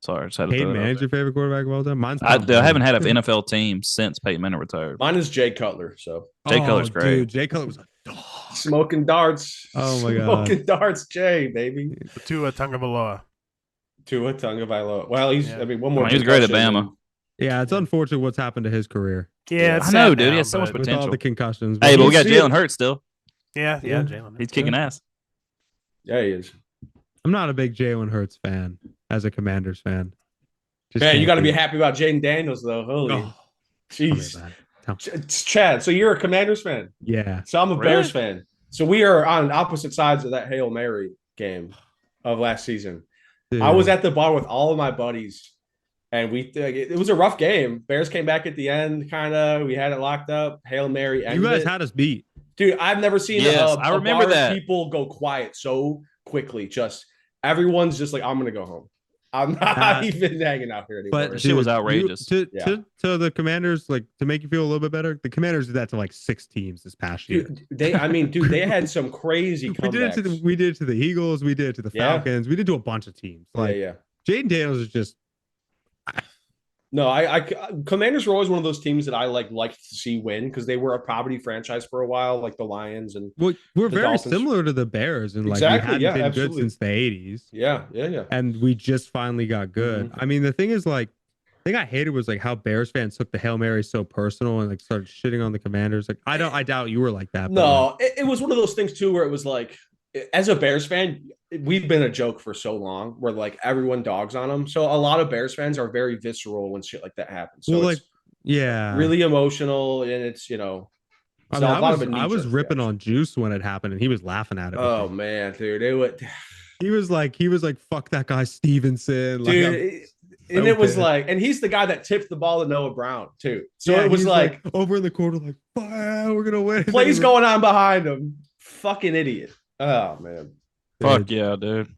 Sorry, I just had to Peyton throw that out Manning's your favorite quarterback of all time? Mine's I Tom Brady. haven't had an NFL team since Peyton Manning retired. Mine is Jay Cutler. So Jay Cutler's great. Dude, Jay Cutler was a dog. smoking darts. Oh my God. Smoking darts, Jay, baby. Tua Tagovailoa. Tua Tagovailoa. Well, he's. Yeah. I mean, one more. I mean, he was great at concussion Bama. Yeah, it's unfortunate what's happened to his career Yeah, it's I know, sad dude. He now, has so much but- with all potential. the concussions. Hey, but we you got see Jalen it. Hurts still. Yeah, Yeah. Jalen. He's kicking ass. Yeah, he is. I'm not a big Jalen Hurts fan as a Commanders fan. Just Man, you can't got to be be. happy about Jaden Daniels, though. Holy, Oh, come here, jeez. man. Tell- It's Chad. So you're a Commanders fan. Yeah. So I'm a Really? Bears fan. So we are on opposite sides of that Hail Mary game of last season. Dude. I was at the bar with all of my buddies, and it was a rough game. Bears came back at the end, kind of. We had it locked up. Hail Mary You ended guys it. had us beat. Dude, I've never seen Yes, I a remember bar of that. people go quiet so quickly. Just everyone's just like, I'm gonna go home. I'm not even hanging out here anymore. But shit was dude, outrageous. Yeah. To the Commanders, like to make you feel a little bit better, the Commanders did that to like 6 teams this past year. dude, they had some crazy We did comebacks. it to the Eagles, we did it to the Yeah. Falcons, we did it to a bunch of teams. Like yeah. Jaden Daniels is just No, I Commanders were always one of those teams that I liked to see win because they were a poverty franchise for a while, like the Lions and Well, we're the very Dolphins. similar to the Bears, and like Exactly, we hadn't yeah, been absolutely. good since the '80s. Yeah. And we just finally got good. I mean, the thing is, like, the thing I hated was like how Bears fans took the Hail Mary so personal and like started shitting on the Commanders. Like, I doubt you were like that. But, No, it was one of those things too where it was like, as a Bears fan, we've been a joke for so long where like everyone dogs on them. So a lot of Bears fans are very visceral when shit like that happens. So well, it's like, yeah, really emotional, and it's I so mean, a lot of it. I was ripping on Juice when it happened, and he was laughing at it. Oh man, dude, it would. He was like, fuck that guy Stevenson, Dude. So and it was pissed. like, and he's the guy that tipped the ball to Noah Brown too. So Yeah, it was he's, like over in the corner, like, we're gonna win. plays going on behind him. Fucking idiot. Oh man. Fuck yeah, dude.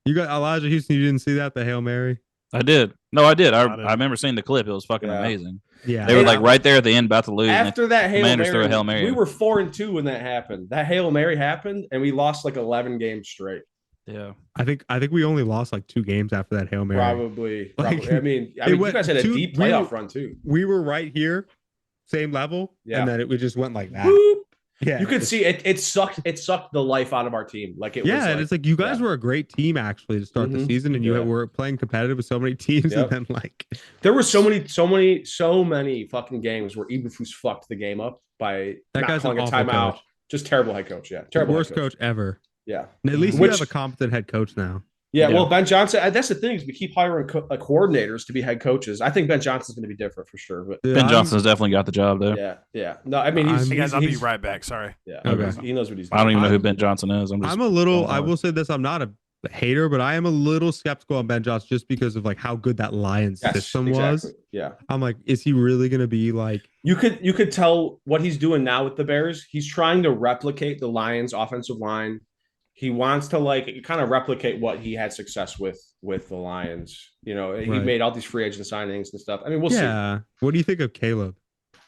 You got Elijah Houston. You didn't see that, the Hail Mary? I did. No, I did. I did. remember seeing the clip. It was fucking Yeah. amazing. Yeah, They were like right there at the end, about to lose. After that Commanders threw a Hail Mary. we were 4-2 when that happened. That Hail Mary happened, and we lost like 11 games straight. Yeah. I think we only lost like 2 games after that Hail Mary. Probably. Like, I mean, you guys had a deep playoff run too. We were right here, same level, Yeah. and then we just went like that. Boop. Yeah, You could see it. It sucked. It sucked the life out of our team. Like it. Yeah, was and it's like you guys were a great team actually to start the season, and you were playing competitive with so many teams, Yep. and then like there were so many fucking games where Eberflus fucked the game up by that not guy's calling an a awful timeout. coach. Just terrible head coach. Yeah, The terrible. worst coach ever. Yeah, And at least we have a competent head coach now. Yeah, well, Ben Johnson. That's the thing is we keep hiring coordinators to be head coaches. I think Ben Johnson's going to be different for sure. But Ben Johnson's definitely got the job there. Yeah. No, I mean he's. Hey guys, I'll be he's right back. Sorry. Yeah, Okay. he knows what he's doing. I don't even know who Ben Johnson is. I'm a little. I will say this: I'm not a hater, but I am a little skeptical on Ben Johnson just because of like how good that Lions system was. Yeah, I'm like, is he really going to be like? You could tell what he's doing now with the Bears. He's trying to replicate the Lions' offensive line. He wants to like kind of replicate what he had success with the Lions. He made all these free agent signings and stuff. I mean, we'll see. Yeah. What do you think of Caleb?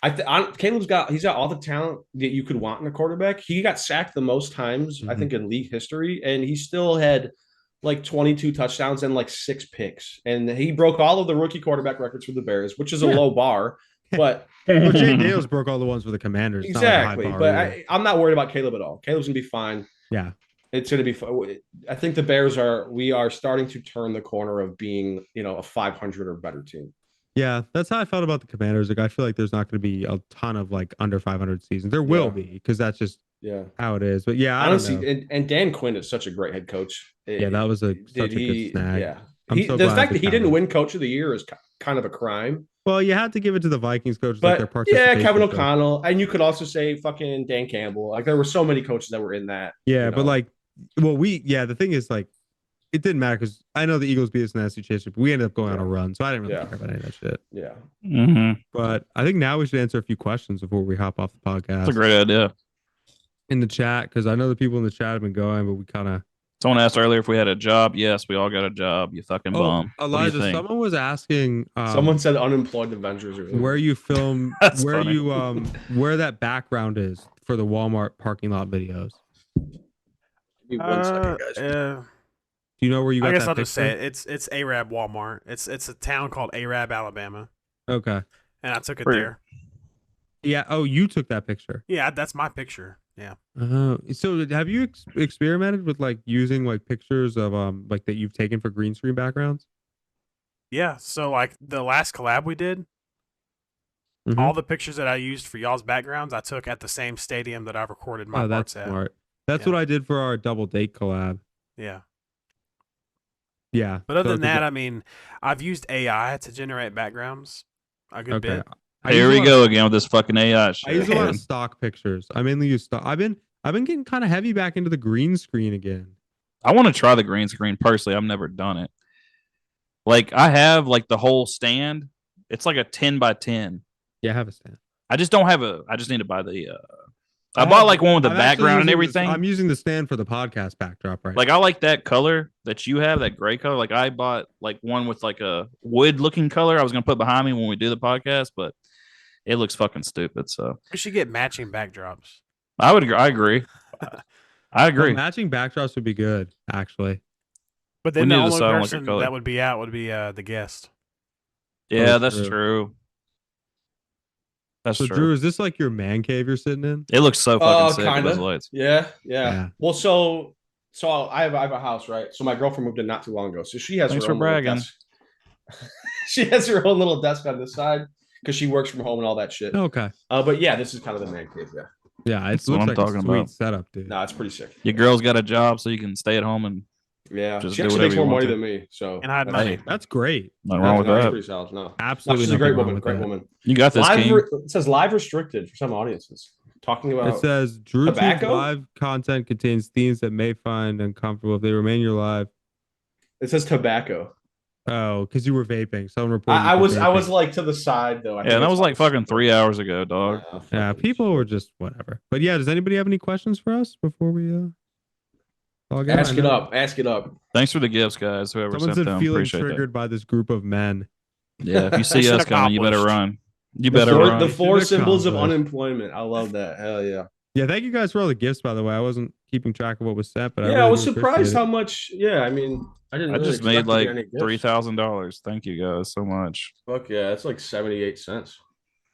Caleb's got all the talent that you could want in a quarterback. He got sacked the most times, I think, in league history, and he still had like 22 touchdowns and like 6 picks. And he broke all of the rookie quarterback records for the Bears, which is a low bar. But Well, Jay Daniels broke all the ones for the Commanders. It's exactly. not like a high bar But either. I'm not worried about Caleb at all. Caleb's gonna be fine. Yeah. It's going to be fun. I think the Bears we are starting to turn the corner of being, a 500 or better team. Yeah, that's how I felt about the Commanders. Like, I feel like there's not going to be a ton of like under 500 seasons. There will be because that's just how it is. But yeah, honestly, and Dan Quinn is such a great head coach. Yeah, that was such a good snag. Yeah, the fact that he didn't win Coach of the Year is kind of a crime. Well, you had to give it to the Vikings coach. But like their Kevin O'Connell, and you could also say fucking Dan Campbell. Like there were so many coaches that were in that. Yeah, but like. Well, the thing is, like, it didn't matter because I know the Eagles beat us in the NFC Championship, but we ended up going on a run, so I didn't really care about any of that shit. Yeah. Mm-hmm. But I think now we should answer a few questions before we hop off the podcast. That's a great idea. In the chat, because I know the people in the chat have been going, but we kind of. Someone asked earlier if we had a job. Yes, we all got a job. You fucking bum. Elijah, someone was asking. Someone said unemployed Avengers. Where you film, where funny. you where that background is for the Walmart parking lot videos. Give me 1 second, guys. Do you know where you got I guess that I'll just picture? say it. It's Arab Walmart. It's a town called Arab, Alabama, Okay. and I took it Where? there. Yeah. Oh, you took that picture. Yeah, that's my picture. Yeah. So have you experimented with like using like pictures of like that you've taken for green screen backgrounds? Yeah. So like the last collab we did, Mhm. all the pictures that I used for y'all's backgrounds, I took at the same stadium that I recorded my That's parts at. smart. That's Yeah. what I did for our double date collab. Yeah. Yeah. But other so than that, I mean, I've used AI to generate backgrounds a good okay. bit. Here we go again with this fucking AI shit. I use a lot of stock pictures. I mainly use stock. I've been getting kind of heavy back into the green screen again. I want to try the green screen personally. I've never done it. Like I have like the whole stand. It's like a 10 by 10. Yeah, I have a stand. I just don't have I just need to buy the I bought like one with the I'm actually background and using everything. I'm using the stand for the podcast backdrop right Like I like that color that you have, that gray color. Like I bought like one with like a wood looking color I was gonna put behind me when we do the podcast, but it looks fucking stupid. So We should get matching backdrops. I agree. I agree. Matching backdrops would be good, actually. But We then need the to only decide on like a person color. that would be out would be the guest. Yeah, Oh, that's true. true. That's So true. Drew, is this like your man cave you're sitting in? It looks so fucking sick with Kinda. those lights. Yeah. Yeah. Well, so I have a house, right? So my girlfriend moved in not too long ago, so she has Thanks her for own little bragging. desk. She has her own little desk on this side because she works from home and all that shit. Okay. But yeah, this is kind of the man cave. Yeah. Yeah, it That's what looks I'm like a talking sweet about. setup, dude. No, it's pretty sick. Your girl's got a job, so you can stay at home and Yeah, Just she do actually whatever makes you more want money to. than me. So And hide that's- money. That's great. nothing wrong with no, it's that. pretty solid. No, Absolutely she's a nothing great wrong woman. with Great that. woman. You got this, King. It says live restricted for some audiences. Talking about It says DrewTube's tobacco? live content contains themes that may find uncomfortable if they remain your live. it says tobacco. Oh, because you were vaping. Someone reported. I you was vaping. like to the side though. I Yeah, think that it's was like all- fucking 3 hours ago, dog. Yeah, fucking people were shit. just whatever. But yeah, does anybody have any questions for us before we log out? Ask I it know up. Ask it up. Thanks for the gifts, guys. Whoever Someone sent said them, feeling appreciate triggered by this group of men. that. Yeah, if you see Mission us coming, you better accomplished. run. You better The run. four Mission symbols of accomplished. unemployment. I love that. Hell yeah. Yeah, thank you guys for all the gifts. By the way, I wasn't keeping track of what was sent, but Yeah, I really was do surprised appreciate how it. much. Yeah, I mean, I didn't. I really just made expect to like get any gifts. $3,000. Thank you guys so much. Fuck yeah, it's like 78 cents.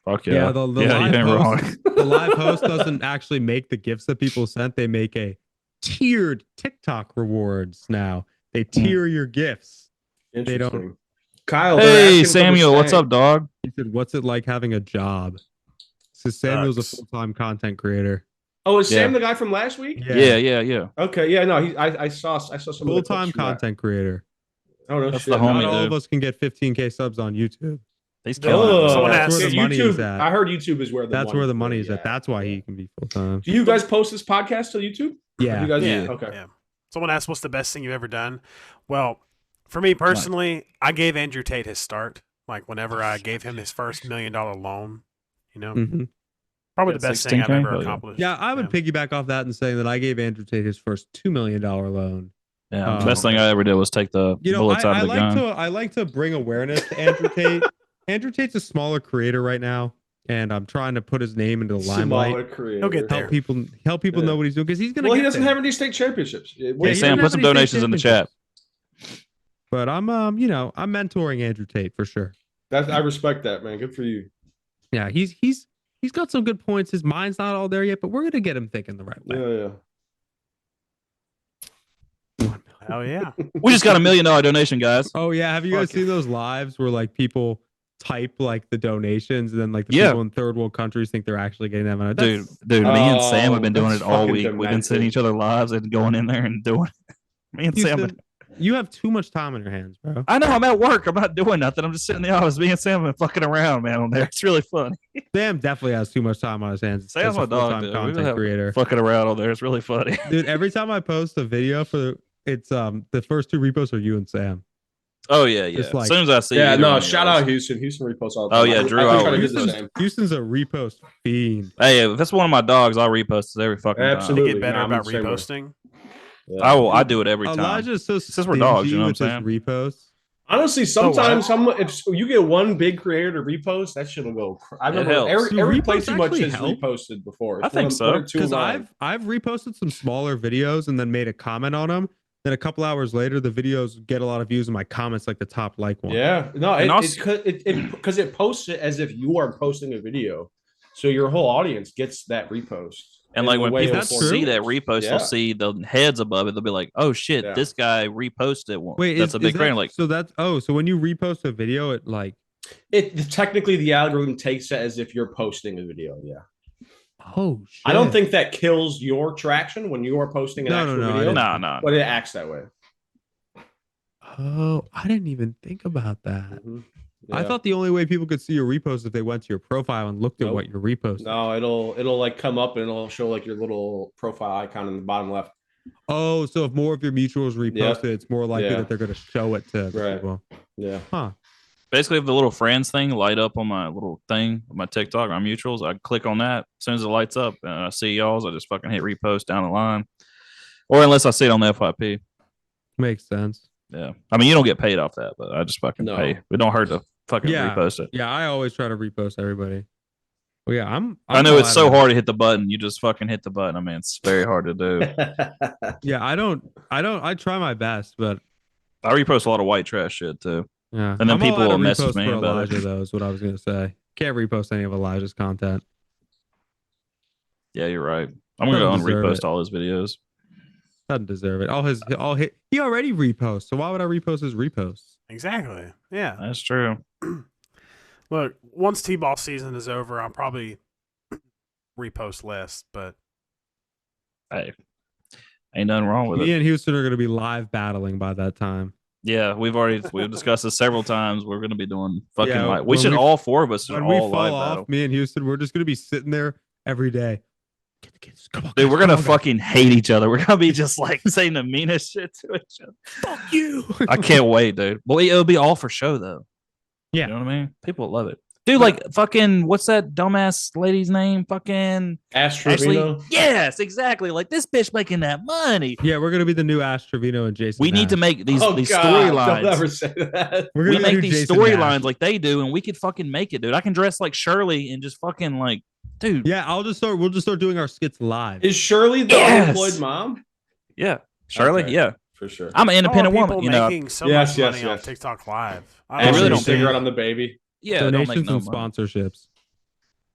Fuck yeah. Yeah, the yeah, live you ain't host, wrong. the live host doesn't actually make the gifts that people sent. They make a tiered TikTok rewards now. They tier your gifts. They don't- Interesting. Kyle, they're Hey, asking for the Samuel, what's stank. up, dog? He said, "What's it like having a job?" So Samuel's a Sucks. full-time content creator. Oh, is Sam Yeah. the guy from last week? Yeah. Okay, yeah, no, I saw some of the Full-time clips from that. content creator. Oh no, That's shit. the homie, Not all dude. of us can get 15K subs on YouTube. He's Oh, killing it. someone though. asked- That's where the money YouTube, is at. I heard YouTube is where the That's where the money is yeah. at. That's why he can be full-time. Do you guys post this podcast to YouTube? Yeah. You guys, Yeah. Okay. Yeah. Someone asked, "What's the best thing you've ever done?" Well, for me personally, I gave Andrew Tate his start. Like whenever I gave him his first $1 million loan, you know, Mhm. probably Got the best thing I've 16K? ever Hell yeah. accomplished. Yeah, I would piggyback off that and saying that I gave Andrew Tate his first $2 million loan. Yeah, the best thing I ever did was take the You know, bullets out I of the like gun. I like to bring awareness to Andrew Tate. Andrew Tate's a smaller creator right now, and I'm trying to put his name into the limelight. Smaller creator. He'll get there. Help people Yeah. know what he's doing because he's gonna. Well, he get doesn't there. have any state championships. Hey, he Sam, doesn't put have some any state donations in the chat. championships. But I'm I'm mentoring Andrew Tate for sure. I respect that, man. Good for you. Yeah, he's got some good points. His mind's not all there yet, but we're gonna get him thinking the right way. Yeah. Hell yeah. We just got $1 million donation, guys. Oh yeah, have you guys Fuck seen those lives where like people type like the donations and then like the Yeah. people in third world countries think they're actually getting that money? Dude, That's- me and Sam have been doing that's it all fucking week. We've been demented. sending each other lives and going in there and doing it. Me and Sam. Houston, you have too much time on your hands, bro. I know I'm at work. I'm not doing nothing. I'm just sitting in the office. Me and Sam have been fucking around, man, on there. It's really funny. Sam definitely has too much time on his hands. Sam's as a my dog, full-time dude. We content have creator. Fucking around on there. It's really funny. Dude, every time I post a video it's the first two reposts are you and Sam. Oh yeah. It's As like- soon as I see Yeah, either no, one of shout yours. out Houston. Houston reposts all the Oh, time. yeah, I Drew, try to I do the Houston's, same. Houston's a repost fiend. Hey, if that's one of my dogs, I'll repost it every fucking They Absolutely. time. get better Nah, I'm about the same way. reposting. Yeah. I do it every time. Elijah's so Since we're dogs, you know what with I'm his reposts. Honestly, sometimes if you get one big creator to repost, that shit will go. I remember helps. Eric, Do Eric reposts Play Too Much actually has help? reposted before. I think so. Because I've reposted some smaller videos and then made a comment on them. Then a couple hours later, the videos get a lot of views and my comments like the top like one. Yeah, no, And because it posts it as if you are posting a video, so your whole audience gets that repost. And like the when way people That's it'll true. see that repost, Yeah. they'll see the heads above it. They'll be like, "Oh shit, Yeah. this guy reposted one." Wait, That's a big that, fan. Like, so that's so when you repost a video, it like It technically the algorithm takes it as if you're posting a video. Yeah, oh shit. I don't think that kills your traction when you are posting an No, actual no, I video. didn't. nah. But it acts that way. Oh, I didn't even think about that. Mhm. I Yeah. thought the only way people could see your repost if they went to your profile and looked at Nope. what you're reposting. No, it'll like come up and it'll show like your little profile icon in the bottom left. Oh, so if more of your mutuals repost it, it's more likely Yeah. that they're going to show it to Right. people. Yeah. Huh. Basically, if the little friends thing light up on my little thing, my TikTok, my mutuals, I click on that. As soon as it lights up and I see y'all's, I just fucking hit repost down the line. Or unless I see it on the FYP. Makes sense. Yeah. I mean, you don't get paid off that, but I just fucking No. pay. It don't hurt to fucking Yeah. repost it. Yeah, I always try to repost everybody. Well, yeah, I know it's glad so I- hard to hit the button. You just fucking hit the button. I mean, it's very hard to do. Yeah, I try my best, but I repost a lot of white trash shit too. Yeah. And then I'm people allowed to will message repost me for about Elijah, it. though, is what I was going to say. Can't repost any of Elijah's content. Yeah, you're right. I'm gonna go and Doesn't deserve repost it. all his videos. Doesn't deserve it. He already reposts. So why would I repost his reposts? Exactly. Yeah. That's true. Look, once T-ball season is over, I'll probably repost less, but Hey, ain't nothing wrong with Me it. and Houston are going to be live battling by that time. Yeah, we've discussed this several times. We're gonna be doing fucking Yeah, live. We when should we- all 4 of us should When we all fall live off, battle. me and Houston, we're just going to be sitting there every day. Get the kids. Come on, Dude, guys, we're come gonna on, guys. fucking hate each other. We're gonna be just like saying the meanest shit to each other. Fuck you. I can't wait, dude. Well, it'll be all for show though. Yeah. You know what I mean? People love it. Dude, like fucking what's that dumbass lady's name? Fucking Ashley. Ashley. Yes, exactly. Like this bitch making that money. Yeah, we're going to be the new Ash Trevino and Jason. We need to Nash. make these God, storylines. Don't ever say that. We're We gonna make do these Jason storylines Nash. like they do, and we could fucking make it, dude. I can dress like Shirley and just fucking like, dude. Yeah, we'll just start doing our skits live. Is Shirley the Yes. unemployed mom? Yeah, Shirley. Okay. Yeah, For sure. I'm an independent how are woman. people You know, making so Yes, much money yes, on yes. TikTok Live. I I really Ashley don't cigarette think- on the baby. yeah, it don't make Donations no and money. sponsorships.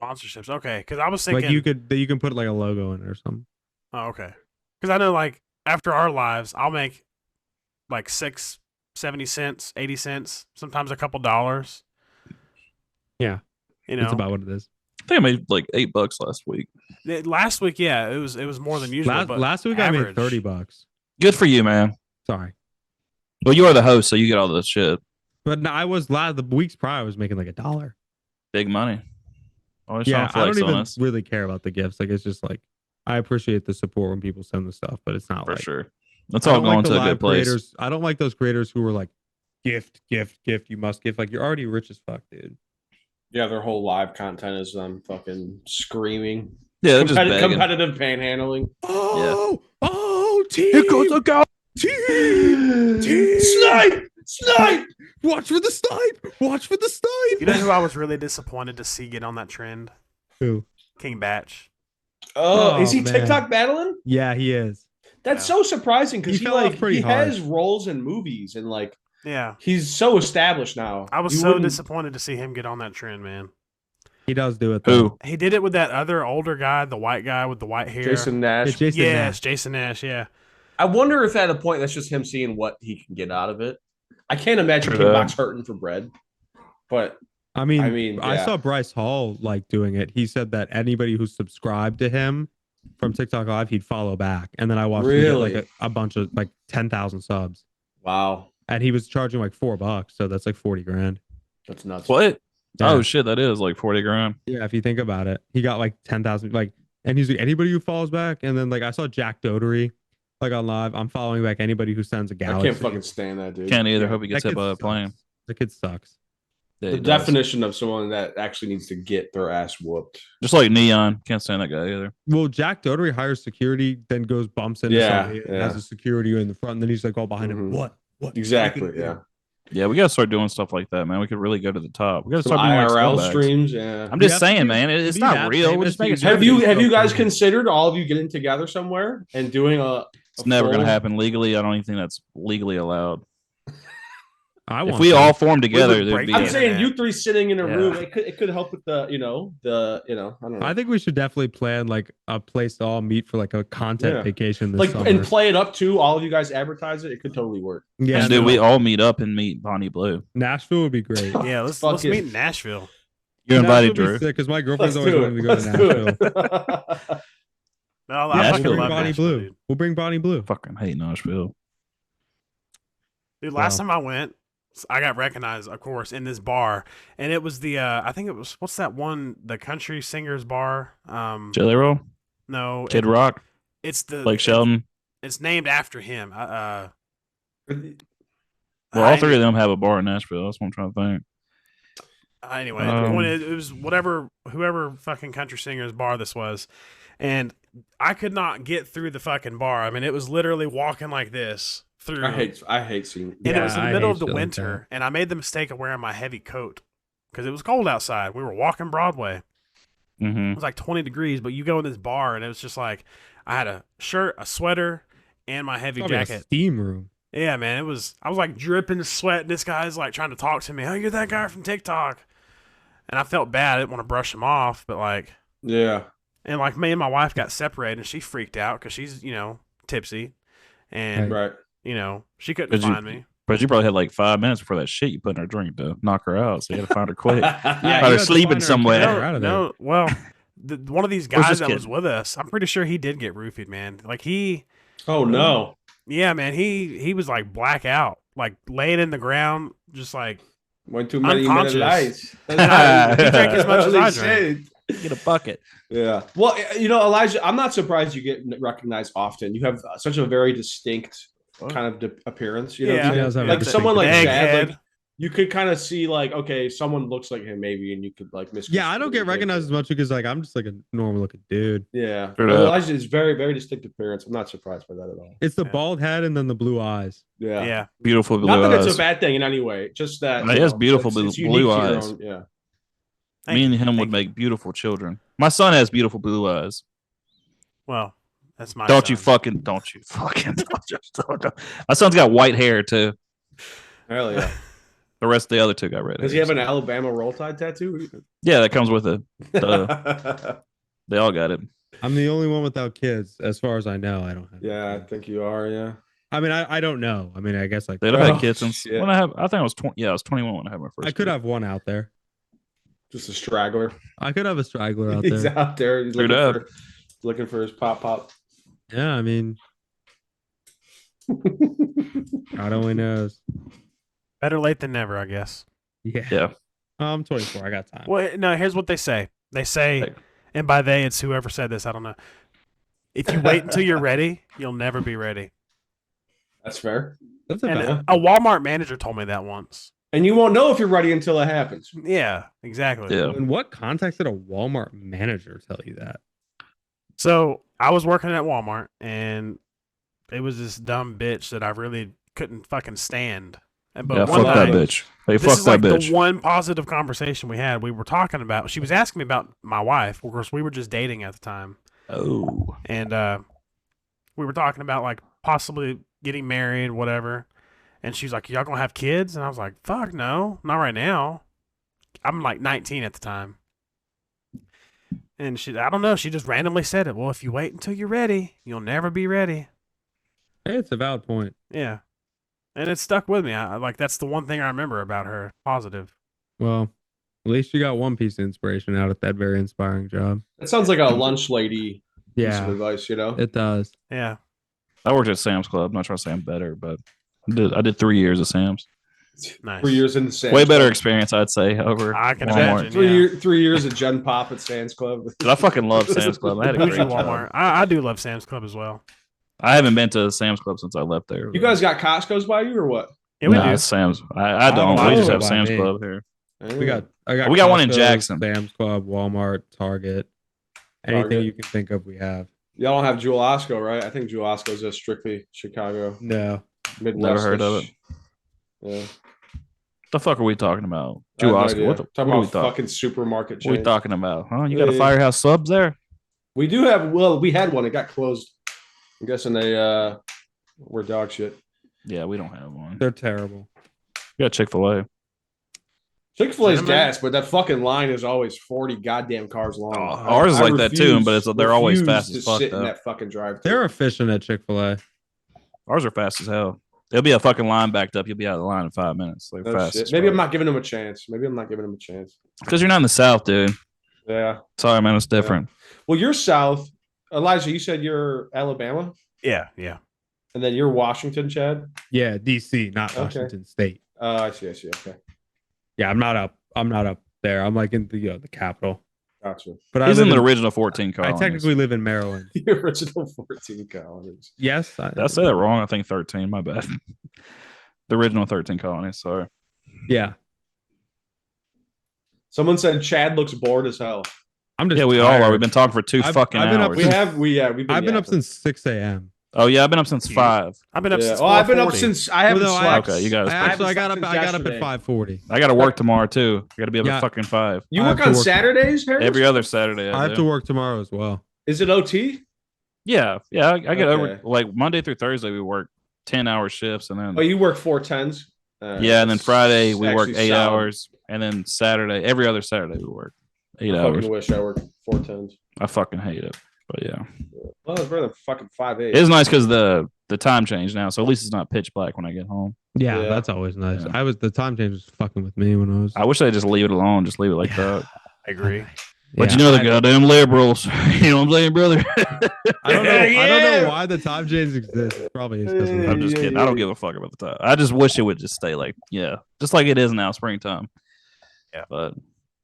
Sponsorships. Okay, because I was thinking, Like you can put like a logo in it or something. oh, okay, because I know like after our lives, I'll make like 70 cents, 80 cents, sometimes a couple dollars. Yeah. You know, That's about what it is. I think I made like $8 last week. last week, yeah, it was more than usual. but Last week I made average- $30. Good for you, man. Sorry. Well, you are the host, so you get all the shit. But no, the weeks prior I was making like $1. Big money. Always Yeah, trying I to don't flex on even us. really care about the gifts. Like it's just like I appreciate the support when people send the stuff, but it's not For like sure. That's I all don't going like the to a live good place. creators. I don't like those creators who were like gift, you must gift. Like you're already rich as fuck, dude. Yeah, their whole live content is them fucking screaming. Yeah, they're just begging. Competitive panhandling. Oh, team. Here goes the guy. Team. Snipe! Watch for the snipe. Watch for the snipe. You know who I was really disappointed to see get on that trend? Who? King Batch. Oh, is he man. TikTok battling? Yeah, he is. That's Yeah. so surprising because He he fell off like pretty he hard. has roles in movies and like Yeah, he's so established now. I was You so wouldn't- disappointed to see him get on that trend, man. He does do it. Though. Who? He did it with that other older guy, the white guy with the white hair. Jason Nash. It's Jason yes, Nash. Jason Nash. Yeah, I wonder if at a point that's just him seeing what he can get out of it. I can't imagine True that. Kickbox hurting for bread, but I mean, I I saw Bryce Hall like doing it. He said that anybody who subscribed to him from TikTok Live, he'd follow back. And then I watched him Really? get like a bunch of like 10,000 subs, wow, and he was charging like $4, so that's like 40 grand. that's nuts. What? Yeah. Oh shit, that is like 40 grand. Yeah, if you think about it, he got like 10,000. Like, and he's like anybody who follows back. And then like I saw Jack Dotery like on live. I'm following back anybody who sends a I galaxy. can't fucking stand that dude. Can't either. Hope he gets That hit kid by a sucks. plane. The kid sucks. Yeah, The he does. definition of someone that actually needs to get their ass whooped. Just like Neon. Can't stand that guy either. Well, Jack Dotery hires security, then goes bumps into Yeah, somebody and yeah. has a security in the front, and then he's like all behind him. Mhm. What? Exactly. What are you gonna Yeah. Yeah, we gotta start doing stuff like that, man. We could really go to the top. We gotta Some start doing like IRL scumbags. streams. Yeah. I'm We just have to saying, be- man. to It's be not that real. We're famous, just making you sure. Have you so guys cool. considered all of you getting together somewhere and doing a? It's never gonna full- happen legally. I don't even think that's legally allowed. I If want we to. all form together, would there'd break be. the I'm a- saying internet. you three sitting in a Yeah. room. It could help with the I don't know. I think we should definitely plan like a place to all meet for like a content Yeah. vacation this like summer. and play it up too. All of you guys advertise it. It could totally work. Yeah, and no, do we all meet up and meet Bonnie Blue? Nashville would be great. yeah. Let's Fuck it. meet in Nashville. You're invited, Drew. Because my girlfriend's Let's always do wanting it. to go Let's to do Nashville. it. No, Yeah, I We'll fucking bring love Bonnie Nashville, Blue. dude. We'll bring Bonnie Blue. Fucking hate Nashville. Dude, last Wow. time I went, I got recognized, of course, in this bar, and it was the I think it was what's that one, the country singers bar? Jelly Roll, No, Kid Rock, it's the Blake Shelton. It's named after him. Well, all three of them have a bar in Nashville. That's what I'm trying to think. Anyway, the point is, it was whoever fucking country singer's bar this was, and I could not get through the fucking bar. I mean, it was literally walking like this through. I hate seeing. And it was in Yeah, the I middle hate of the shit like winter, and I made the mistake of wearing my heavy coat because it was cold outside. We were walking Broadway. Mm-hmm. It was like 20 degrees, but you go in this bar, and it was just like I had a shirt, a sweater, and my heavy Probably a jacket. steam room. Yeah, man, I was like dripping sweat. And this guy's like trying to talk to me. Oh, you're that guy from TikTok. And I felt bad. I didn't want to brush him off, but like, Yeah. and like me and my wife got separated, and she freaked out because she's tipsy, and Right. she couldn't find me. But you probably had like 5 minutes before that shit you put in her drink to knock her out. So you had to find her quick. Yeah, Probably you had to sleeping find her somewhere. No, well, one of these I was guys just that was kidding. with us, I'm pretty sure he did get roofied, man. Like Oh no. yeah, man, he was like blackout, like laying in the ground, just like Went too many Unconscious. lights. he drank as much as I drank. Get a bucket. Yeah. Well, Elijah, I'm not surprised you get recognized often. You have such a very distinct kind of appearance. You know, Yeah. what I'm He does saying? have a Like distinct someone like appearance. Chad, Egghead. like you could kind of see like, okay, someone looks like him maybe, and you could like miss. Yeah, I don't get recognized as much because like I'm just like a normal looking dude. Yeah. Straight Well, up. Elijah is very, very distinct appearance. I'm not surprised by that at all. It's the Yeah. bald head and then the blue eyes. Yeah. yeah. Beautiful blue Not that eyes. it's a bad thing in any way. Just that He has beautiful it's blue unique to your eyes. own- Yeah. Thank Me and you. him would Thank you. make beautiful children. My son has beautiful blue eyes. Well, that's my. Don't son. you fucking. My son's got white hair too. Hell yeah. The rest of the other two got red. Does he hair, have an so- Alabama roll tide tattoo? Yeah, that comes with it. They all got it. I'm the only one without kids, as far as I know. I don't have. Yeah, I think you are. Yeah. I mean, I don't know. I mean, I guess like They'd have Oh, had kids since shit. when I think I was 20. Yeah, I was 21 when I had my first. I could kid. have one out there. Just a straggler. I could have a straggler out He's there. out there. He's Straight looking for his pop. Yeah, I mean, God only knows. Better late than never, I guess. Yeah. Yeah. I'm 24. I got time. Well, no. Here's what they say. They say, Hey. and by they, it's whoever said this. I don't know. If you wait until you're ready, you'll never be ready. That's fair. That's a And fact. a Walmart manager told me that once. And you won't know if you're ready until it happens. Yeah, exactly. Yeah. In what context did a Walmart manager tell you that? So I was working at Walmart, and it was this dumb bitch that I really couldn't fucking stand. But Yeah, one fuck that night- bitch. Hey, This fuck is that like bitch. the one positive conversation we had. We were talking about. She was asking me about my wife. Of course, we were just dating at the time, Oh. and we were talking about like possibly getting married, whatever. And she's like, "Y'all gonna have kids?" And I was like, "Fuck no, not right now." I'm like 19 at the time, and I don't know. She just randomly said it. Well, if you wait until you're ready, you'll never be ready. Hey, it's a valid point. Yeah, and it stuck with me. I like that's the one thing I remember about her. Positive. Well, at least you got one piece of inspiration out of that very inspiring job. That sounds like a lunch lady piece of Yeah, advice, you know? it does. Yeah. I worked at Sam's Club. I'm not trying to say I'm better, but I did 3 years of Sam's. Nice. 3 years in the Sam's Way better Club. experience, I'd say, over I can Walmart. imagine. 3 years of Gen Pop at Sam's Club. Dude, I fucking love Sam's Club. I had a Bougie great Walmart. job. I do love Sam's Club as well. I haven't been to Sam's Club since I left there. You guys got Costco's by you or what? Yeah, we Nah, do. it's Sam's. I don't. Oh, We just oh, have by Sam's me. Club here. We got one in Costco, Jackson. Sam's Club, Walmart, Target, anything Target. you can think of. We have. Y'all don't have Jewel Osco, right? I think Jewel Osco's a strictly Chicago No, Midwest. Never heard of it. Yeah. The fuck are we talking about? I have no Oscar. idea. What the Talking what are we about talking? fucking supermarket What are we chain. talking about? Huh? You got a Yeah. Firehouse Subs there? We do have. Well, we had one. It got closed. I'm guessing they were dog shit. Yeah, we don't have one. they're terrible. We got Chick-fil-A's Chick-fil-A. Cinnamon? gas, but that fucking line is always 40 goddamn cars long. Ours is like that too, but they're always refuse fast to as fuck, sit in though. that fucking drive. They're efficient at Chick-fil-A. Ours are fast as hell. There'll be a fucking line backed up. You'll be out of the line in 5 minutes. Like fast. as Maybe fuck. I'm not giving them a chance. Because you're not in the South, dude. Yeah. Sorry, man. It's different. Well, you're South. Elijah, you said you're Alabama, Yeah. and then you're Washington, Chad. Yeah, DC, not Okay. Washington State. I see. Okay. Yeah, I'm not up there. I'm like in the capital. Gotcha. But He's I in live the original 14 I colonies. technically live in Maryland. The original 14 colonies. Yes, Did I say that wrong? I think 13. My bad. The original 13 colonies. Sorry. Yeah, Someone said Chad looks bored as hell. I'm just. Yeah, we all tired. are. We've been talking for 2 I've fucking been up hours. We've been I've been up yapping. since 6 a.m. Oh yeah, I've been up since 5. I've been up Yeah. since. Oh, I've been up 4:40. since I haven't Well, no, slept. Okay, you guys- I got up. since I got up at yesterday. 5:40. I got to work tomorrow too. I got to be up Yeah. at fucking 5. You I work have to on work- Saturdays, Harris? Every other Saturday. I have to work tomorrow as well. Is it OT? Yeah. I get over Okay. like Monday through Thursday we work 10-hour shifts, and then Oh, you work 4 10s? yeah, and then Friday we work actually 8 solid. hours, and then Saturday, every other Saturday we work 8 I hours. fucking wish I worked 4 10s. I fucking hate it, but yeah, Well, it's better than fucking 5 8. it's nice because the time changed now, so at least it's not pitch black when I get home. Yeah, Yeah. that's always nice. Yeah. The time change was fucking with me when I was. I wish they just leave it alone, just leave it like that. I agree. But Yeah, you know the I- goddamn liberals, you know what I'm saying, brother? I don't know. I don't Yeah. know why the time change exists. It probably is because of I'm that. just Yeah, kidding. yeah, I don't yeah. give a fuck about the time. I just wish it would just stay like, just like it is now, springtime. Yeah. But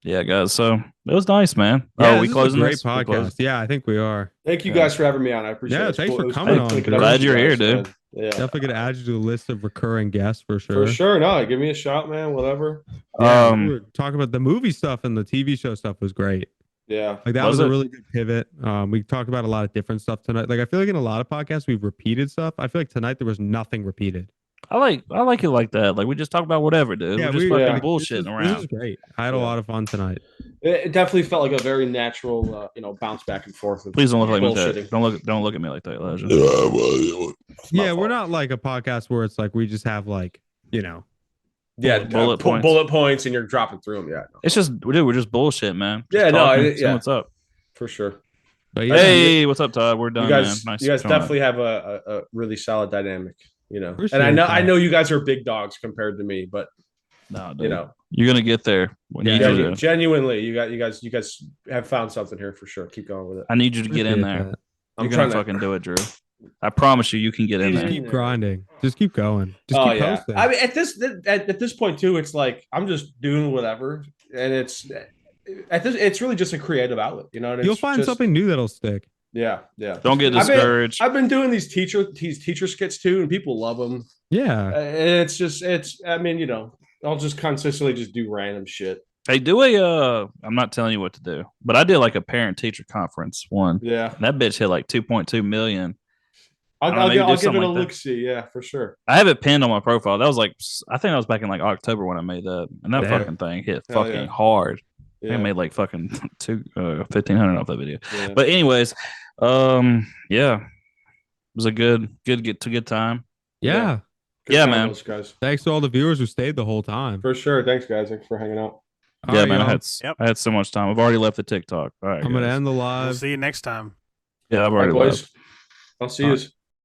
yeah, guys. So it was nice, man. Yeah, we this is closing a great this? We podcast. closing? Yeah, I think we are. Thank you Yeah. guys for having me on. I appreciate Yeah, it. It's thanks cool. for It was coming cool on, connecting dude. up Glad with you you're here, guys, dude. man. Yeah. Definitely gonna add you to the list of recurring guests for sure. For sure. No, give me a shot, man. Whatever. Yeah, we were talking about the movie stuff and the TV show stuff was great. Yeah. Like that Was was a it? really good pivot. We talked about a lot of different stuff tonight. Like I feel like in a lot of podcasts we've repeated stuff. I feel like tonight there was nothing repeated. I like it like that. Like we just talk about whatever, dude. Yeah, We're just we- fucking yeah. bullshitting This around. is great. I had a Yeah. lot of fun tonight. It definitely felt like a very natural, bounce back and forth. Of Please don't look like me like bullshitting. that. Don't look at me like that, Elijah. It's my Yeah, we're fault. not like a podcast where it's like we just have like, Yeah, bullet points. bullet points, and you're dropping through them. Yeah, no, It's just, dude, we're just bullshit, man. Just Yeah, no, talking, seeing yeah. what's up? for sure. but yeah, Hey, what's up, Todd? We're done, You guys, man. Nice. you guys coming. definitely have a really solid dynamic. Appreciate And I that. know you guys are big dogs compared to me, but No, dude. you You're gonna get there. We Yeah, need you to- genuinely, you guys have found something here for sure. Keep going with it. I need you to get in appreciate there. that. I'm You're trying gonna to fucking do it, Drew. I promise you, you can get in Just there. keep grinding. Just keep going. Just Oh keep yeah. posting. I mean, at this point too, it's like I'm just doing whatever, and it's really just a creative outlet, and You'll it's find just- something new that'll stick. Yeah. Don't get discouraged. I've been doing these teacher skits too, and people love them. Yeah. And I'll just consistently just do random shit. Hey, do a I'm not telling you what to do, but I did like a parent teacher conference one. Yeah, And that bitch hit like 2.2 million. I'll know, maybe do give it something a like that. look. See, yeah, for sure. I have it pinned on my profile. That was like, I think that was back in like October when I made that, and that Damn. fucking thing hit Hell fucking yeah. hard. I Yeah, made like fucking 1,500 off that video. yeah. But anyways, yeah, it was a good time. Yeah. Good yeah, time, man. those guys, Thanks to all the viewers who stayed the whole time. for sure. Thanks, guys. Thanks for hanging out. All Yeah, right, man, y'all. Yep. I had so much time. I've already left the TikTok. All right, I'm gonna guys. end the We'll live. see you next time. Yeah, I've All right, already left. boys. I'll see you.